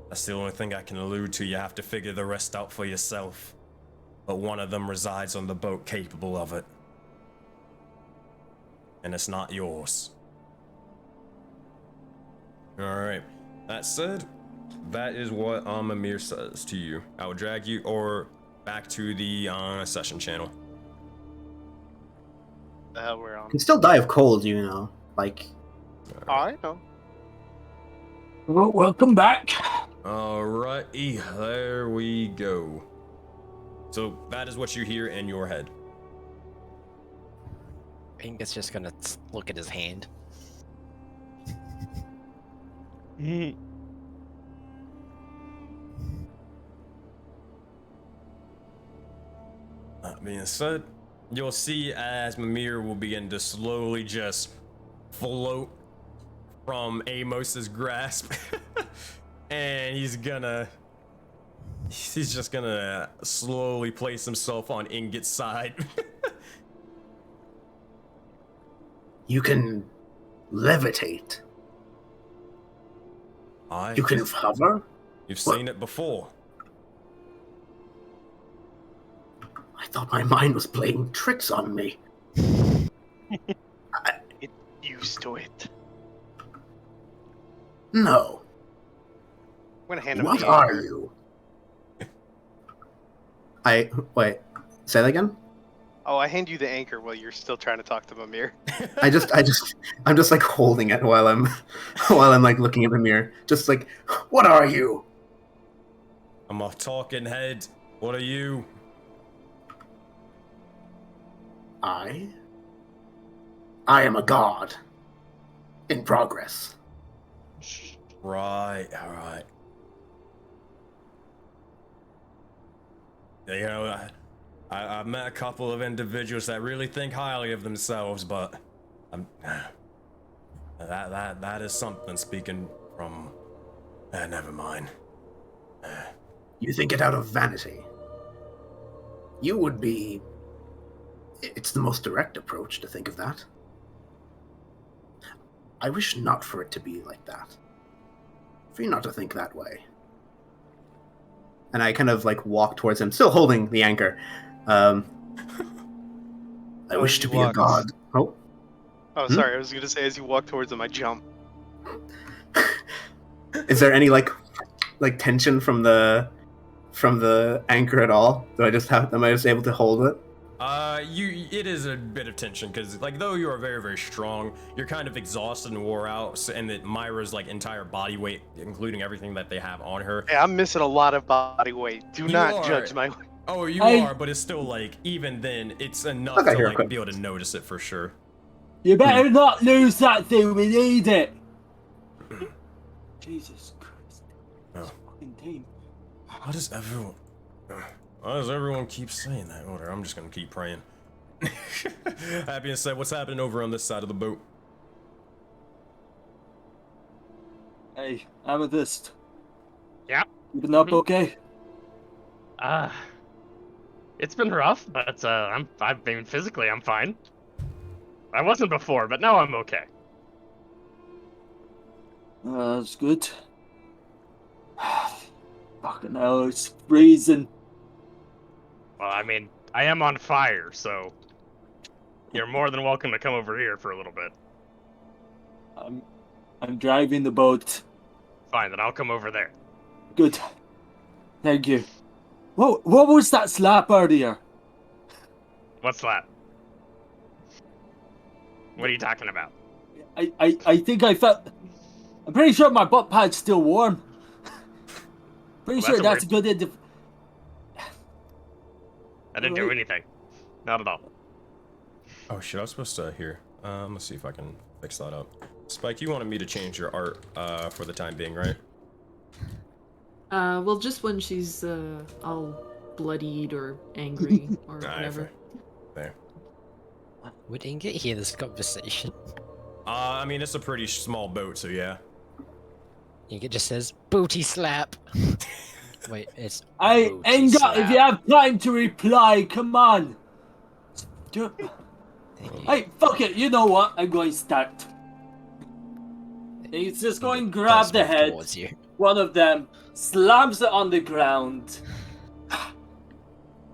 That's the only thing I can allude to. You have to figure the rest out for yourself. But one of them resides on the boat capable of it. And it's not yours. Alright. That said, that is what Amir says to you. I will drag you back to the session channel. The hell we're on. You can still die of cold, you know. Like. I know. Well, welcome back. Alrighty, there we go. So that is what you hear in your head. Ingot's just gonna look at his hand. That being said, you'll see as Mimir will begin to slowly just float from Amos's grasp. And he's just gonna slowly place himself on Ingot's side. You can levitate. You can hover? You've seen it before. I thought my mind was playing tricks on me. Get used to it. No. I'm gonna hand him What the are anchor. you? Wait. Say that again? Oh, I hand you the anchor while you're still trying to talk to Mimir. I'm just like holding it while I'm like looking at the mirror. Just like, what are you? I'm a talking head. What are you? I am a god. In progress. Right, alright. You know, I've met a couple of individuals that really think highly of themselves, but that is something speaking from never mind. You think it out of vanity. You would be. It's the most direct approach to think of that. I wish not for it to be like that. For you not to think that way. And I kind of like walk towards him, still holding the anchor. I wish to be a god. Oh, sorry. I was gonna say as you walk towards him, I jump. Is there any like tension from the anchor at all? Am I just able to hold it? It is a bit of tension because, like, though you are very, very strong, you're kind of exhausted and wore out, and that Myra's like entire body weight, including everything that they have on her. Hey, I'm missing a lot of body weight. Do not are. judge my. Oh, you are, but it's still like, even then, it's enough to like be able to notice it for sure. You better not lose that thing. We need it. Jesus Christ! This fucking team. Why does everyone keep saying that? Order. I'm just gonna keep praying. That being said, what's happening over on this side of the boat? Hey, Amethyst. Yeah. Keeping up okay? It's been rough, but physically I'm fine. I wasn't before, but now I'm okay. That's good. Fucking hell, it's freezing. Well, I mean, I am on fire, so you're more than welcome to come over here for a little bit. I'm driving the boat. Fine, then I'll come over there. Good. Thank you. What was that slap earlier? What's that? What are you talking about? I think I felt... I'm pretty sure my butt pad's still warm. Pretty sure that's a good... I didn't do anything. Not at all. Oh shit, I was supposed to here. Let's see if I can fix that up. Spike, you wanted me to change your art for the time being, right? Well, just when she's all bloodied or angry or whatever. There. We didn't get hear this conversation. I mean, it's a pretty small boat, so yeah. It just says booty slap. Wait, it's. I ain't got. If you have time to reply, come on. Hey, fuck it. You know what? I'm going to start. He's just going to grab the head. One of them slams it on the ground.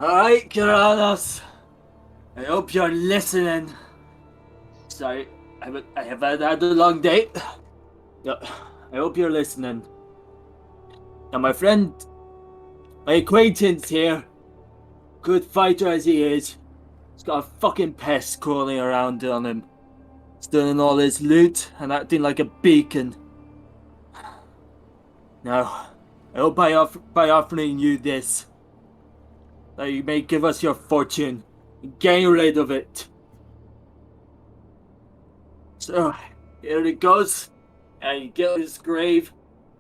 Alright, Kiranos. I hope you're listening. Sorry, I have had a long day. I hope you're listening. Now, my friend, my acquaintance here, good fighter as he is, he's got a fucking pest crawling around on him, stealing all his loot and acting like a beacon. Now, I hope by offering you this, that you may give us your fortune and get rid of it. So, here it goes, and you get his grave,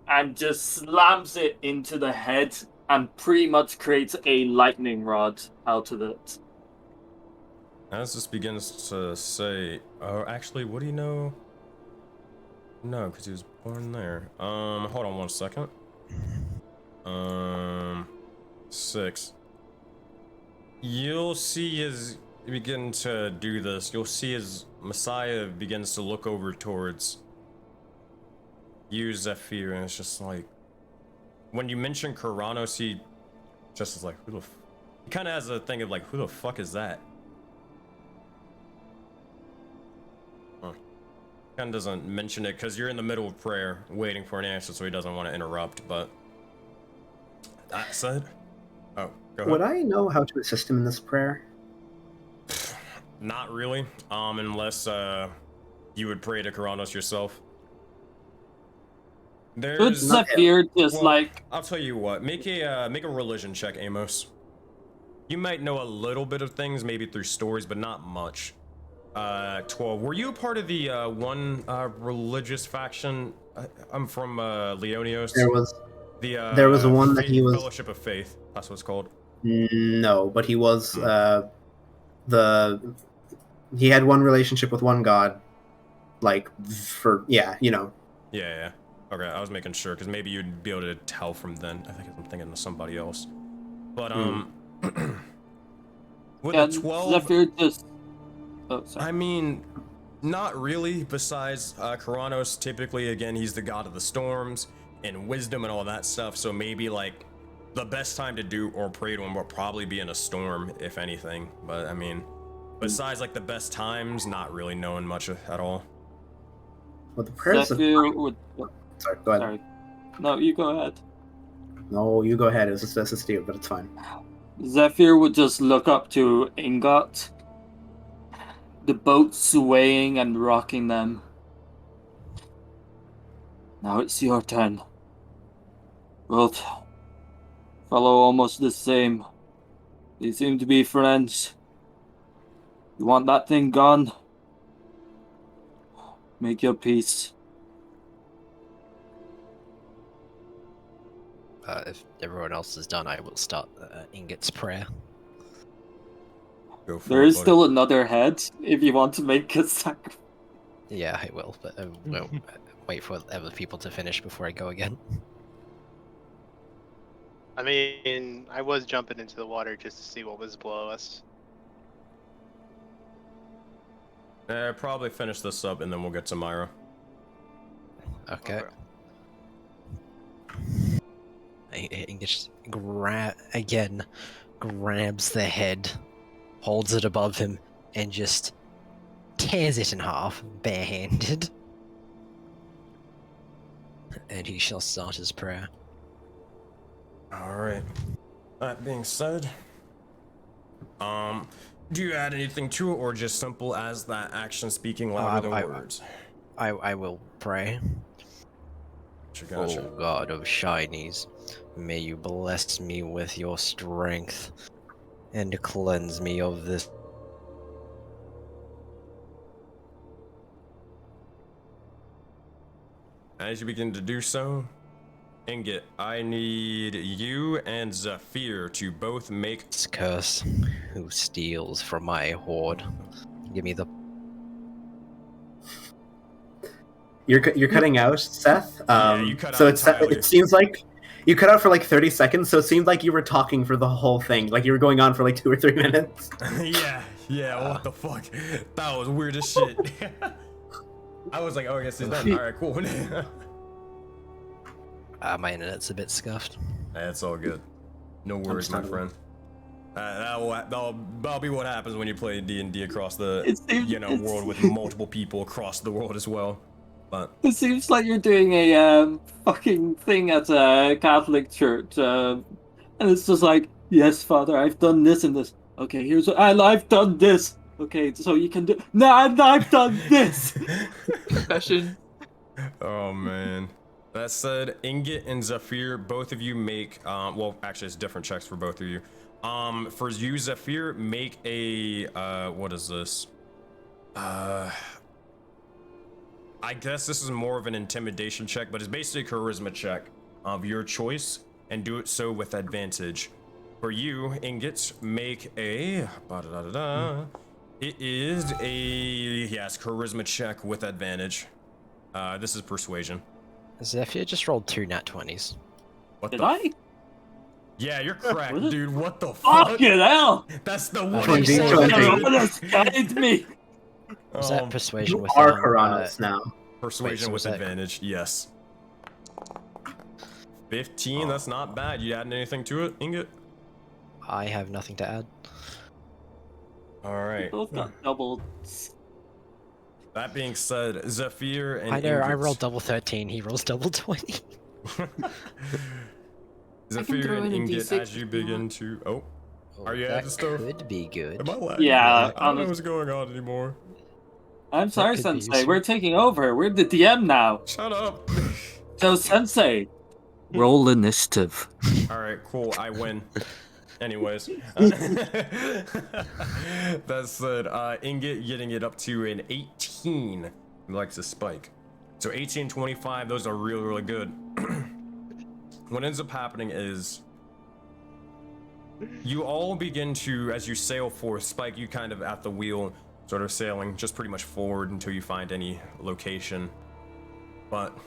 and just slams it into the head, and pretty much creates a lightning rod out of it. As this begins to say, oh, actually, what do you know? No, because he was born there. Hold on 1 second. 6. You'll see as you begin to do this, you'll see as Messiah begins to look over towards you, Zephyr, and it's just like, when you mention Kuranos, he just is like, he kind of has a thing of like, who the fuck is that? Kind of doesn't mention it because you're in the middle of prayer waiting for an answer, so he doesn't want to interrupt. But that said, oh, go ahead. Would I know how to assist him in this prayer? Not really, unless you would pray to Kuranos yourself. Good Zephyr just like... I'll tell you what, make a religion check, Amos. You might know a little bit of things, maybe through stories, but not much. 12. Were you a part of the one religious faction? I'm from Leonios. There was one that he was Fellowship of Faith. That's what it's called. No, but he was he had one relationship with one god, like for you know. Yeah. Okay, I was making sure because maybe you'd be able to tell from then. I think I'm thinking of somebody else. But with a 12. Zephyr just... Oh, sorry. I mean, not really, besides Kuranos, typically, again, he's the god of the storms and wisdom and all that stuff, so maybe, like, the best time to do or pray to him would probably be in a storm, if anything. But, I mean, besides, like, the best times, not really knowing much at all. Well, the prayers would... Sorry, go ahead. Sorry. No, you go ahead. No, you go ahead. It was just assist you, but it's fine. Zephyr would just look up to Ingot, the boat swaying and rocking them. Now it's your turn. Both follow almost the same. They seem to be friends. You want that thing gone? Make your peace. If everyone else is done, I will start Ingot's prayer. Go for There it, is buddy. still another head if you want to make a sacrifice. Yeah, I will, but I will wait for other people to finish before I go again. I mean, I was jumping into the water just to see what was below us. Probably finish this up and then we'll get to Myra. Okay. Ingot grabs the head, holds it above him, and just tears it in half, barehanded. And he shall start his prayer. Alright. That being said, do you add anything to it or just simple as that action speaking louder than words? I will pray. Gotcha. O God of Shinies, may you bless me with your strength and cleanse me of this. As you begin to do so, Ingot, I need you and Zephyr to both make curse who steals from my hoard. Give me the. You're cutting out, Seth. Yeah, you cut so out entirely. it seems like you cut out for like 30 seconds. So it seemed like you were talking for the whole thing, like you were going on for like 2 or 3 minutes. yeah. What the fuck? That was weird as shit. I was like, oh, I guess he's done. All right, cool. My internet's a bit scuffed. That's all good. No worries, my friend. That'll be what happens when you play D&D across the world with multiple people across the world as well. But it seems like you're doing a fucking thing at a Catholic church, and it's just like, yes, Father, I've done this and this. Okay, here's what I've done this. Okay, so you can do. No, I've done this. Confession. Oh man. That said, Ingot and Zephyr, both of you make well, actually, it's different checks for both of you. For you, Zephyr, make a what is this? I guess this is more of an intimidation check, but it's basically a charisma check of your choice, and do it so with advantage. For you, Ingot, make a it is a charisma check with advantage. This is persuasion. Zephyr just rolled 2 nat 20s. What Did the I? Yeah, you're correct, dude. What the fuck? Fucking hell! That's the one. Guide me. Was that persuasion You with are Karanos now. Persuasion with advantage, yes. 15, that's not bad. You adding anything to it, Ingot? I have nothing to add. Alright. Both got doubled. That being said, Zephyr and I know, I Ingrid- rolled double 13, he rolls double 20. Zephyr throw and in a Ingot, D6 as you if you begin want. to... Oh, are you that at the stuff? could be good. Am I lagging? Yeah, I don't know what's going on anymore. I'm sorry, could be Sensei. useful. We're taking over. We're the DM now. Shut up. So, Sensei, roll initiative. Alright, cool, I win. Anyways. That said, Ingot getting it up to an 18. He likes a spike. So 18, 25, those are really, really good. What ends up happening is you all begin to, as you sail forth, Spike, you kind of at the wheel, sort of sailing just pretty much forward until you find any location. But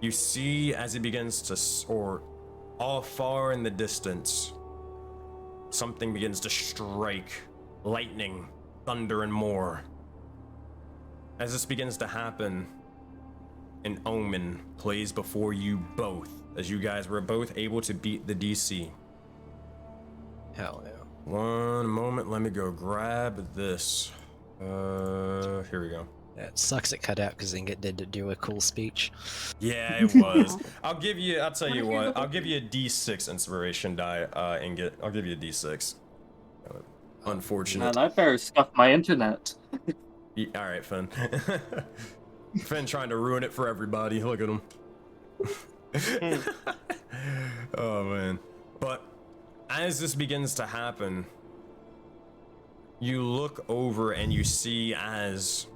you see as it begins to soar, all far in the distance, something begins to strike, lightning, thunder, and more. As this begins to happen, an omen plays before you both, as you guys were both able to beat the DC. Hell yeah. One moment, let me go grab this. Here we go. It sucks it cut out because Ingot did do a cool speech. Yeah, it was. I'll tell you what. I'll give you a D6 inspiration die, Ingot. I'll give you a D6. Unfortunate. Man, I better scuff my internet. All right, Finn. Finn trying to ruin it for everybody. Look at him. Oh man. But as this begins to happen, you look over and you see as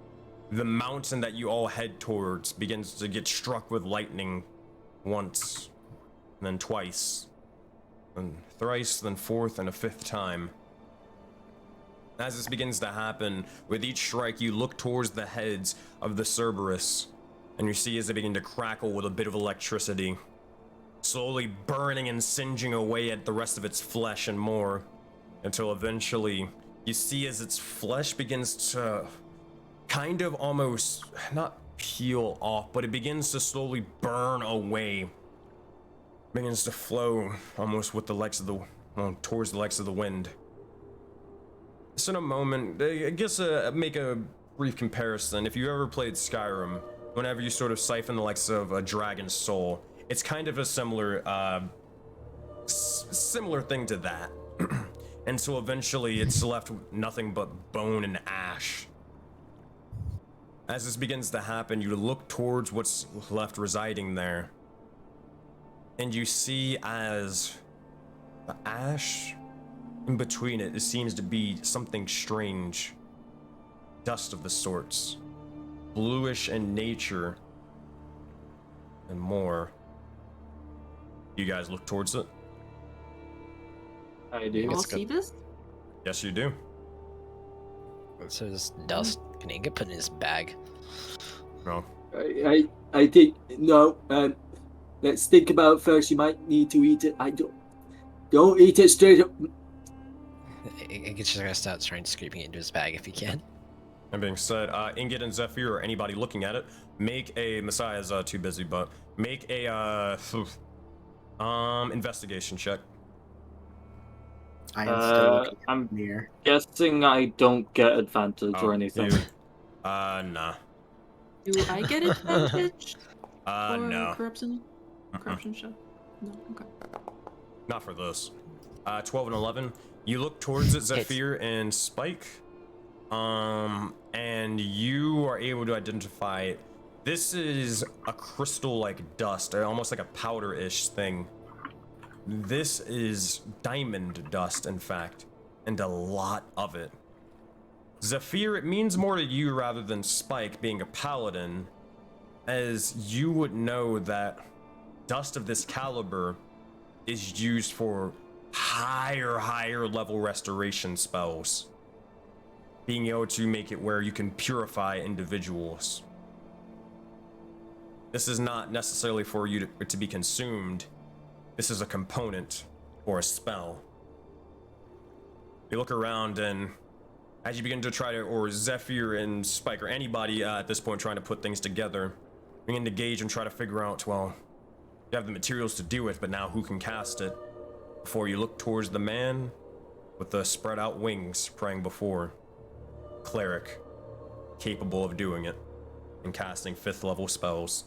the mountain that you all head towards begins to get struck with lightning once, and then twice, and thrice, then fourth, and a fifth time. As this begins to happen, with each strike, you look towards the heads of the Cerberus, and you see as they begin to crackle with a bit of electricity, slowly burning and singeing away at the rest of its flesh and more, until eventually you see as its flesh begins to kind of almost not peel off, but it begins to slowly burn away, begins to flow almost with the legs of towards the legs of the wind. So in a moment, I guess make a brief comparison. If you ever played Skyrim, whenever you sort of siphon the likes of a dragon's soul, it's kind of a similar thing to that. And so eventually it's left with nothing but bone and ash. As this begins to happen, you look towards what's left residing there, and you see as the ash in between it seems to be something strange. Dust of the sorts, bluish in nature, and more. You guys look towards it? I do. All see this? Yes, you do. So this dust. Can he get put in his bag? No. I think no. Let's think about it first. You might need to eat it. Don't eat it straight up. Ingot's just gonna start trying to scraping it into his bag if he can. That being said, Ingot and Zephyr or anybody looking at it, make a Messiah's too busy, but make a investigation check. I am still I'm near. guessing I don't get advantage or anything. Nah. Do I get advantage? Or No. corruption? Corruption show? No, okay. Not for this. 12 and 11. You look towards it, Zephyr and Spike. And you are able to identify it. This is a crystal-like dust, almost like a powder-ish thing. This is diamond dust, in fact, and a lot of it. Zephyr, it means more to you rather than Spike being a paladin, as you would know that dust of this caliber is used for higher level restoration spells. Being able to make it where you can purify individuals. This is not necessarily for you to be consumed. This is a component or a spell. You look around, and as you begin to try to, or Zephyr and Spike or anybody at this point trying to put things together, begin to gauge and try to figure out, well, you have the materials to do it, but now who can cast it? Before you look towards the man with the spread out wings praying before. Cleric, capable of doing it and casting 5th level spells.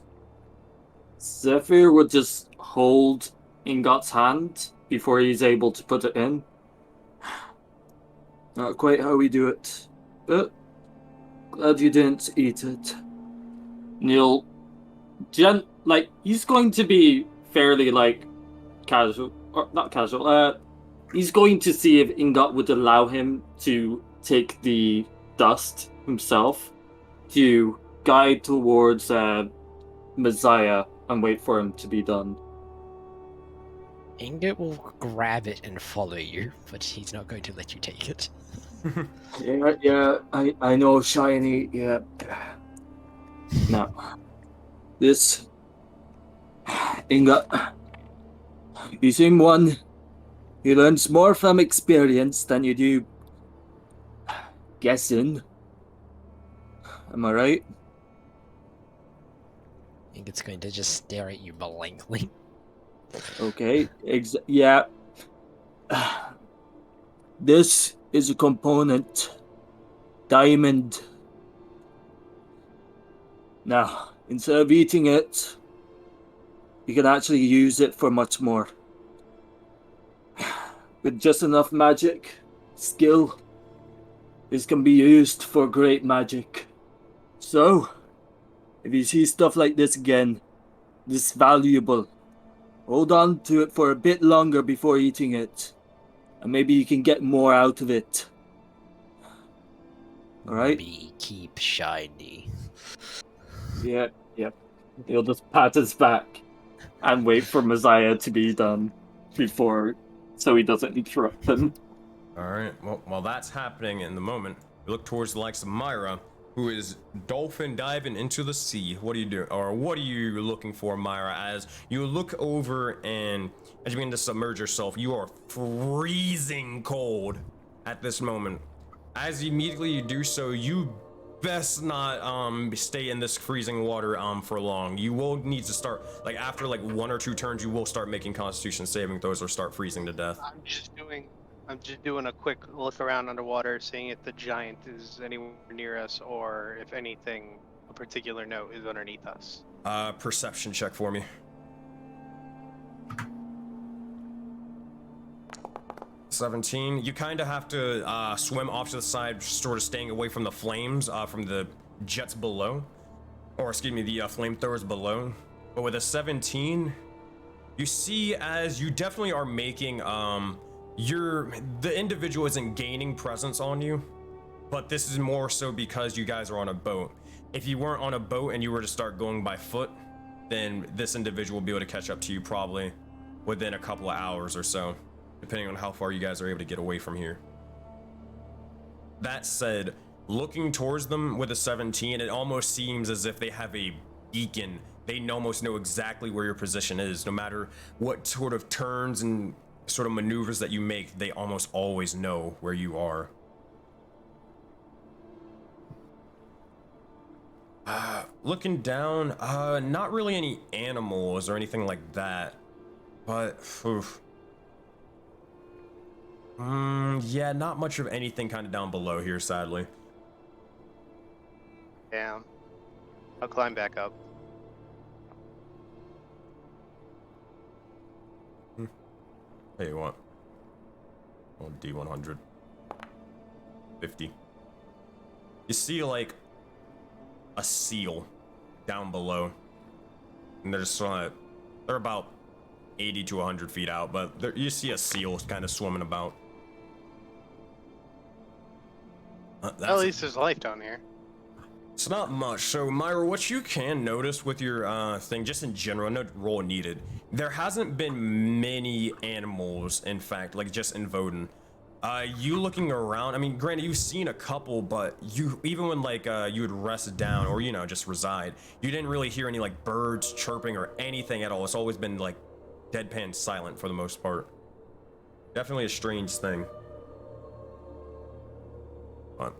Zephyr would just hold Ingot's hand before he's able to put it in. Not quite how we do it, but glad you didn't eat it. Neil, he's going to be fairly, casual, or not casual, he's going to see if Ingot would allow him to take the dust himself to guide towards Messiah and wait for him to be done. Ingot will grab it and follow you, but he's not going to let you take it. Yeah, I know, Shiny, yeah. No. This... Ingot... You seem one who learns more from experience than you do guessing. Am I right? Ingot's going to just stare at you blankly. Okay, yeah. This is a component. Diamond. Now, instead of eating it, you can actually use it for much more. With just enough magic, skill, this can be used for great magic. So, if you see stuff like this again, this valuable, hold on to it for a bit longer before eating it, and maybe you can get more out of it. Alright? Be keep shiny. Yep. He'll just pat his back and wait for Messiah to be done so he doesn't interrupt him. Alright, well, while that's happening in the moment, we look towards the likes of Myra, who is dolphin diving into the sea. What do you do? Or what are you looking for, Myra, as you look over and as you begin to submerge yourself, you are freezing cold at this moment. As immediately you do so, you best not stay in this freezing water for long. You will need to start, like, after like 1 or 2 turns, you will start making Constitution saving throws or start freezing to death. I'm just doing a quick look around underwater, seeing if the giant is anywhere near us or if anything of particular note is underneath us. Perception check for me. 17. You kind of have to swim off to the side, sort of staying away from the flames, from the jets below. Or, excuse me, the flamethrowers below. But with a 17, you see as you definitely are making, the individual isn't gaining presence on you, but this is more so because you guys are on a boat. If you weren't on a boat and you were to start going by foot, then this individual will be able to catch up to you probably within a couple of hours or so, depending on how far you guys are able to get away from here. That said, looking towards them with a 17, it almost seems as if they have a beacon. They almost know exactly where your position is. No matter what sort of turns and sort of maneuvers that you make, they almost always know where you are. Looking down, not really any animals or anything like that, but yeah, not much of anything kind of down below here, sadly. Damn. I'll climb back up. Hey, you want? Oh, D100. 50. You see, like, a seal down below. And they're just they're about 80 to 100 feet out, but you see a seal kind of swimming about. At least there's life down here. It's not much. So, Myra, what you can notice with your thing, just in general, no roll needed, there hasn't been many animals, in fact, like just in Voden. You looking around, I mean, granted, you've seen a couple, but you, even when like you would rest down or, you know, just reside, you didn't really hear any like birds chirping or anything at all. It's always been like deadpan silent for the most part. Definitely a strange thing. But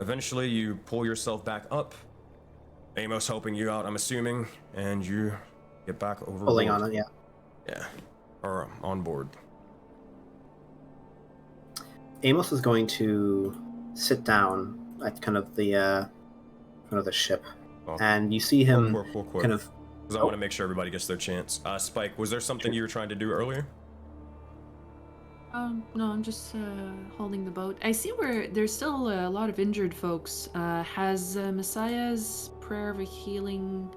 eventually you pull yourself back up. Amos helping you out, I'm assuming, and you get back over. Pulling on it, yeah. Yeah, or on board. Amos is going to sit down at kind of the ship, and you see him kind of. Because I want to make sure everybody gets their chance. Spike, was there something you were trying to do earlier? No, I'm just holding the boat. I see where there's still a lot of injured folks. Has Messiah's prayer of healing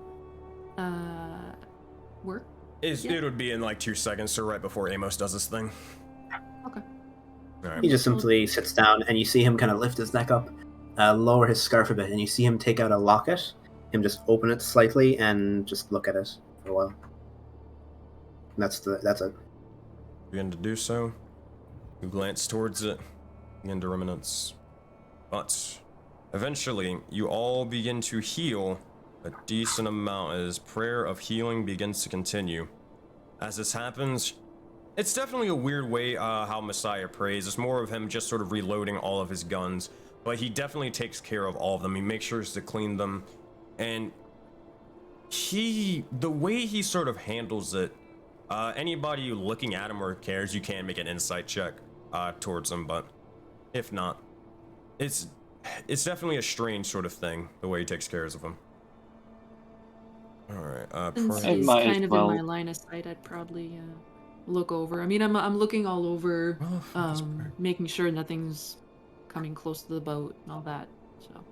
work? It would be in like 2 seconds, so right before Amos does this thing. Okay. Right. He just simply sits down, and you see him kind of lift his neck up, lower his scarf a bit, and you see him take out a locket, him just open it slightly, and just look at it for a while. And that's it. Begin to do so. You glance towards it, begin to reminisce. But eventually, you all begin to heal a decent amount as prayer of healing begins to continue. As this happens, it's definitely a weird way how Messiah prays. It's more of him just sort of reloading all of his guns, but he definitely takes care of all of them. He makes sure to clean them, and the way he sort of handles it, anybody looking at him or cares, you can make an insight check towards him, but if not, it's definitely a strange sort of thing, the way he takes care of him. Alright, Since It he's might as kind of well. in my line of sight, I'd probably look over. I mean, I'm looking all over, making sure nothing's coming close to the boat and all that. So.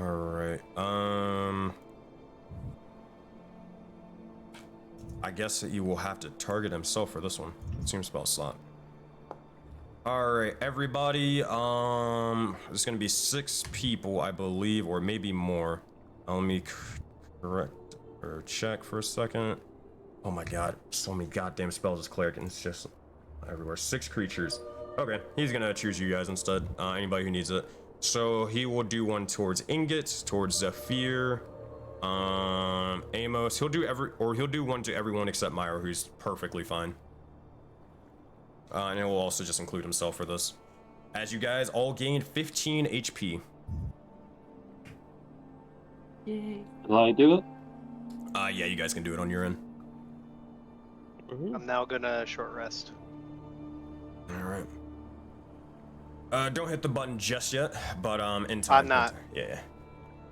Alright, I guess that you will have to target himself for this one. It seems about slot. Alright, everybody, there's gonna be 6 people, I believe, or maybe more. Let me correct or check for a second. Oh my god, so many goddamn spells as cleric, and it's just everywhere. 6 creatures. Okay, he's gonna choose you guys instead. Anybody who needs it. So he will do one towards Ingot, towards Zephyr, Amos. He'll do one to everyone except Myra, who's perfectly fine. And it will also just include himself for this. As you guys all gained 15 HP. Yay. Will I do it? Yeah, you guys can do it on your end. I'm now gonna short rest. Alright. Don't hit the button just yet, but in time. I'm not. Yeah.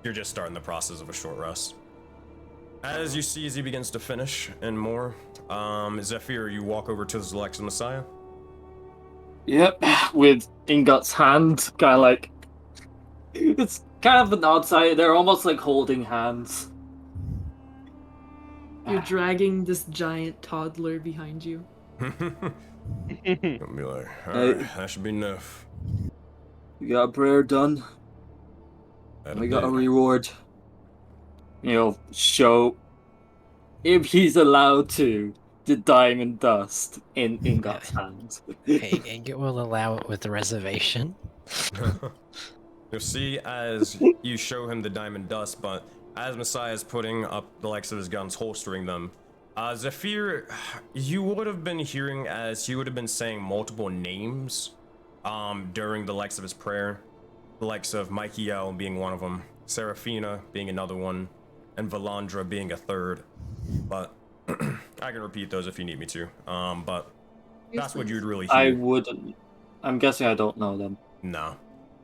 You're just starting the process of a short rest. As you see as he begins to finish and more, Zephyr, you walk over to the Lex Messiah. Yep, with Ingot's hand, kind of like... It's kind of an odd sight. They're almost like holding hands. You're dragging this giant toddler behind you. I'll be like, alright, that should be enough. We got a prayer done. We got a reward. Show, if he's allowed to, the diamond dust in Ingot's hand. Hey, Ingot will allow it with the reservation. You'll see as you show him the diamond dust, but as Messiah is putting up the likes of his guns, holstering them, Zephyr, you would have been hearing as he would have been saying multiple names during the likes of his prayer. The likes of Michael being one of them, Seraphina being another one, and Valandra being a third. But I can repeat those if you need me to. But that's what you'd really hear. I wouldn't. I'm guessing I don't know them. No.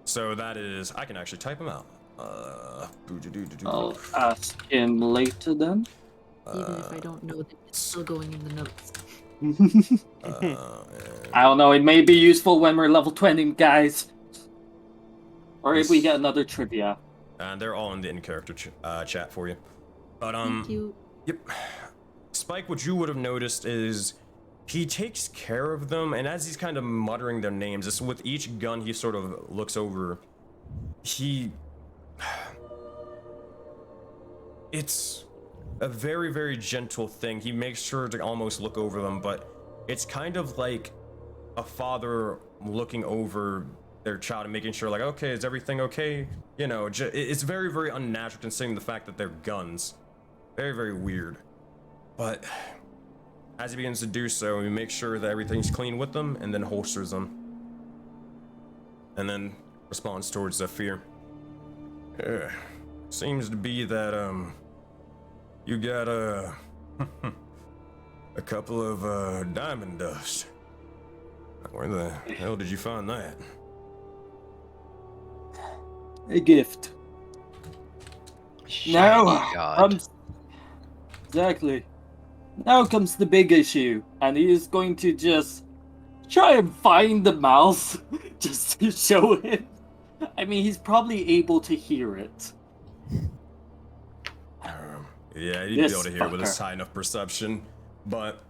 So that is, I can actually type them out. I'll ask him later then. Even if I don't know that it's still going in the notes. I don't know, it may be useful when we're level 20, guys. Or if we get another trivia. And they're all in the in-character chat for you. But, Thank you. Yep. Spike, what you would have noticed is he takes care of them, and as he's kind of muttering their names, it's with each gun he sort of looks over. It's a very, very gentle thing. He makes sure to almost look over them, but it's kind of like a father looking over their child and making sure, like, okay, is everything okay? You know, it's very, very unnatural considering the fact that they're guns. Very, very weird. But as he begins to do so, he makes sure that everything's clean with them and then holsters them. And then responds towards Zephyr. Seems to be that, you got, a couple of, diamond dust. Where the hell did you find that? A gift. Shiny God. Exactly. Now comes the big issue, and he is going to just try and find the mouse just to show him. I mean, he's probably able to hear it. Yeah, he'd be able to hear with his high enough perception, but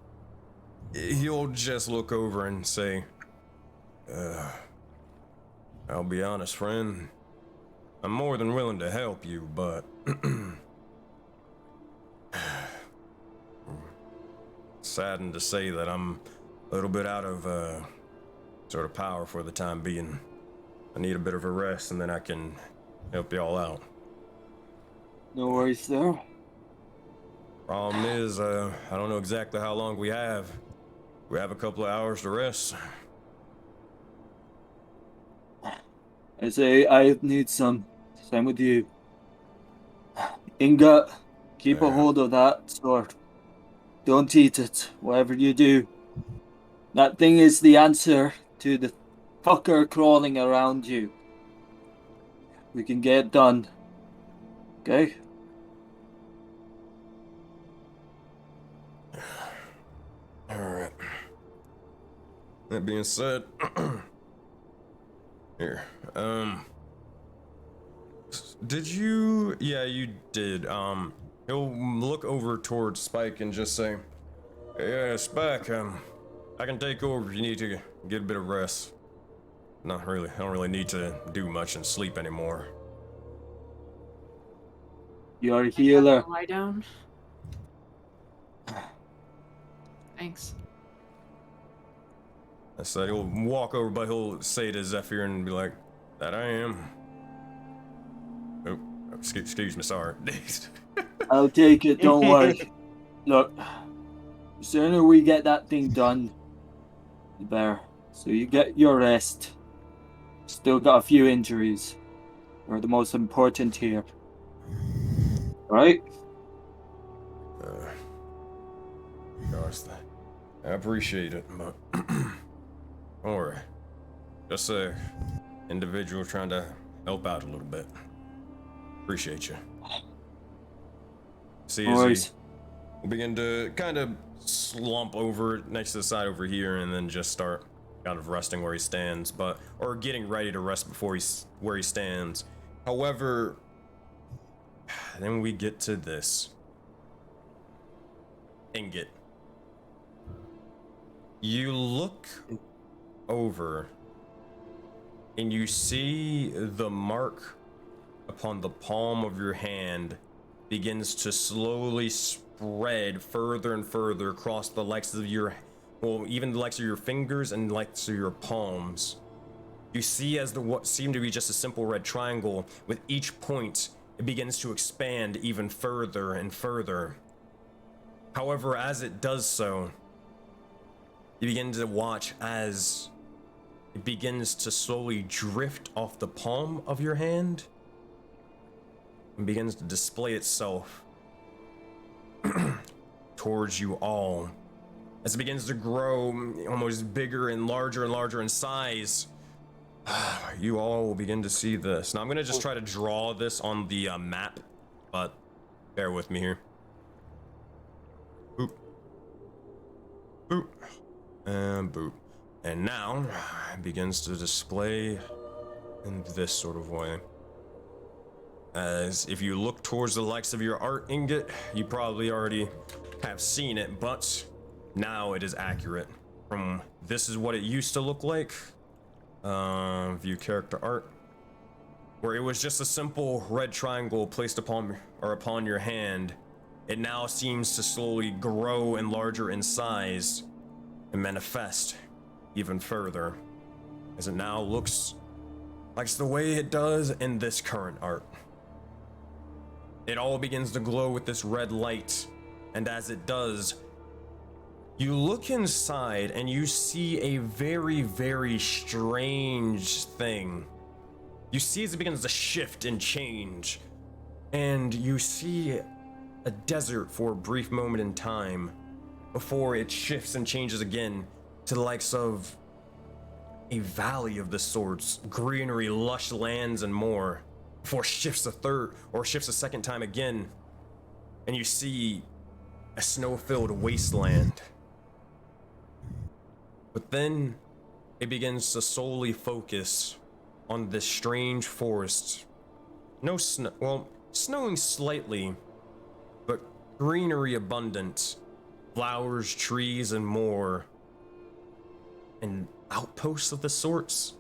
he'll just look over and say, I'll be honest, friend. I'm more than willing to help you, but saddened to say that I'm a little bit out of sort of power for the time being. I need a bit of a rest, and then I can help you all out. No worries there. Problem is, I don't know exactly how long we have. We have a couple of hours to rest. I say I need some. Same with you. Ingot, keep a hold of that sword. Don't eat it, whatever you do. That thing is the answer to the fucker crawling around you. We can get it done. Okay? That being said, here, did you? Yeah, you did. He'll look over towards Spike and just say, "Yeah, Spike, I can take over if you need to get a bit of rest. Not really. I don't really need to do much and sleep anymore." You're a healer. Lie down. Thanks. I said he'll walk over, but he'll say to Zephyr and be like, "That I am." Oh, excuse me, sorry. I'll take it, don't worry. Look, the sooner we get that thing done, the better. So you get your rest. Still got a few injuries. They're the most important here. Right? Gosh, I appreciate it, but or just a individual trying to help out a little bit. Appreciate you. See, as we'll begin to kind of slump over next to the side over here, and then just start kind of resting where he stands, or getting ready to rest before where he stands. However, then we get to this. Ingot. You look over and you see the mark upon the palm of your hand begins to slowly spread further and further across the likes of even the likes of your fingers and the likes of your palms. You see as what seemed to be just a simple red triangle, with each point it begins to expand even further and further. However, as it does so, you begin to watch as it begins to slowly drift off the palm of your hand and begins to display itself towards you all. As it begins to grow almost bigger and larger in size, you all will begin to see this. Now I'm gonna just try to draw this on the map, but bear with me here. Boop. Boop. And boop. And now it begins to display in this sort of way. As if you look towards the likes of your art ingot, you probably already have seen it, but now it is accurate. This is what it used to look like. View character art, where it was just a simple red triangle placed upon your hand. It now seems to slowly grow and larger in size and manifest even further, as it now looks like the way it does in this current art. It all begins to glow with this red light, and as it does, you look inside and you see a very, very strange thing. You see as it begins to shift and change, and you see a desert for a brief moment in time before it shifts and changes again to the likes of a valley of the sorts, greenery, lush lands, and more, before it shifts a second time again, and you see a snow-filled wasteland. But then it begins to solely focus on this strange forest. No snow, well, snowing slightly, but greenery abundant, flowers, trees, and more, and outposts of the sorts,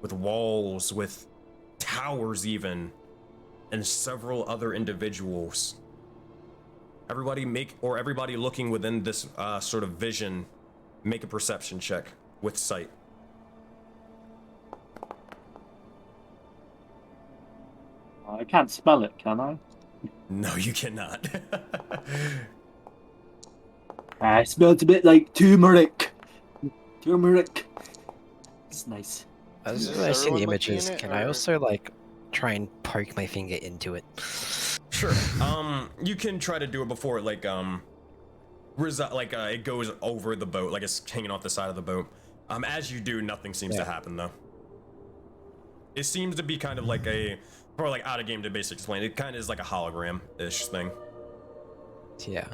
with walls, with towers even, and several other individuals. Everybody looking within this sort of vision, make a perception check with sight. I can't spell it, can I? No, you cannot. It smells a bit like turmeric. Turmeric. It's nice. As I see the images, can I also try and poke my finger into it? Sure. You can try to do it before it it goes over the boat, like it's hanging off the side of the boat. As you do, nothing seems to happen though. It seems to be kind of like out of game to basic explain. It kind of is like a hologram-ish thing. Yeah.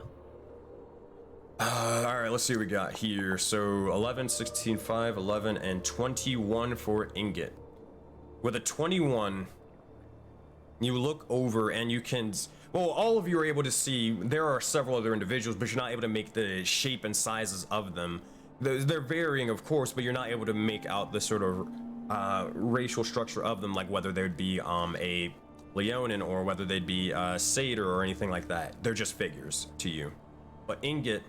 Alright, let's see what we got here. So 11, 16, 5, 11, and 21 for Ingot. With a 21, you look over and you can... Well, all of you are able to see there are several other individuals, but you're not able to make the shape and sizes of them. They're varying, of course, but you're not able to make out the sort of racial structure of them, like whether they'd be a Leonin or whether they'd be Satyr or anything like that. They're just figures to you. But Ingot,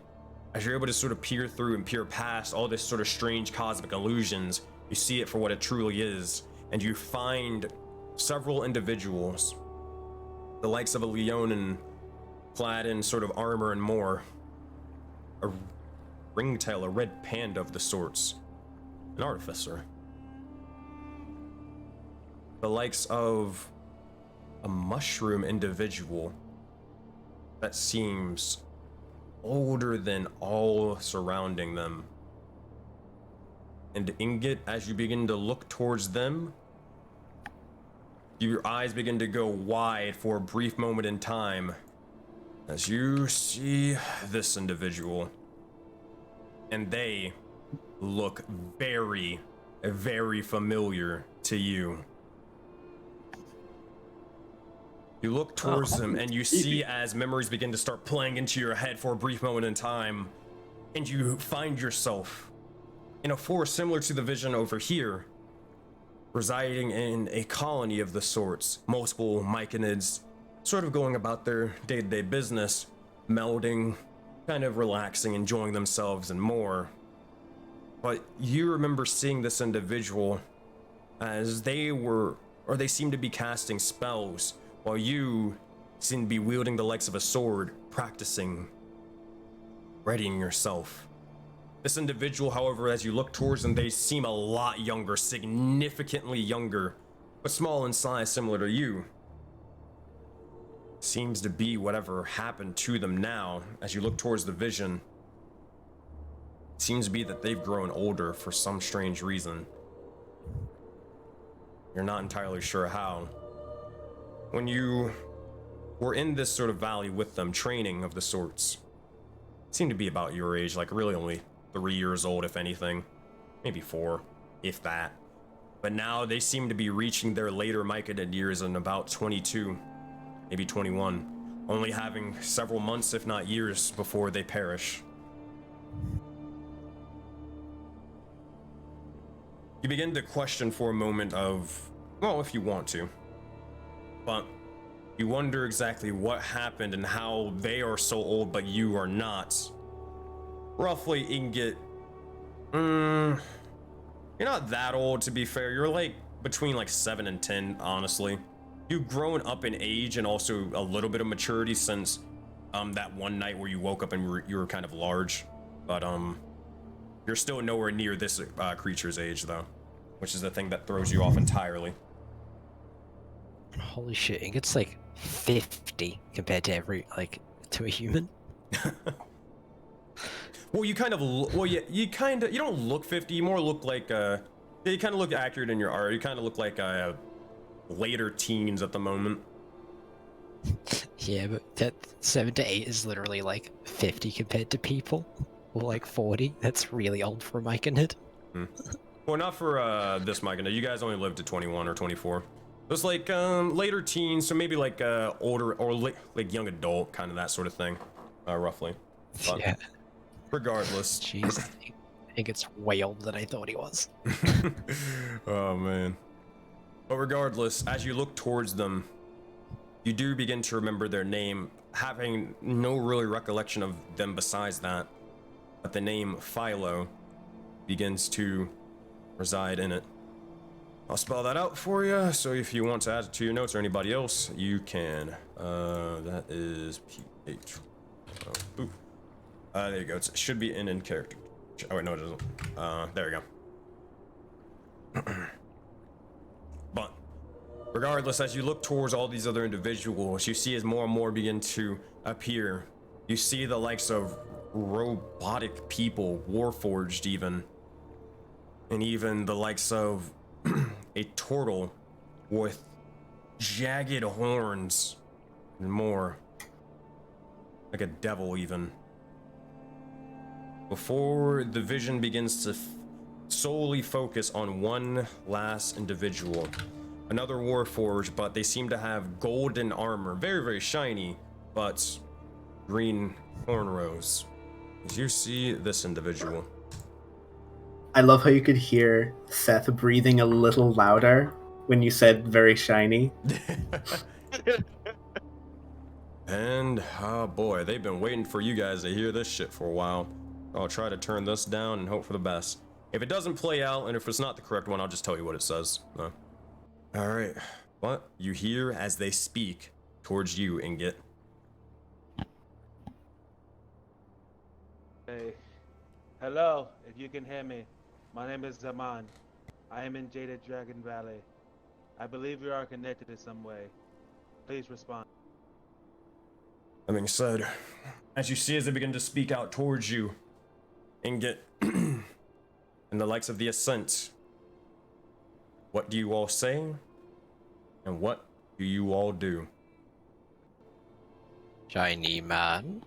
as you're able to sort of peer through and peer past all this sort of strange cosmic illusions, you see it for what it truly is, and you find several individuals, the likes of a Leonin, clad in sort of armor and more, a ringtail, a red panda of the sorts, an artificer, the likes of a mushroom individual that seems older than all surrounding them. And Ingot, as you begin to look towards them, your eyes begin to go wide for a brief moment in time as you see this individual. And they look very, very familiar to you. You look towards them and you see as memories begin to start playing into your head for a brief moment in time, and you find yourself in a forest similar to the vision over here, residing in a colony of the sorts, multiple myconids sort of going about their day-to-day business, melding, kind of relaxing, enjoying themselves and more. But you remember seeing this individual as they seem to be casting spells, while you seem to be wielding the likes of a sword, practicing, readying yourself. This individual, however, as you look towards them, they seem a lot younger, significantly younger, but small in size, similar to you. Seems to be whatever happened to them now, as you look towards the vision. Seems to be that they've grown older for some strange reason. You're not entirely sure how. When you were in this sort of valley with them, training of the sorts, seemed to be about your age, like really only 3 years old, if anything. Maybe 4, if that. But now they seem to be reaching their later myconid years in about 22, maybe 21, only having several months, if not years, before they perish. You begin to question for a moment of, well, if you want to, but you wonder exactly what happened and how they are so old but you are not. Roughly, Ingot, you're not that old, to be fair. You're like between like 7 and 10, honestly. You've grown up in age and also a little bit of maturity since that one night where you woke up and you were kind of large, but you're still nowhere near this creature's age though, which is the thing that throws you off entirely. Holy shit, it gets like 50 compared to to a human. Well, you kind of, you don't look 50, you more look like, you kind of look accurate in your art. You kind of look like later teens at the moment. Yeah, but that 7 to 8 is literally like 50 compared to people, or like 40. That's really old for a myconid. Well, not for this myconid. You guys only lived to 21 or 24. It was like later teens, so maybe like older or like young adult, kind of that sort of thing, roughly. But yeah. Regardless. Jeez, I think it's way older than I thought he was. Oh man. But regardless, as you look towards them, you do begin to remember their name, having no really recollection of them besides that. But the name Philo begins to reside in it. I'll spell that out for you, so if you want to add it to your notes or anybody else, you can. That is PH. There you go. It should be in character. Oh wait, no it doesn't. There you go. But regardless, as you look towards all these other individuals, you see as more and more begin to appear. You see the likes of robotic people, warforged even, and even the likes of a turtle with jagged horns and more, like a devil even. before the vision begins to solely focus on one last individual. Another Warforged, but they seem to have golden armor, very, very shiny, but green cornrows. As you see this individual. I love how you could hear Seth breathing a little louder when you said very shiny. And, oh boy, they've been waiting for you guys to hear this shit for a while. I'll try to turn this down and hope for the best. If it doesn't play out, and if it's not the correct one, I'll just tell you what it says. No. Alright, what you hear as they speak towards you, Ingot. Hey. Hello, if you can hear me. My name is Zaman. I am in Jaded Dragon Valley. I believe we are connected in some way. Please respond. That being said, as you see as they begin to speak out towards you, Ingot, and the likes of the Ascent, what do you all say? And what do you all do? Shiny man.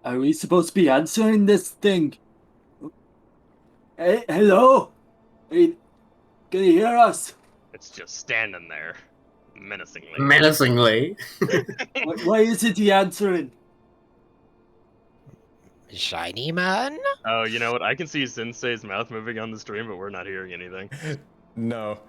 Are we supposed to be answering this thing? Hey, hello? Hey, can you hear us? It's just standing there, menacingly. Menacingly. Why isn't he answering? Shiny man? Oh, you know what? I can see Sensei's mouth moving on the stream, but we're not hearing anything. No,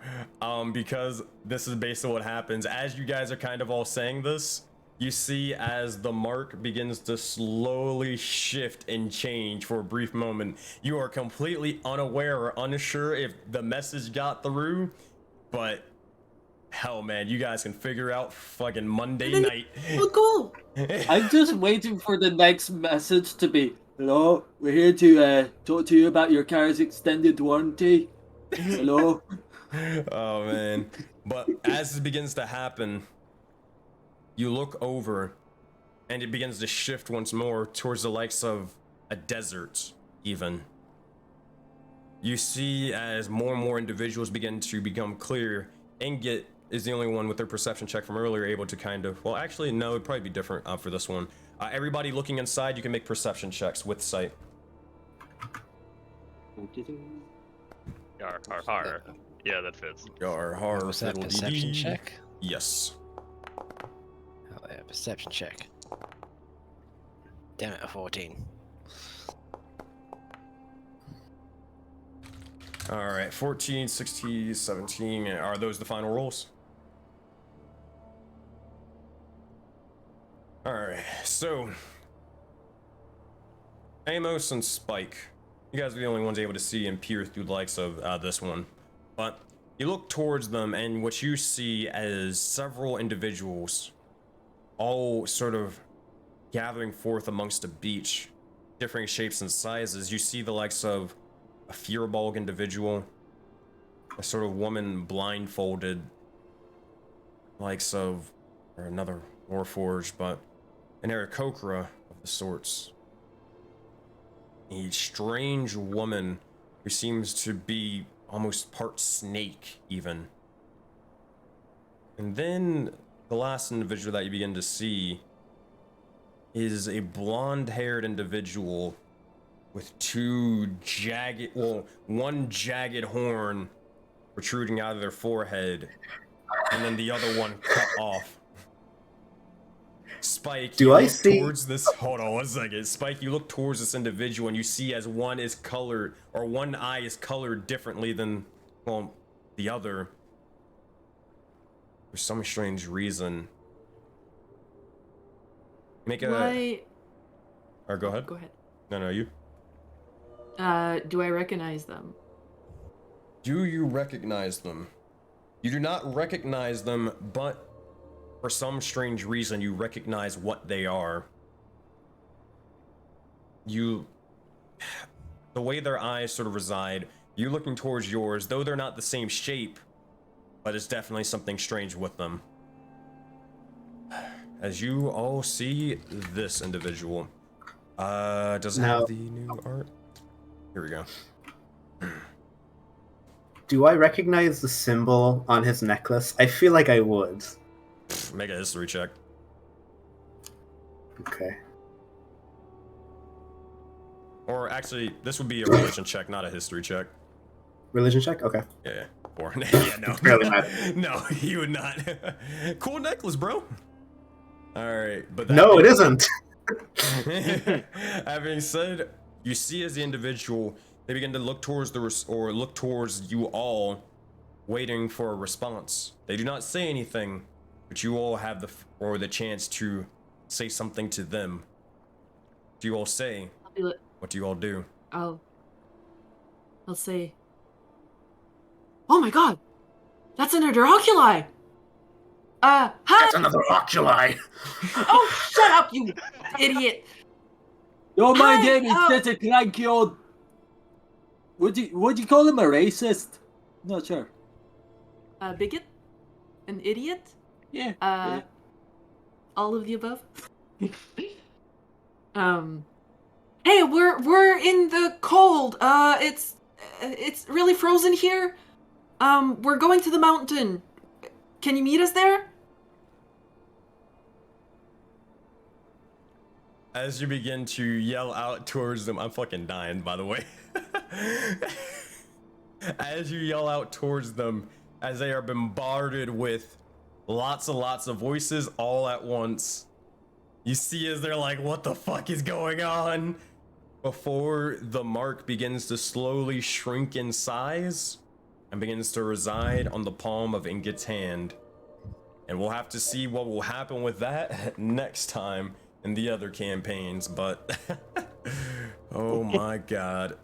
because this is based on what happens. As you guys are kind of all saying this, you see as the mark begins to slowly shift and change for a brief moment. You are completely unaware or unsure if the message got through, but hell, man, you guys can figure out fucking Monday night. Cool. I'm just waiting for the next message to be, hello, we're here to talk to you about your car's extended warranty. Hello? Oh, man. But as this begins to happen, you look over, and it begins to shift once more towards the likes of a desert, even. You see as more and more individuals begin to become clear. Ingot is the only one with their perception check from earlier able to kind of, well, actually, no, it'd probably be different for this one. Everybody looking inside, you can make perception checks with sight. Har. Yeah, that fits. Har. Was that perception check? Yes. Oh, yeah, perception check. Damn it, a 14. Alright, 14, 16, 17. Are those the final rolls? Alright, so Amos and Spike, you guys are the only ones able to see and peer through the likes of this one. But you look towards them, and what you see is several individuals all sort of gathering forth amongst a beach, differing shapes and sizes. You see the likes of a Fearbolg individual, a sort of woman blindfolded, likes of, or another Warforged, but an Aarakocra of the sorts. A strange woman who seems to be almost part snake, even. And then the last individual that you begin to see is a blonde-haired individual with two jagged, well, one jagged horn protruding out of their forehead, and then the other one cut off. Spike, Do you I look see- towards this. Hold on 1 second. Spike, you look towards this individual, and you see as one is colored, or one eye is colored differently than, well, the other. For some strange reason. Make a. Why? Or go ahead. Go ahead. No, you. Do I recognize them? Do you recognize them? You do not recognize them, but for some strange reason, you recognize what they are. The way their eyes sort of reside, you looking towards yours, though they're not the same shape, but it's definitely something strange with them. As you all see this individual. Does it have the new art? Here we go. Do I recognize the symbol on his necklace? I feel like I would. Make a history check. Okay. Or actually, this would be a religion check, not a history check. Religion check? Okay. Yeah. Or yeah, no. Barely matter. No, he would not. Cool necklace, bro. All right, but No, it isn't. That being said, you see as the individual, they begin to look towards look towards you all, waiting for a response. They do not say anything, but you all have the chance to say something to them. What do you all say? I'll do it. What do you all do? I'll say, oh my god, that's another oculi. Hi. That's another oculi. Oh, shut up, you idiot. Yo, my Hi, name is oh. Sensei Clankion. Would you call him a racist? Not sure. A bigot? An idiot? Yeah. All of the above. Hey, we're in the cold. It's really frozen here. We're going to the mountain. Can you meet us there? As you begin to yell out towards them, I'm fucking dying, by the way. As you yell out towards them, as they are bombarded with lots of voices all at once, you see as they're like, what the fuck is going on? Before the mark begins to slowly shrink in size and begins to reside on the palm of Ingot's hand. And we'll have to see what will happen with that next time in the other campaigns, but oh my god.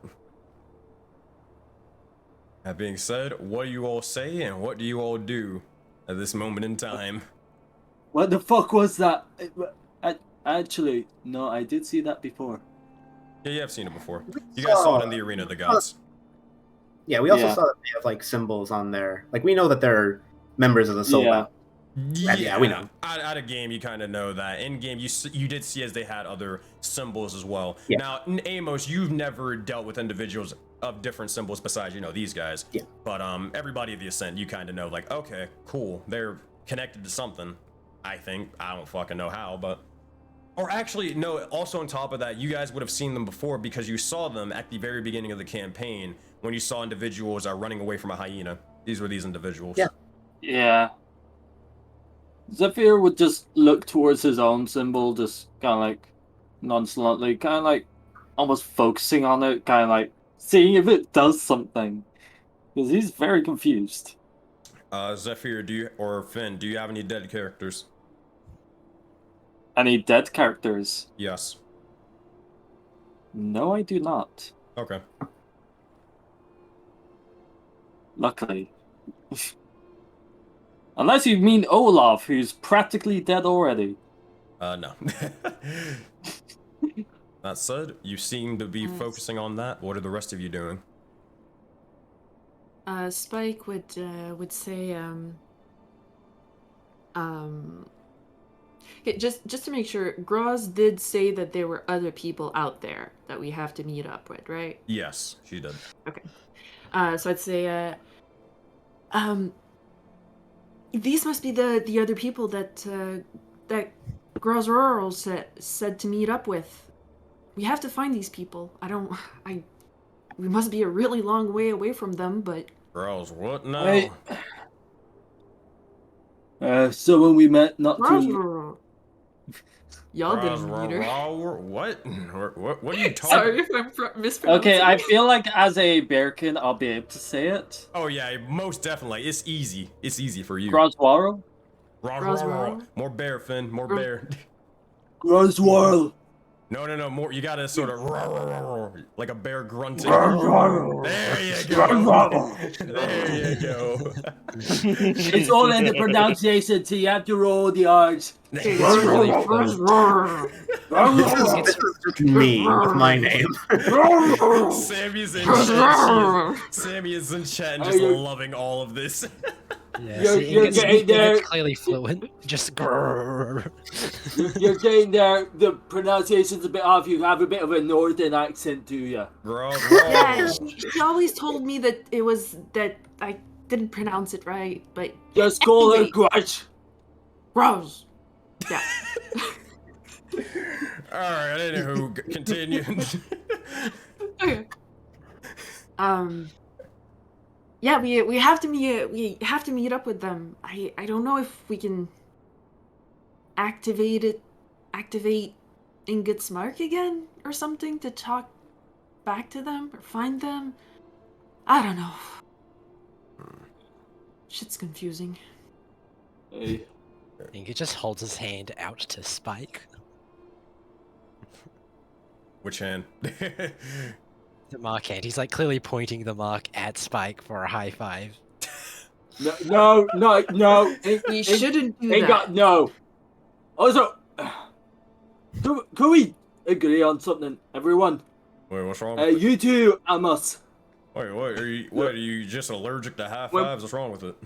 That being said, what do you all say and what do you all do at this moment in time? What the fuck was that? Actually, no, I did see that before. Yeah, you have seen it before. You guys saw it in the Arena of the Gods. Yeah, we also saw that they have like symbols on there. Like we know that they're members of the Soulbound. Yeah, we know. Out of game, you kind of know that. In game, you did see as they had other symbols as well. Yeah. Now, in Amos, you've never dealt with individuals of different symbols besides, these guys. Yeah. But everybody of the Ascent, you kind of know, like, okay, cool, they're connected to something. I think. I don't fucking know how, but. Or actually, no. Also, on top of that, you guys would have seen them before because you saw them at the very beginning of the campaign when you saw individuals running away from a hyena. These were these individuals. Yeah. Yeah. Zephyr would just look towards his own symbol, just kind of like nonchalantly, kind of like almost focusing on it, kind of like seeing if it does something. Because he's very confused. Zephyr, or Finn, do you have any dead characters? Any dead characters? Yes. No, I do not. Okay. Luckily. Unless you mean Olaf, who's practically dead already. No. That said, you seem to be focusing on that. What are the rest of you doing? Spike would say, okay, just to make sure, Groz did say that there were other people out there that we have to meet up with, right? Yes, she did. Okay. So I'd say, these must be the other people that Groz Rural said to meet up with. We have to find these people. We must be a really long way away from them, but. Groz, what now? So when we met not too. Y'all didn't meet her. What? What are you talking? Sorry if I'm mispronouncing. Okay, I feel like as a bearkin, I'll be able to say it. Oh yeah, most definitely. It's easy. It's easy for you. Groswaro? More bear, Finn. More bear. Groswaro. No, more. You gotta sort of like a bear grunting. There you go. There you go. It's all in the pronunciation, so you have to roll the R's. This is me with my name. Sammy is in chat and just loving all of this. Yeah, you're getting there. It's clearly fluent. Just grrr. You're getting there. The pronunciation's a bit off. You have a bit of a northern accent to you. Yeah, she always told me that it was that I didn't pronounce it right, but just call her Grush. Gross. Yeah. Alright, anywho, continue. Okay. Yeah, we have to meet up with them. I don't know if we can activate Ingot's mark again or something to talk back to them or find them. I don't know. Shit's confusing. Hey. Ingot just holds his hand out to Spike. Which hand? The mark hand. He's like clearly pointing the mark at Spike for a high five. No. You shouldn't do Ain't that. got no. Also, can we agree on something, everyone? Wait, what's wrong with it? You two and us. Wait, what? Are you just allergic to high fives? What's wrong with it?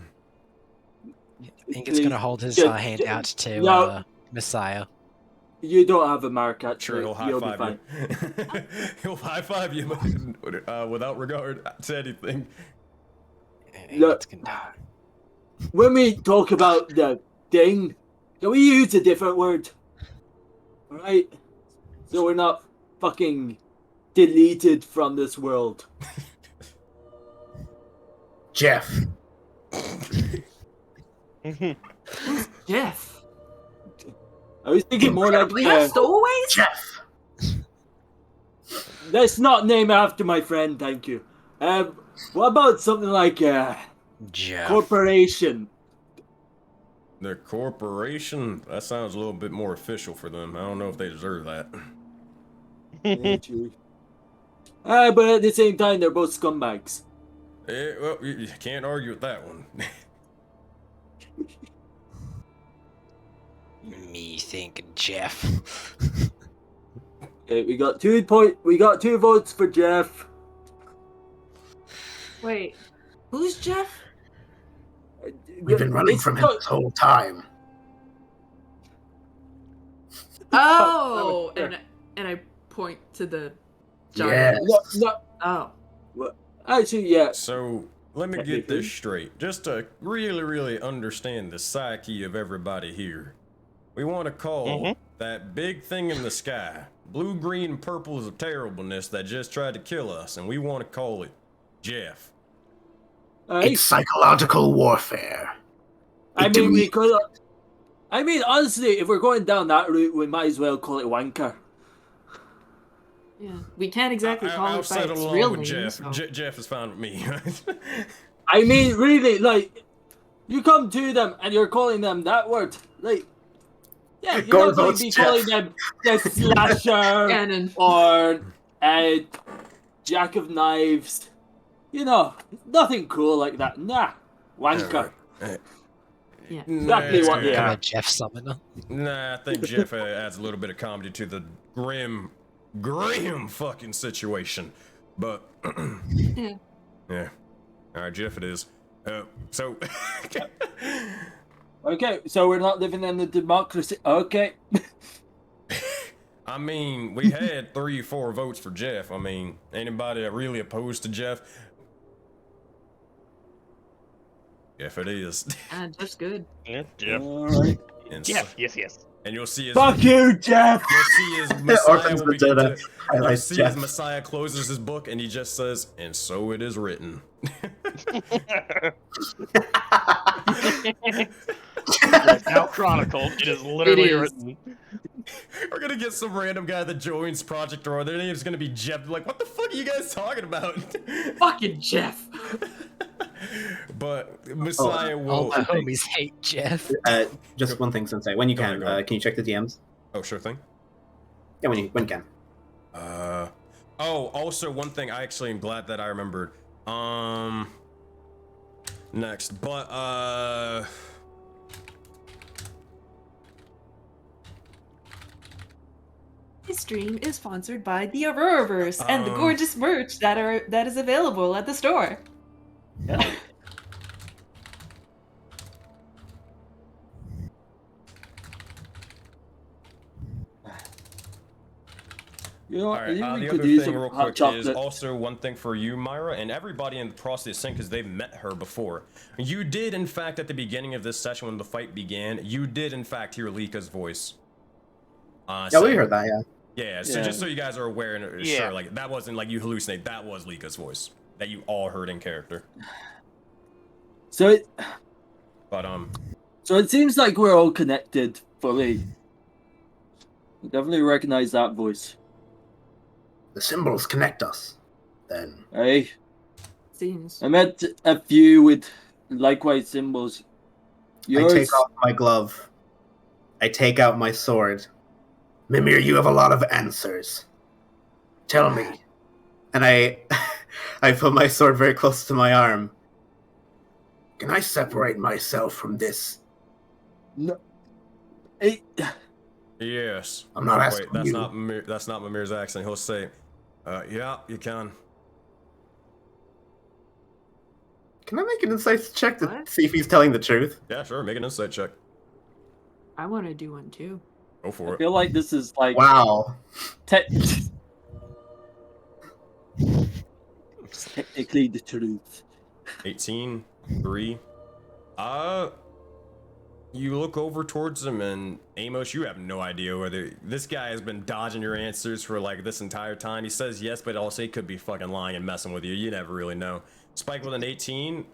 Ingot's gonna hold his hand out to Messiah. You don't have a mark, actually. Sure, he'll high You'll be five fine. you. He'll high five you without regard to anything. Look, when we talk about the thing, can we use a different word? Alright? So we're not fucking deleted from this world. Jeff. Jeff. I was thinking more like We have stowaways? Jeff. Let's not name after my friend, thank you. What about something like Jeff. corporation? The corporation? That sounds a little bit more official for them. I don't know if they deserve that. But at the same time, they're both scumbags. Well, you can't argue with that one. Me think Jeff. Okay, we got 2 votes for Jeff. Wait, who's Jeff? We've been running from him this whole time. Oh, and I point to the giant. Yes. No. Oh. Well, actually, yeah. So, let me get this straight. Just to really understand the psyche of everybody here. We want to call that big thing in the sky, blue, green, and purple is a terribleness that just tried to kill us, and we want to call it Jeff. It's psychological warfare. I mean, honestly, if we're going down that route, we might as well call it wanker. Yeah, we can't exactly call I'll it by settle its along real with name. Jeff. So. Jeff is fine with me. I mean, really, like, you come to them and you're calling them that word, like, yeah, you're not going to be calling them the slasher or jack of knives. You know, nothing cool like that. Nah, wanker. Yeah. Exactly what they are. Jeff Summoner. Nah, I think Jeff adds a little bit of comedy to the grim fucking situation. But yeah. All right, Jeff, it is. So. Okay, so we're not living in the democracy. Okay. I mean, we had 3-4 votes for Jeff. I mean, anybody really opposed to Jeff? Jeff, it is. Jeff's good. Yeah, Jeff. All right. Jeff, yes. And you'll see his. Fuck you, Jeff. You'll see his Messiah. You'll see his Messiah closes his book and he just says, "And so it is written." Now chronicled. It is literally written. We're gonna get some random guy that joins Project Aurora. Their name's gonna be Jeff. Like, what the fuck are you guys talking about? Fucking Jeff. But Messiah will. All my homies hate Jeff. Just one thing, Sensei. When you can, can you check the DMs? Oh, sure thing. Yeah, when you can. Oh, also one thing. I actually am glad that I remembered. Next, but This stream is sponsored by the Auroraverse and the gorgeous merch that is available at the store. Yeah. You know, all right, I think we the could other use thing some real hot quick is chocolate. also one thing for you, Myra, and everybody in the process because they've met her before. You did, in fact, at the beginning of this session when the fight began, you did, in fact, hear Lika's voice. Yeah, we heard that, yeah. Yeah, so Yeah. just so you guys are aware and Yeah. sure, like that wasn't like you hallucinate. That was Lika's voice that you all heard in character. So it, But so it seems like we're all connected fully. I definitely recognize that voice. The symbols connect us. Then. Hey, Seems. I met a few with likewise symbols. Yours. I take off my glove. I take out my sword. Mimir, you have a lot of answers. Tell me. And I put my sword very close to my arm. Can I separate myself from this? No. Hey. yes. I'm not asking that's you. That's not Mimir's accent. He'll say, "Yeah, you can." Can I make an insight check to see if he's telling the truth? Yeah, sure. Make an insight check. I want to do one too. Go for I it. feel like this is like wow. Technically the truth. 18, 3. You look over towards him, and Amos, you have no idea whether this guy has been dodging your answers for like this entire time. He says yes, but also he could be fucking lying and messing with you. You never really know. Spike with an 18.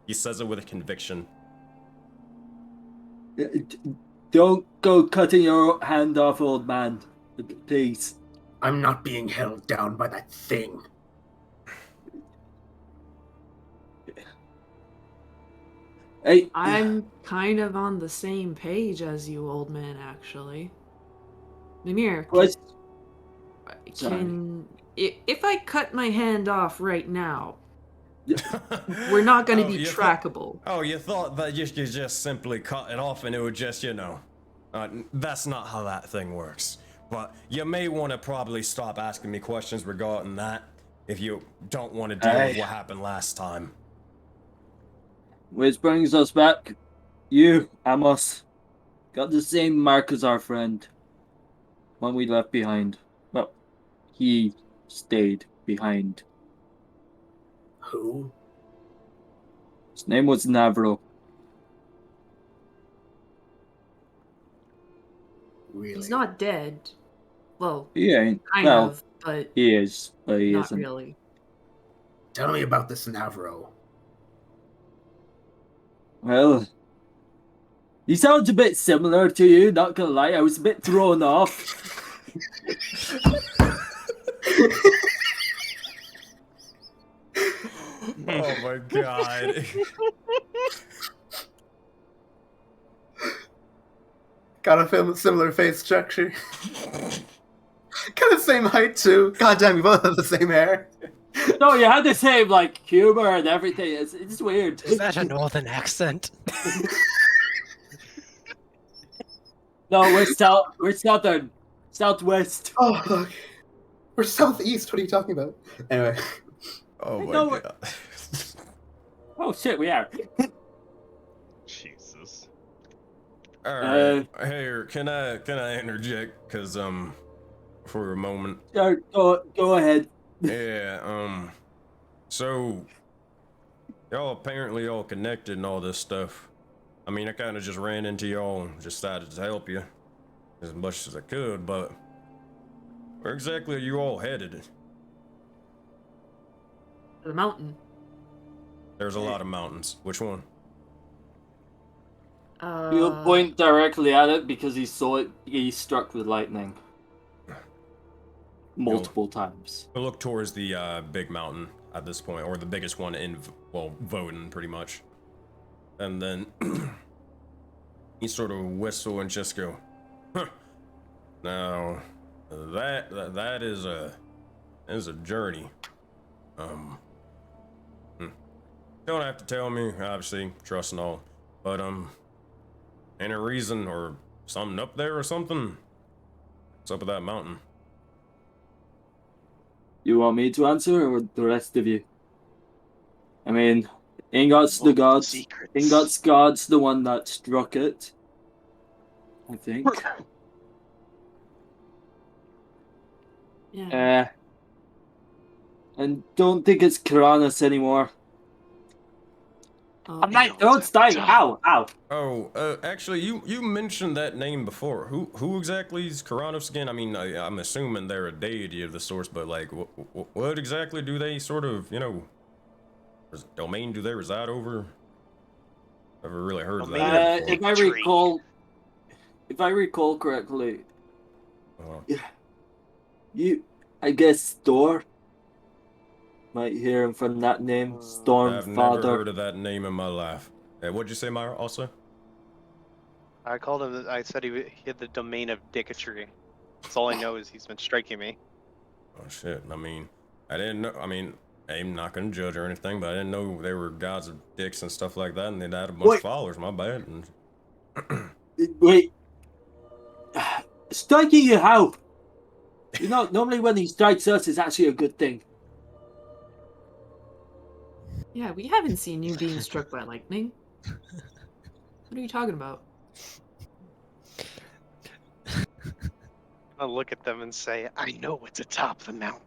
He says it with a conviction. Don't go cutting your hand off, old man. Please. I'm not being held down by that thing. Hey. I'm kind of on the same page as you, old man, actually. Mimir, if I cut my hand off right now, we're not going to be trackable. You thought that you could just simply cut it off and it would just, that's not how that thing works. But you may want to probably stop asking me questions regarding that if you don't want to deal with what happened last time. Which brings us back. You, Amos, got the same mark as our friend. One we left behind. Well, he stayed behind. Who? His name was Navro. Really? He's not dead. Well, He ain't. kind Well, of, but he is, but he not isn't. really. Tell me about this Navro. Well, he sounds a bit similar to you, not gonna lie. I was a bit thrown off. Oh my god. Got a similar face structure. Kind of same height too. God damn, you both have the same hair. No, you had the same like humor and everything. It's weird. Is that a northern accent? No, we're southern, southwest. Oh fuck. We're southeast. What are you talking about? Anyway. Oh my No, god. Oh shit, we are. Jesus. All right. Hey, can I interject? Cause for a moment. Go ahead. Yeah. So y'all apparently all connected and all this stuff. I mean, I kind of just ran into y'all and just decided to help you as much as I could, but where exactly are you all headed? The mountain. There's a lot of mountains. Which one? He'll point directly at it because he saw it. He's struck with lightning multiple times. We'll look towards the big mountain at this point, or the biggest one in, Voden, pretty much. And then you sort of whistle and just go, huh. Now, that is a journey. Don't have to tell me, obviously, trust and all, but any reason or something up there or something? What's up with that mountain? You want me to answer or the rest of you? I mean, Ingot's the gods. Ingot's god's the one that struck it. I think. Yeah. And don't think it's Karanis anymore. Oh, My throat's dying. Ow, ow. Oh, actually, you mentioned that name before. Who exactly is Karanos again? I mean, I'm assuming they're a deity of the source, but like, what exactly do they sort of, domain do they reside over? Never really heard of that before. If I recall correctly, I guess Storm might hear him from that name, Storm I've Father. never heard of that name in my life. Hey, what'd you say, Myra? Also, I called him. I said he had the domain of dicketry. That's all I know is he's been striking me. oh shit. I mean, I didn't know. I mean, I'm not gonna judge or anything, but I didn't know they were gods of dicks and stuff like that, and they'd had a bunch of followers. My bad. And Wait. Striking you how? You know, normally when he strikes us, it's actually a good thing. Yeah, we haven't seen you being struck by lightning. What are you talking about? I'll look at them and say, I know it's atop the mountain.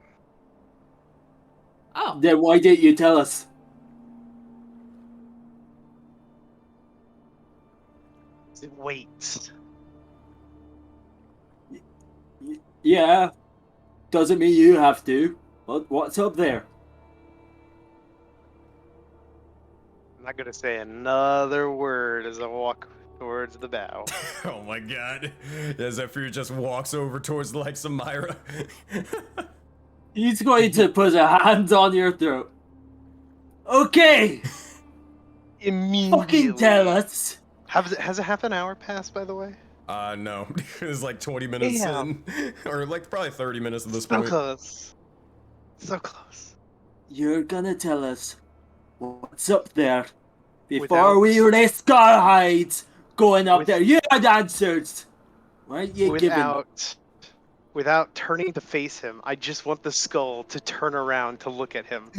Oh. Then why didn't you tell us? Wait. Yeah. Doesn't mean you have to. What's up there? I'm not gonna say another word as I walk towards the bow. oh my god. Yeah, Zephyr just walks over towards the likes of Myra. He's going to put a hand on your throat. Okay. Immediately. Fucking tell us. Has a half an hour passed, by the way? No. It's like 20 minutes in. Or like probably 30 minutes at this point. So close. So close. You're gonna tell us what's up there before we risk our hides going up there. You had answers. Right? You Without turning to face him, I just want the skull to turn around to look at him.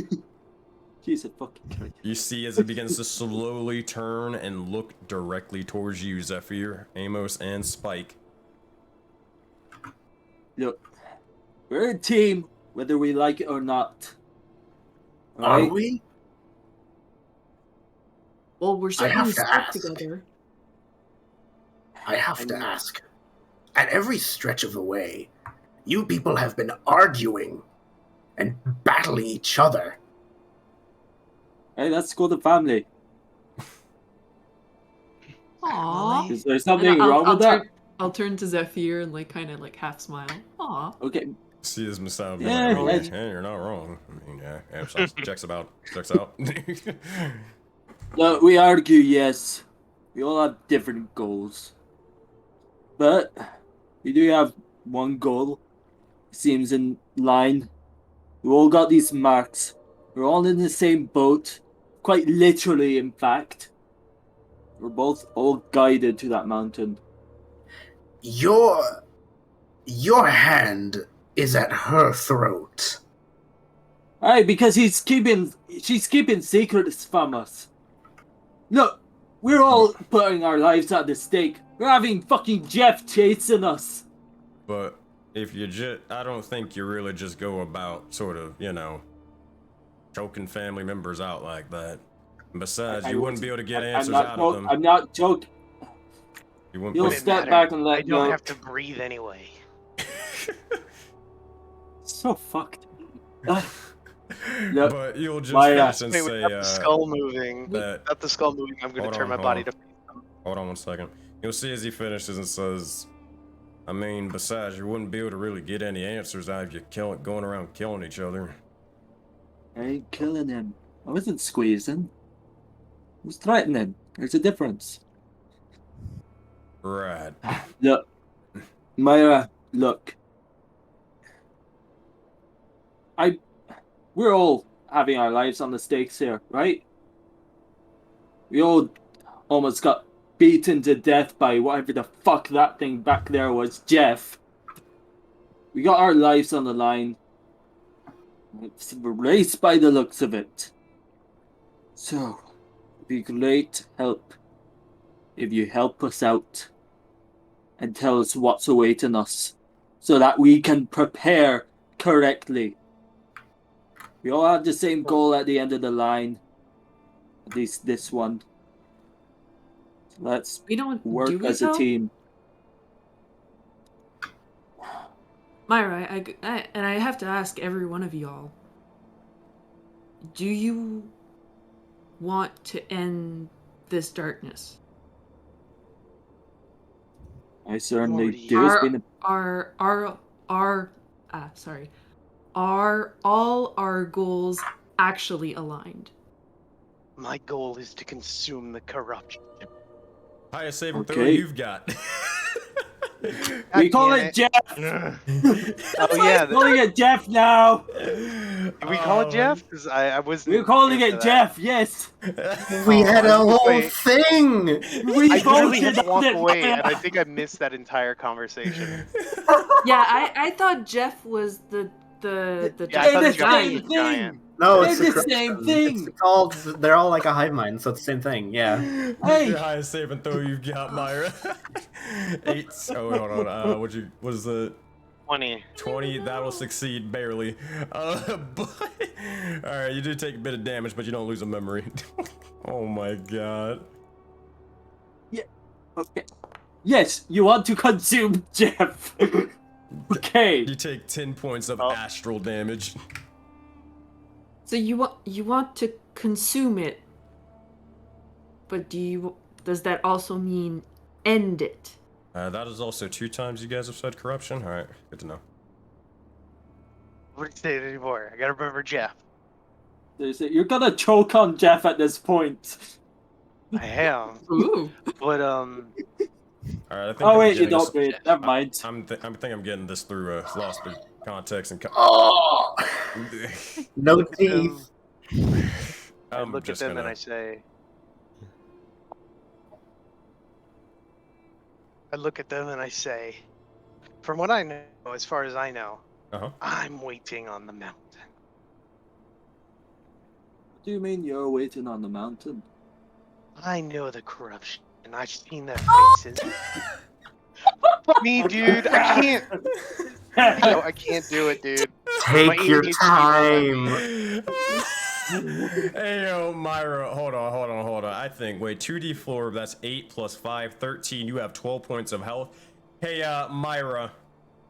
Jesus fucking Christ. You see as it begins to slowly turn and look directly towards you, Zephyr, Amos, and Spike. Look, we're a team, whether we like it or not. Are we? Well, we're certainly stuck together. I have to ask. At every stretch of the way, you people have been arguing and battling each other. Hey, that's called a family. Aww. Is there something wrong with that? I'll turn to Zephyr and kind of half smile. Aww. Okay. See as Masao being Yeah, like, hey, you're not wrong. I mean, yeah, checks out. No, we argue, yes. We all have different goals. But we do have one goal. Seems in line. We all got these marks. We're all in the same boat. Quite literally, in fact. We're both all guided to that mountain. Your hand is at her throat. Aye, because she's keeping secrets from us. Look, we're all putting our lives at the stake. We're having fucking Jeff chasing us. But if you I don't think you really just go about sort of, choking family members out like that. And besides, you wouldn't be able to get answers out of them. I'm not joking. You'll step back and let I don't have to breathe anyway. So fucked. But you'll just finish and say, without the skull moving, I'm going to turn my body to face him. Hold on 1 second. You'll see as he finishes and says, I mean, besides, you wouldn't be able to really get any answers out of you going around killing each other. I ain't killing him. I wasn't squeezing. I was threatening. There's a difference. Right. Look, Myra, look. We're all having our lives on the stakes here, right? We all almost got beaten to death by whatever the fuck that thing back there was, Jeff. We got our lives on the line. It's a race by the looks of it. So, it'd be great help if you help us out and tell us what's awaiting us so that we can prepare correctly. We all have the same goal at the end of the line. At least this one. Let's We don't work do we as a though? team. Myra, and I have to ask every one of y'all. Do you want to end this darkness? I certainly do. It's been Are all our goals actually aligned? My goal is to consume the corruption. Highest saving throw Okay. you've got. We call damn it it. Jeff. Oh yeah, We're calling it Jeff now. Did we call it Jeff? Because I was. We're calling it Jeff. Yes. We had a whole Wait. thing. We I literally had to voted walk on it. away, and I think I missed that entire conversation. Yeah, I thought Jeff was the Yeah, I thought giant. Jeff was the giant. No, They're it's the corruption. same thing. It's all, they're all like a hive mind, so it's the same thing. Yeah. Hey. The highest saving throw you've got, Myra. 8. Oh, wait, hold on. What is the 20. 20? That'll succeed barely. But all right, you do take a bit of damage, but you don't lose a memory. Oh my god. Yeah. Okay. Yes, you want to consume Jeff. Okay. You take 10 points of astral damage. So you want to consume it, but does that also mean end it? That is also 2 times you guys have said corruption. All right, good to know. What did you say anymore? I gotta remember Jeff. You're gonna choke on Jeff at this point. I am. Ooh. But All right, I think Oh I'm wait, you getting don't. Wait, never mind. I think I'm getting this through lost the context and. Oh. No teeth. I look at them and I say. From what I know, as far as I know, I'm waiting on the mountain. What do you mean you're waiting on the mountain? I know the corruption, and I've seen their faces. Me, dude, I can't. No, I can't do it, dude. Take your time. Hey, yo, Myra, hold on. I think, wait, 2d4, that's 8 plus 5, 13. You have 12 points of health. Hey, Myra,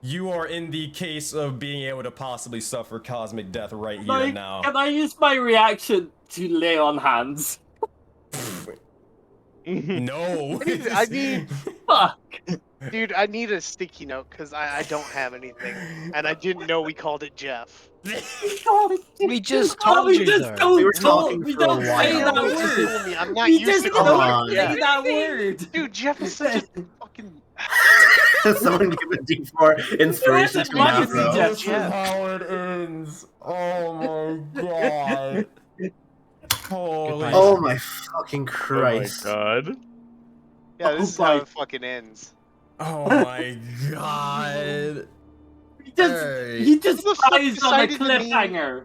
you are in the case of being able to possibly suffer cosmic death right here and now. Can I use my reaction to lay on hands? No. I mean, fuck. Dude, I need a sticky note because I don't have anything, and I didn't know we called it Jeff. We just told you though. We were talking We for a don't say that while. word. I'm not We used just to don't calling say it that word. Dude, Jeff is such a fucking. Someone give a D4 inspiration to Why is he Mavro. Jeff? This is how it ends. Oh my god. Holy. Oh my fucking Christ. Oh my god. Yeah, this is how it fucking ends. Oh my god. He just Who the fuck dies on a decided the name- cliffhanger.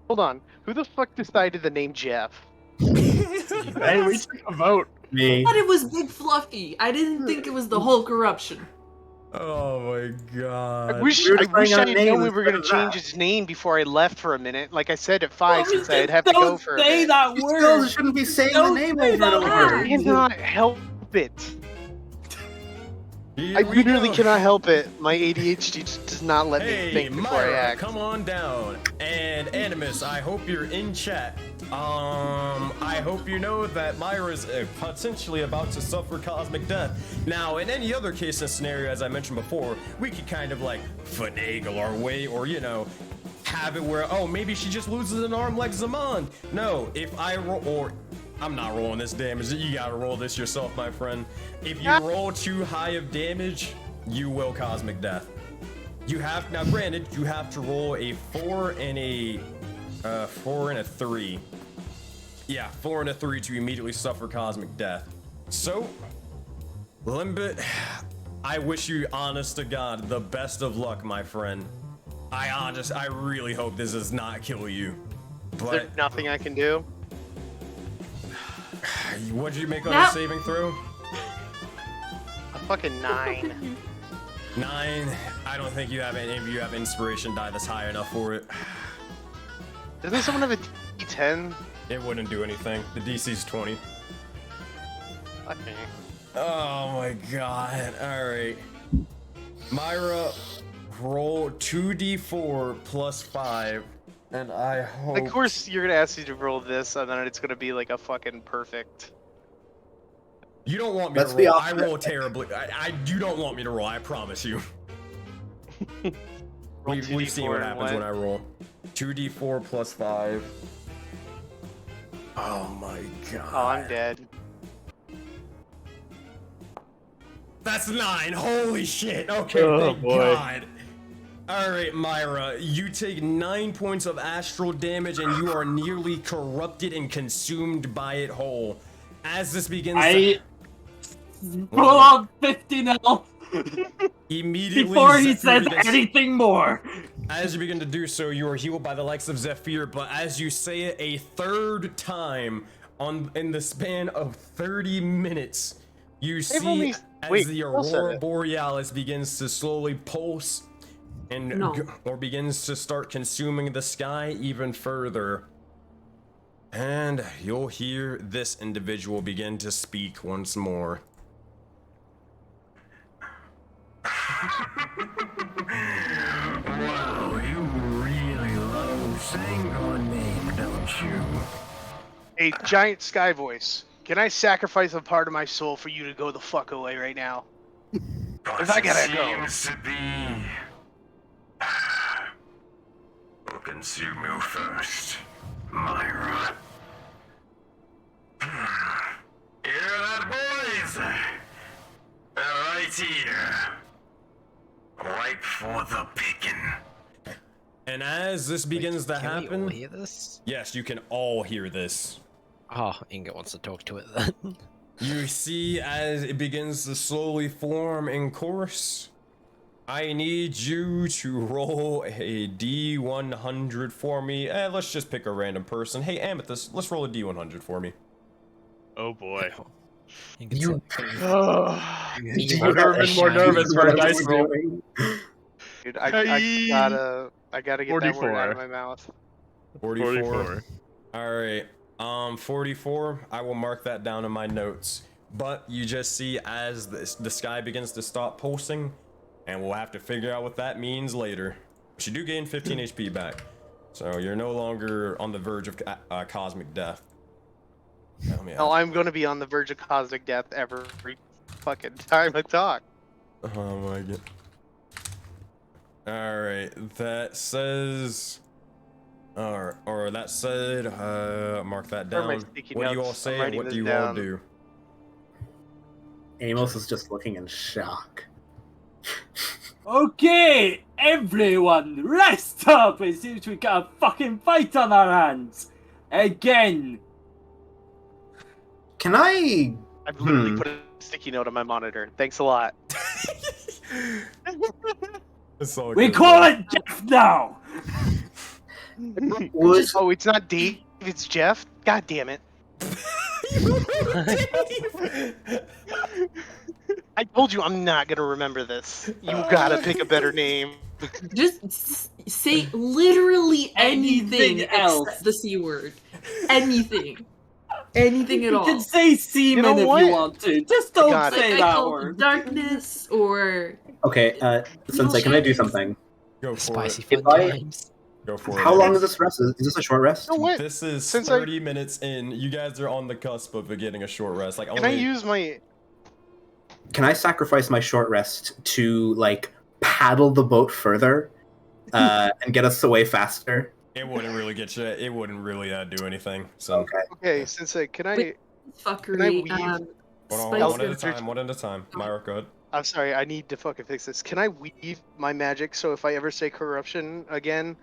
Hold on. Who the fuck decided the name Jeff? Hey, we took a vote. Me. I thought it was Big Fluffy. I didn't think it was the whole corruption. Oh my god. I wish We were I deciding had on known names we were instead gonna of change that. his name before I left for a minute. Like I said at 5, Well, since I'd have to don't go for a say bit. that You word. still shouldn't be saying the Don't name say over that and I over. cannot help it. Here I we literally go. cannot help it. My ADHD just does not let me Hey, think before I Myra, act. come on down. And Animus, I hope you're in chat. I hope you know that Myra's potentially about to suffer cosmic death. Now, in any other case and scenario, as I mentioned before, we could kind of like finagle our way, or you know, have it where, oh, maybe she just loses an arm like Zaman. No, if I roll, or I'm not rolling this damage. You gotta roll this yourself, my friend. If you roll too high of damage, you will cosmic death. You have, now granted, you have to roll a 4 and a 3. Yeah, 4 and a 3 to immediately suffer cosmic death. So, Limbit, I wish you, honest to God, the best of luck, my friend. I really hope this does not kill you. Is But there nothing I can do? what'd you make on your saving throw? A fucking 9. 9. I don't think you have any of you have inspiration die that's high enough for it. Doesn't someone have a D10? It wouldn't do anything. The DC's 20. Okay. Oh my god. Alright. Myra, roll 2d4 plus 5. And I hope... Of course, you're gonna ask me to roll this, and then it's gonna be like a fucking perfect. You don't want me to roll. I roll terribly. You don't want me to roll, I promise you. We've seen what happens when I roll. 2d4 plus 5. Oh my god. Oh, I'm dead. That's 9. Holy shit. Okay, thank God. Alright, Myra, you take 9 points of astral damage and you are nearly corrupted and consumed by it whole. As this begins pull out 50 now. Immediately before he Zephyr says anything more. As you begin to do so, you are healed by the likes of Zephyr, but as you say it a third time in the span of 30 minutes, you see as the Aurora Borealis begins to slowly pulse and or begins to start consuming the sky even further. And you'll hear this individual begin to speak once more. Wow, you really love saying your name, don't you? A giant sky voice. Can I sacrifice a part of my soul for you to go the fuck away right now? If I gotta go. Seems to be... We'll consume you first, Myra. Hear that, boys? They're right here. Ripe for the picking. And as this begins to happen... Can we all hear this? Yes, you can all hear this. Oh, Inga wants to talk to it then. You see as it begins to slowly form in course. I need you to roll a D100 for me. Let's just pick a random person. Hey, Amethyst, let's roll a D100 for me. Oh boy. You... I've never been more nervous for a dice roll. Dude, I gotta get that word out of my mouth. 44. Alright. 44. I will mark that down in my notes. But you just see as the sky begins to stop pulsing, and we'll have to figure out what that means later. But you do gain 15 HP back. So you're no longer on the verge of cosmic death. No, I'm gonna be on the verge of cosmic death every fucking time I talk. Oh my god. Alright, that says... or that said, mark that down. What do you all say and what do you all do? Amos is just looking in shock. Okay, everyone, rest up! It seems we got a fucking fight on our hands. Again. Can I... I've literally put a sticky note on my monitor. Thanks a lot. We call it Jeff now! Oh, it's not Dave, it's Jeff? God damn it. I told you I'm not gonna remember this. You gotta pick a better name. Just say literally anything else except the C word. Anything. Anything at all. You can say semen if you want to. Just don't say that word. Darkness or... Okay, Sensei, can I do something? Go for Spicy it. fun times. Go for it. How long is this rest? Is this a short rest? This is 30 minutes in. You guys are on the cusp of getting a short rest. Like, Can I use my... Can I sacrifice my short rest to, like, paddle the boat further and get us away faster? It wouldn't really get you. It wouldn't really do anything. So Okay, Sensei, can I... Fuckery. Hold on, one at a time. One at a time. Myra, go ahead. I'm sorry, I need to fucking fix this. Can I weave my magic so if I ever say corruption again...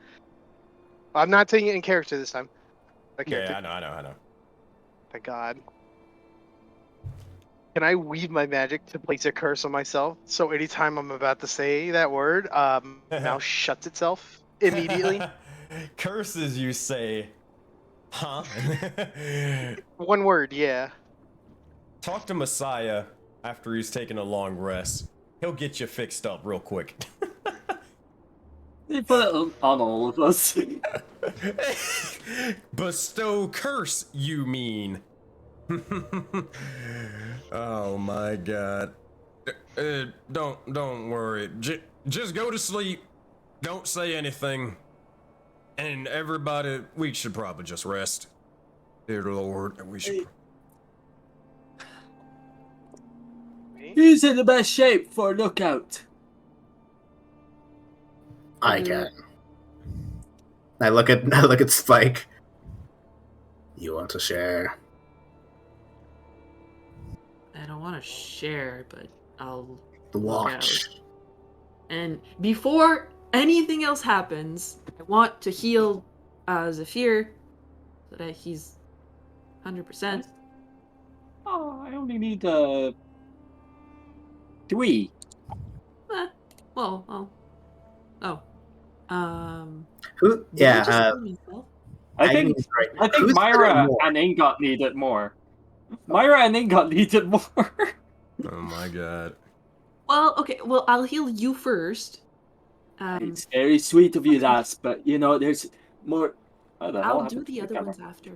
I'm not taking it in character this time. Yeah, I know. Thank God. Can I weave my magic to place a curse on myself so anytime I'm about to say that word, mouth shuts itself immediately? Curses, you say? Huh? One word, yeah. Talk to Messiah after he's taken a long rest. He'll get you fixed up real quick. They put it on all of us. Bestow curse, you mean? Oh my god. Don't worry. Just go to sleep. Don't say anything. And everybody, we should probably just rest. Dear Lord, we should. Who's in the best shape for a lookout? I can. I look at Spike. You want to share? I don't want to share, but I'll The look watch. out. And before anything else happens, I want to heal Zephyr so that he's 100%. Oh, I only need 3. Oh. Who? did I just Yeah. heal myself? I think Who's Myra better more? and Ingot need it more. Myra and Ingot need it more. Oh my god. Well, okay. Well, I'll heal you first. It's very sweet of you, lass, but you know, there's more. How the hell I'll do happened to the other camera? ones after.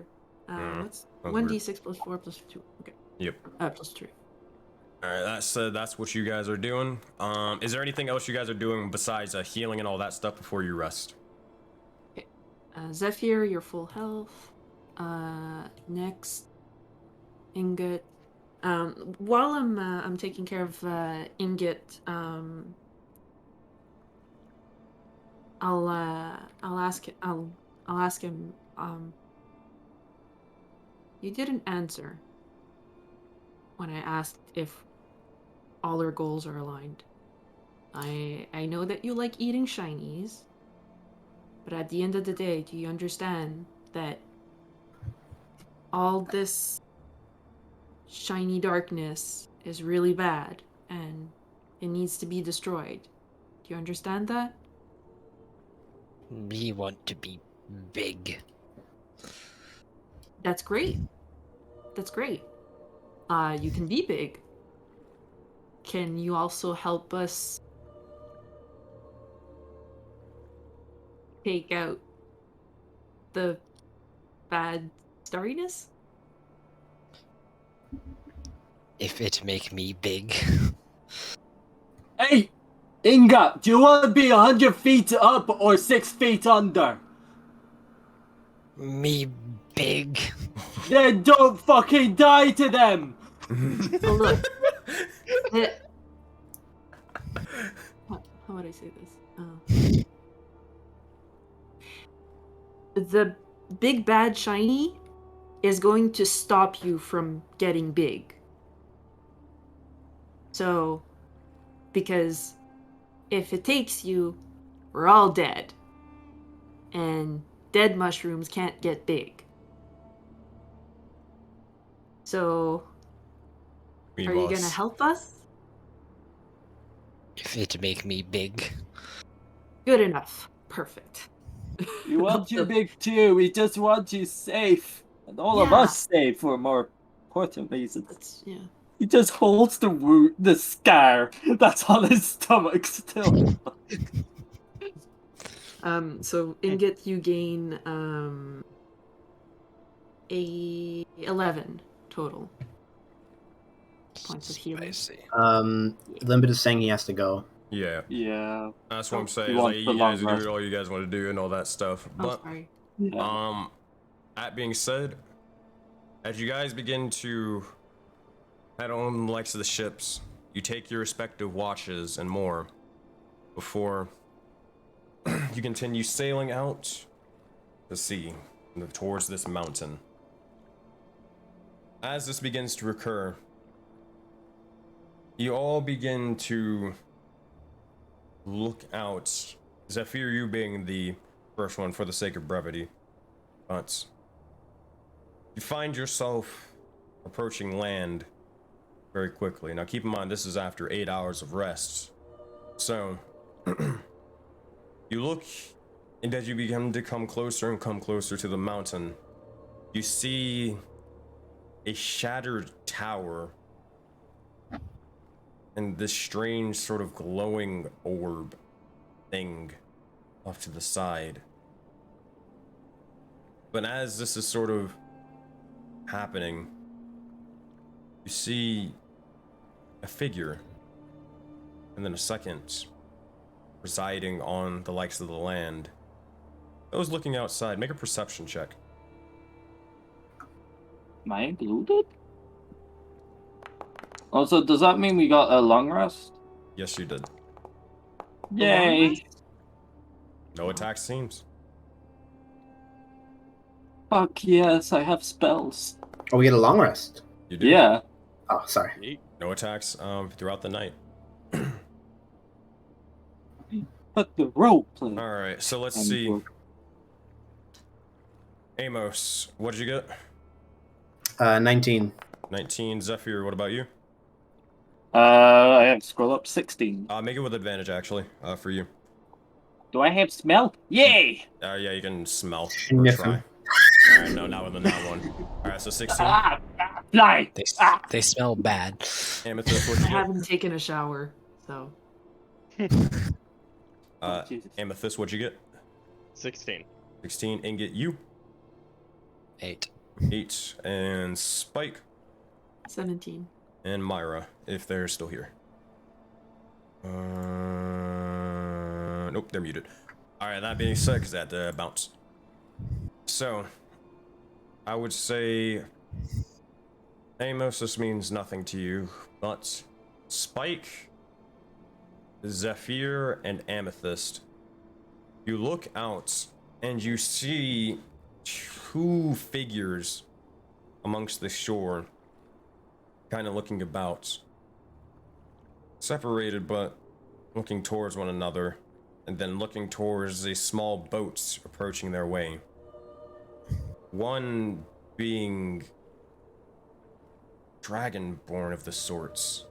What's that's 1d6 plus 4 plus 2? Okay. Yep. Plus 3. Alright, that's what you guys are doing. Is there anything else you guys are doing besides healing and all that stuff before you rest? Okay. Zephyr, you're full health. Next, Ingot. While I'm taking care of Ingot, I'll ask him. You didn't answer when I asked if all our goals are aligned. I know that you like eating shinies, but at the end of the day, do you understand that all this shiny darkness is really bad and it needs to be destroyed? Do you understand that? We want to be big. That's great. That's great. You can be big. Can you also help us take out the bad starriness? If it make me big. Hey, Ingot, do you want to be 100 feet up or 6 feet under? Me big. Then don't fucking die to them! Oh, look. How would I say this? The big bad shiny is going to stop you from getting big. So, because if it takes you, we're all dead. And dead mushrooms can't get big. So, are you gonna help us? If it make me big. Good enough. Perfect. We want you big too, we just want you safe. And all of us safe for more important reasons. Yeah. He just holds the wound, the scar that's on his stomach still. So Ingot, you gain a 11 total points of healing. Limbit is saying he has to go. Yeah. Yeah. That's what I'm saying. You Like, want you the guys long do rest. all you guys want to do and all that stuff. But sorry. that being said, as you guys begin to head on the likes of the ships, you take your respective watches and more before you continue sailing out the sea towards this mountain. As this begins to occur, you all begin to look out. Zephyr, you being the first one for the sake of brevity, but you find yourself approaching land very quickly. Now keep in mind, this is after 8 hours of rest. So, you look, and as you begin to come closer and come closer to the mountain, you see a shattered tower and this strange sort of glowing orb thing off to the side. But as this is sort of happening, you see a figure, and then a second, residing on the likes of the land. Those looking outside, make a perception check. Am I included? Also, does that mean we got a long rest? Yes, you did. Yay! No attack seems. Fuck yes, I have spells. Oh, we get a long rest. You do? Yeah. Oh, sorry. No attacks throughout the night. But the role play. All right, so let's see. Amos, what did you get? 19. 19. Zephyr, what about you? I have to scroll up 16. Make it with advantage, actually, for you. Do I have smell? Yay! Yeah, you can smell. Sniff Try. him. Alright, no, not within that one. Alright, so 16. Fly! They smell bad. Amethyst, what I you get? haven't taken a shower, so. Amethyst, what'd you get? 16. 16. Ingot, you? 8. 8. And Spike? 17. And Myra, if they're still here. Nope, they're muted. Alright, that being said, because that bounce. So, I would say Amos, this means nothing to you, but Spike, Zephyr, and Amethyst, you look out and you see two figures amongst the shore, kind of looking about, separated but looking towards one another, and then looking towards a small boat approaching their way. One being dragonborn of the sorts.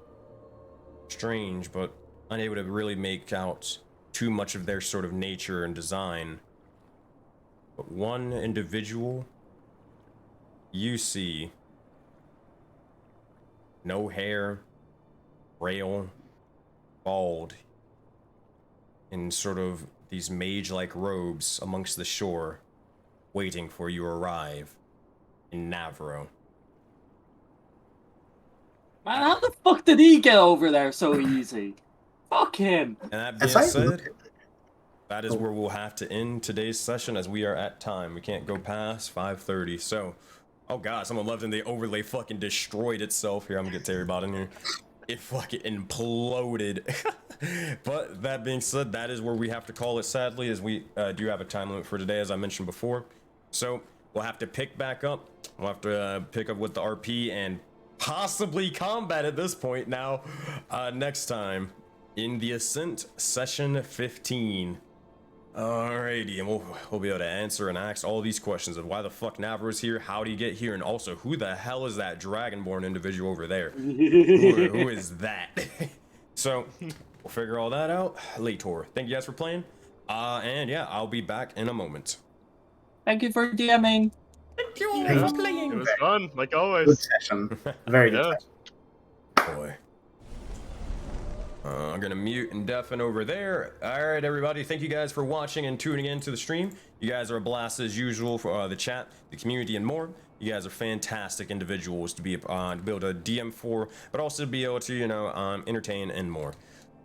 Strange, but unable to really make out too much of their sort of nature and design. But one individual you see, no hair, frail, bald, in sort of these mage-like robes amongst the shore, waiting for you arrive in Navro. Man, how the fuck did he get over there so easy? Fuck him. And that being said, that is where we'll have to end today's session, as we are at time. We can't go past 5:30. So, oh god, someone left and the overlay fucking destroyed itself. Here, I'm gonna get Terry Bot in here. It fucking imploded. But that being said, that is where we have to call it, sadly, as we do have a time limit for today, as I mentioned before. So we'll have to pick back up. We'll have to pick up with the RP and possibly combat at this point now next time in the Ascent Session 15. Alrighty, and we'll be able to answer and ask all these questions of why the fuck Navro is here, how do you get here, and also who the hell is that dragonborn individual over there? who is that? So we'll figure all that out later. Thank you guys for playing, and yeah, I'll be back in a moment. Thank you for DMing. Thank you Yeah, for playing. it was fun, like always. Good session. Very good session. Boy. I'm gonna mute and deafen over there. All right, everybody. Thank you guys for watching and tuning in to the stream. You guys are a blast as usual for the chat, the community, and more. You guys are fantastic individuals to be able to DM for, but also to be able to, you know, entertain and more.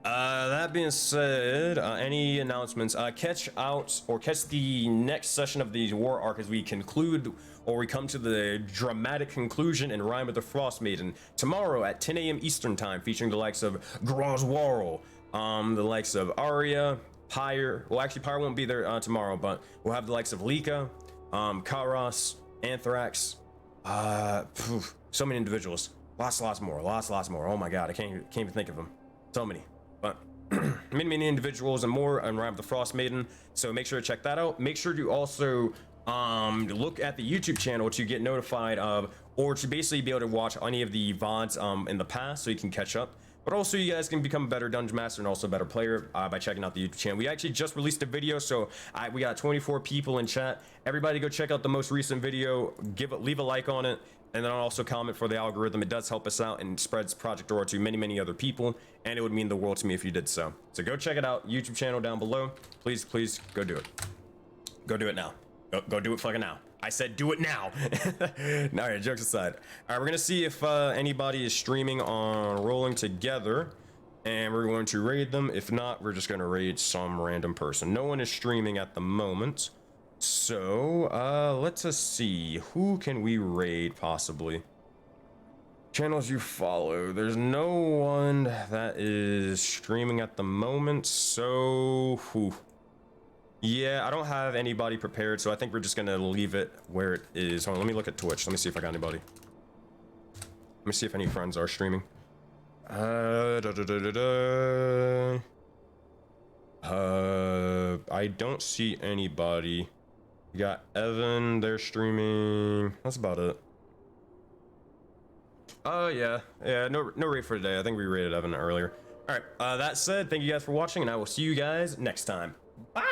That being said, any announcements? Catch the next session of the War Arc as we conclude, or we come to the dramatic conclusion in Rime with the Frost Maiden tomorrow at 10 a.m. Eastern Time, featuring the likes of Groswarl, the likes of Arya, Pyre. Well, actually, Pyre won't be there tomorrow, but we'll have the likes of Lika, Karos, Anthrax, so many individuals. Lots more. Oh my god, I can't even think of them. So many. But many individuals and more on Rime with the Frost Maiden. So make sure to check that out. Make sure to also look at the YouTube channel to get notified of, or to basically be able to watch any of the VODs in the past, so you can catch up But also, you guys can become a better dungeon master and also a better player by checking out the YouTube channel. We actually just released a video, so we got 24 people in chat. Everybody go check out the most recent video, leave a like on it, and then also comment for the algorithm. It does help us out and spreads Project Aurora to many other people, and it would mean the world to me if you did so. So go check it out, YouTube channel down below. Please go do it. Go do it now. Go do it fucking now. I said do it now. All right, jokes aside. All right, we're gonna see if anybody is streaming on Rolling Together, and we're going to raid them. If not, we're just gonna raid some random person. No one is streaming at the moment, so let's see. Who can we raid possibly? Channels you follow. There's no one that is streaming at the moment, so whew. Yeah, I don't have anybody prepared, so I think we're just gonna leave it where it is. Hold on, let me look at Twitch. Let me see if I got anybody. Let me see if any friends are streaming. I don't see anybody. You got Evan, they're streaming. That's about it. Oh, yeah. Yeah, no raid for today. I think we raided Evan earlier. All right, that said, thank you guys for watching, and I will see you guys next time. Bye!